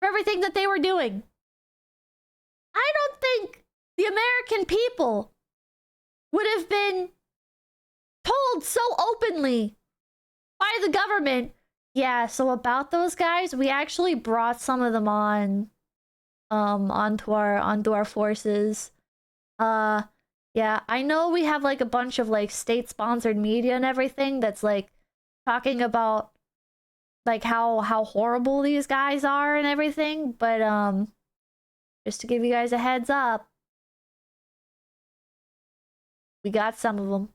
for everything that they were doing. I don't think the American people would have been told so openly by the government, yeah, so about those guys, we actually brought some of them onto our forces. Yeah, I know we have like a bunch of like state-sponsored media and everything that's like talking about like how horrible these guys are and everything, but just to give you guys a heads up, we got some of them.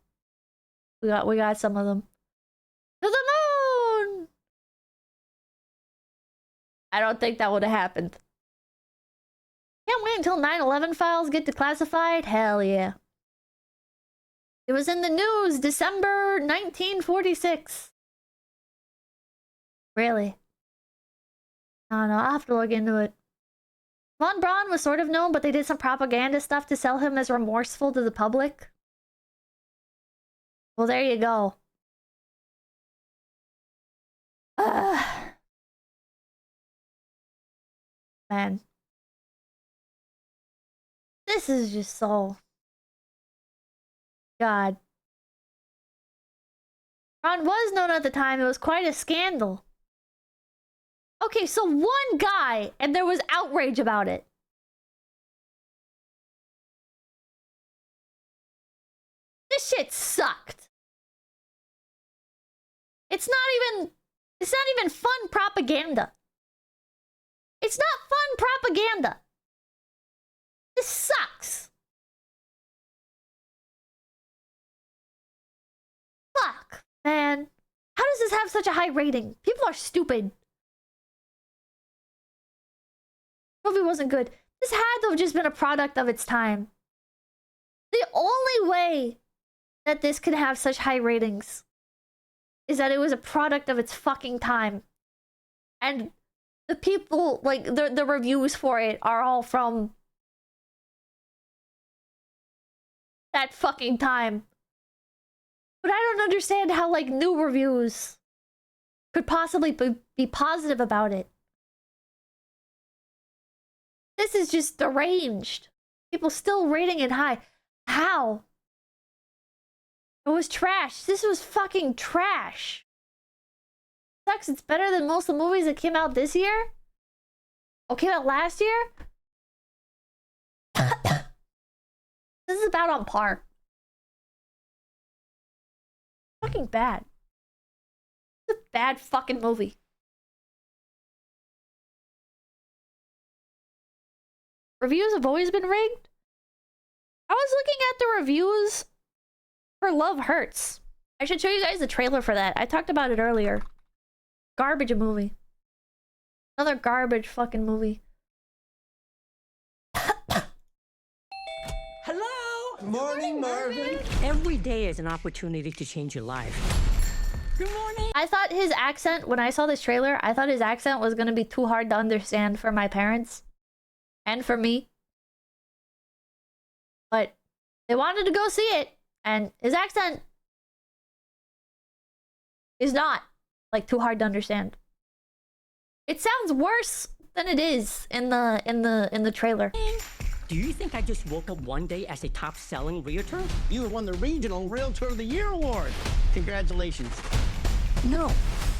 We got some of them. To the moon! I don't think that would have happened. Can't wait until 9/11 files get declassified? Hell yeah. It was in the news, December 1946. Really? I don't know, I'll have to look into it. Von Braun was sort of known, but they did some propaganda stuff to sell him as remorseful to the public. Well, there you go. Man. This is just so... God. Ron was known at the time. It was quite a scandal. Okay, so one guy, and there was outrage about it. This shit sucked. It's not even fun propaganda. It's not fun propaganda. This sucks. Fuck, man. How does this have such a high rating? People are stupid. Movie wasn't good. This had to have just been a product of its time. The only way that this could have such high ratings is that it was a product of its fucking time. And the people, like, the reviews for it are all from that fucking time. But I don't understand how, like, new reviews could possibly be positive about it. This is just deranged. People still rating it high. How? It was trash. This was fucking trash. Sucks. It's better than most of the movies that came out this year. Oh, came out last year? This is about on par. Fucking bad. It's a bad fucking movie. Reviews have always been rigged? I was looking at the reviews for Love Hurts. I should show you guys the trailer for that. I talked about it earlier. Garbage movie. Another garbage fucking movie. Hello! Morning, Marvin. Every day is an opportunity to change your life. Good morning. I thought his accent, when I saw this trailer, I thought his accent was gonna be too hard to understand for my parents. And for me. But they wanted to go see it, and his accent is not, like, too hard to understand. It sounds worse than it is in the trailer. Do you think I just woke up one day as a top-selling realtor? You won the Regional Realtor of the Year award. Congratulations. No,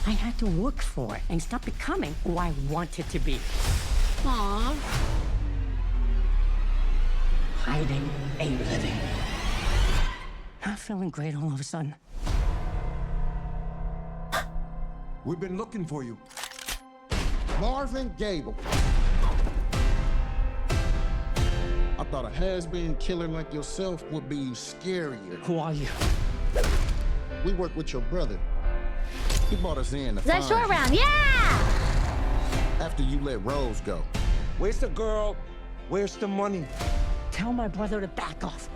I had to work for it and stop becoming who I wanted to be. Aww. Hiding ain't living. I'm feeling great all of a sudden. We've been looking for you. Marvin Gable. I thought a has-been killer like yourself would be scarier. Who are you? We work with your brother. He brought us in to That find short you round, yeah! after you let Rose go. Where's the girl? Where's the money? Tell my brother to back off.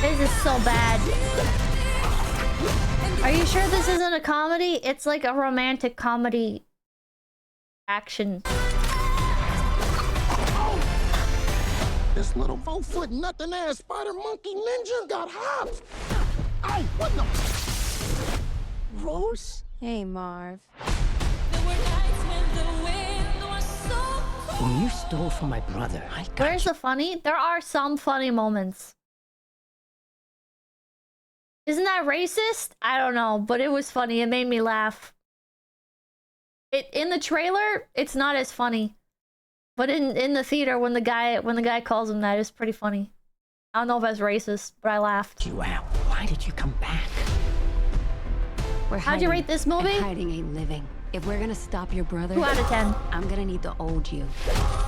This is so bad. Are you sure this isn't a comedy? It's like a romantic comedy action. This little 4-foot nothing ass spider monkey ninja got hopped. Ay, what the? Rose? Hey, Marv. When you stole from my brother, Where's the funny? There are some funny moments. Isn't that racist? I don't know, but it was funny. It made me laugh. In the trailer, it's not as funny. But in the theater, when the guy calls him that, it's pretty funny. I don't know if that's racist, but I laughed. You out. Why did you come back? How'd you rate this movie? And hiding ain't living. If we're gonna stop your brother, 2 out of 10. I'm gonna need the old you,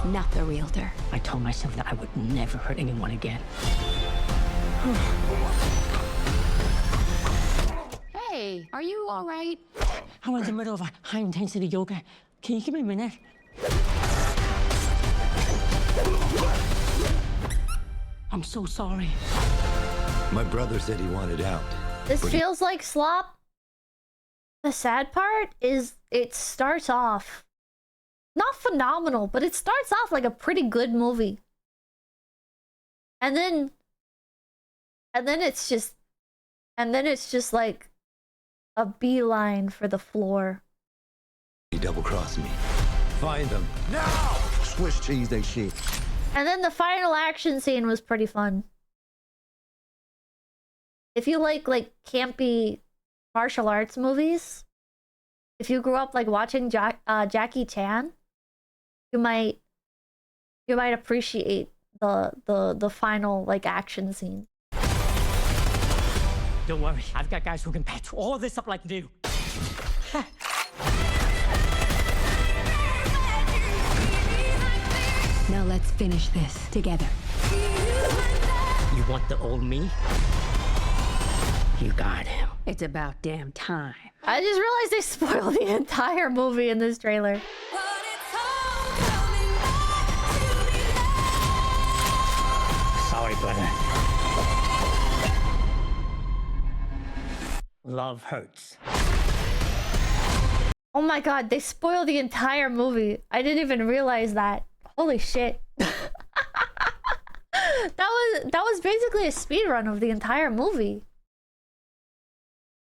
not the realtor. I told myself that I would never hurt anyone again. Hey, are you all right? I'm in the middle of a high-intensity yoga. Can you give me a minute? I'm so sorry. My brother said he wanted out. This feels like slop. The sad part is it starts off not phenomenal, but it starts off like a pretty good movie. And then it's just like a beeline for the floor. He double-crossed me. Find them now. Swiss cheese they shit. And then the final action scene was pretty fun. If you like campy martial arts movies, if you grew up like watching Jackie Chan, you might appreciate the final like action scene. Don't worry, I've got guys who can patch all this up like new. Now let's finish this together. You want the old me? You got him. It's about damn time. I just realized they spoiled the entire movie in this trailer. Sorry, brother. Love hurts. Oh my god, they spoiled the entire movie. I didn't even realize that. Holy shit. That was basically a speed run of the entire movie.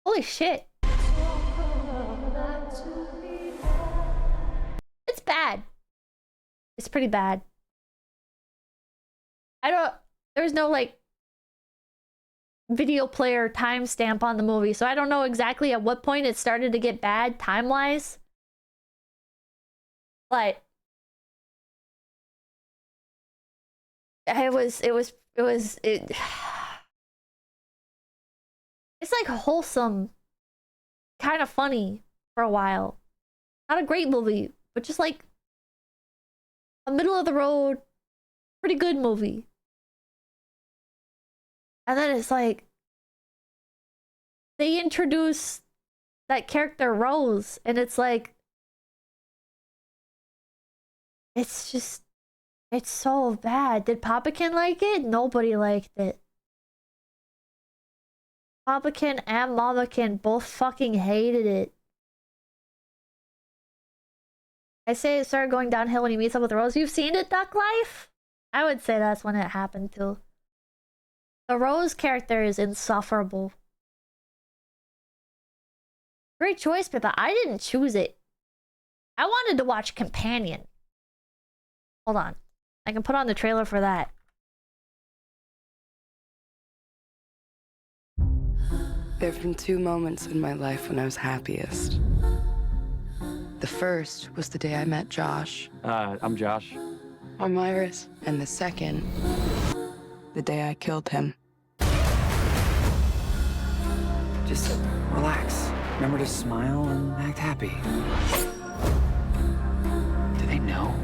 Holy shit. It's bad. It's pretty bad. There's no like video player timestamp on the movie, so I don't know exactly at what point it started to get bad time-wise. But it's like wholesome, kind of funny for a while. Not a great movie, but just like a middle of the road, pretty good movie. And then it's like they introduce that character Rose, and it's like it's so bad. Did Papakin like it? Nobody liked it. Papakin and Mamakin both fucking hated it. I say it started going downhill when he meets up with Rose. You've seen it, Duck Life? I would say that's when it happened too. The Rose character is insufferable. Great choice, Pippa. I didn't choose it. I wanted to watch Companion. Hold on. I can put on the trailer for that. There have been two moments in my life when I was happiest. The first was the day I met Josh. I'm Josh. I'm Iris. And the second, the day I killed him. Just relax. Remember to smile and act happy. Do they know?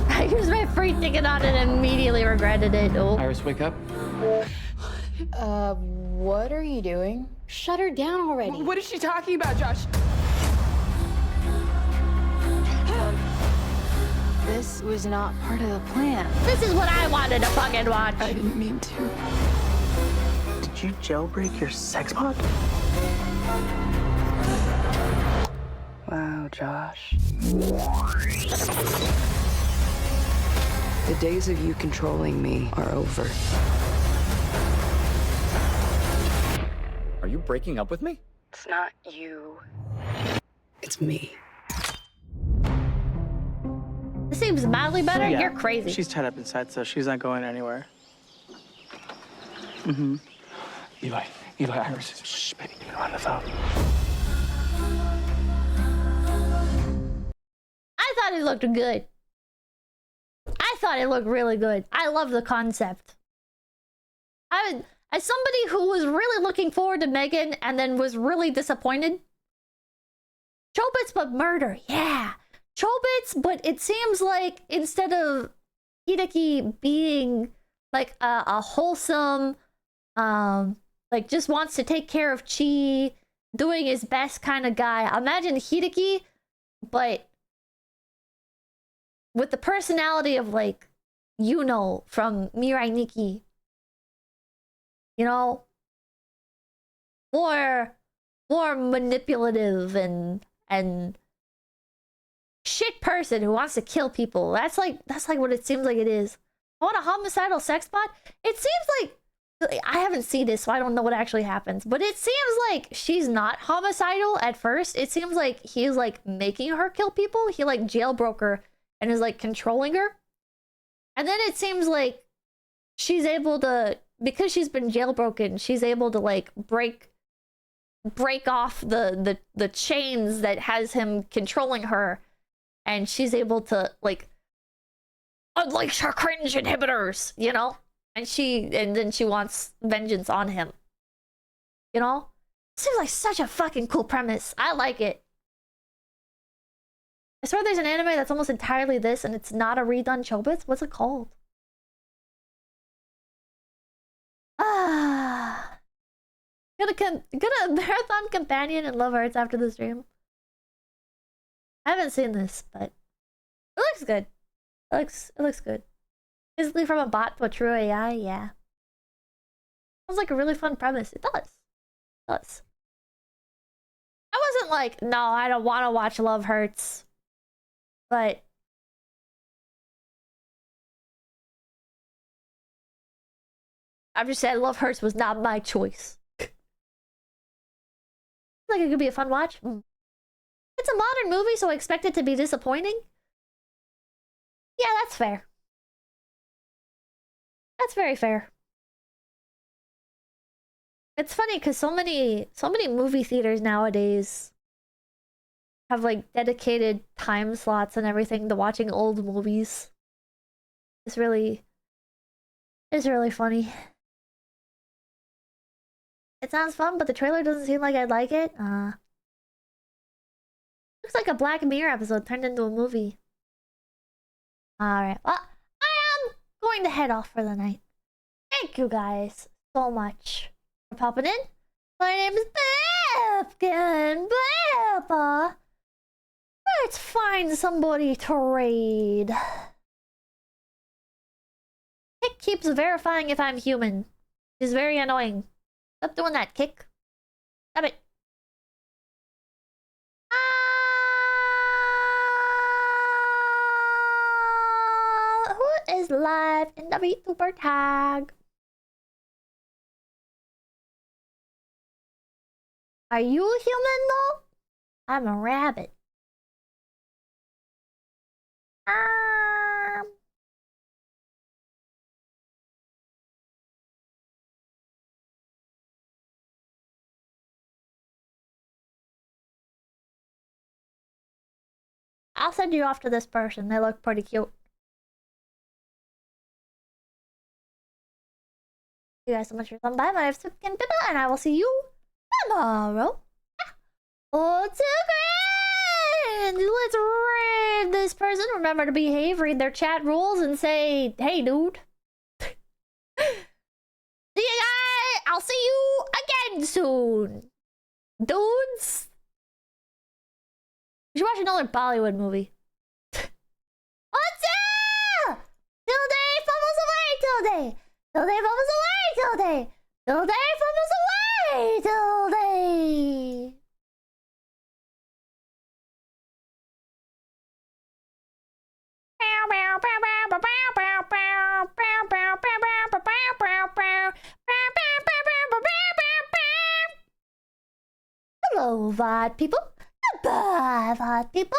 I used my free ticket on it and immediately regretted it. Oh. Iris, wake up. What are you doing? Shut her down already. What is she talking about, Josh? This was not part of the plan. This is what I wanted to fucking watch. I didn't mean to. Did you jailbreak your sex bot? Wow, Josh. The days of you controlling me are over. Are you breaking up with me? It's not you. It's me. This seems mildly better. Yeah, You're crazy. She's tied up inside, so she's not going anywhere. Mm-hmm. Eli, Iris. Shh, baby, you're on the phone. I thought it looked good. I thought it looked really good. I love the concept. As somebody who was really looking forward to Megan and then was really disappointed. Chobits but murder, yeah. Chobits, but it seems like instead of Hideki being like a wholesome, like just wants to take care of Chi, doing his best kind of guy. Imagine Hideki, but with the personality of like, from Mirai Nikki. You know? More manipulative and shit person who wants to kill people. That's like what it seems like it is. I want a homicidal sex bot? It seems like I haven't seen this, so I don't know what actually happens. But it seems like she's not homicidal at first. It seems like he's like making her kill people. He like jailbroke her and is like controlling her. And then it seems like she's able to, because she's been jailbroken, she's able to like break off the chains that has him controlling her. And she's able to like unleash her cringe inhibitors, you know? And then she wants vengeance on him. You know? Seems like such a fucking cool premise. I like it. I swear there's an anime that's almost entirely this and it's not a redone Chobits. What's it called? Gonna marathon Companion and Love Hurts after the stream. I haven't seen this, but it looks good. It looks good. Physically from a bot to a true AI, yeah. Sounds like a really fun premise. It does. It does. I wasn't like, no, I don't want to watch Love Hurts. But I've just said Love Hurts was not my choice. Like it could be a fun watch. It's a modern movie, so I expect it to be disappointing. Yeah, that's fair. That's very fair. It's funny because so many movie theaters nowadays have like dedicated time slots and everything to watching old movies. It's really funny. It sounds fun, but the trailer doesn't seem like I'd like it. Looks like a Black Mirror episode turned into a movie. Alright, well, I am going to head off for the night. Thank you guys so much for popping in. My name is Befkin Pippa. Let's find somebody to raid. Kick keeps verifying if I'm human. It's very annoying. Stop doing that, Kick. Stop it. Who is live in the VTuber tag? Are you human though? I'm a rabbit. I'll send you off to this person. They look pretty cute. Thank you guys so much for coming by. My name is Pippa, and I will see you tomorrow. Oh, it's so great! Let's raid this person. Remember to behave, read their chat rules, and say, hey, dude. See you guys! I'll see you again soon. Dudes! We should watch another Bollywood movie. What's up? Tilde fumbles away, Tilde! Tilde fumbles away, Tilde! Tilde fumbles away, Tilde! Hello, VOD people. Goodbye, VOD people.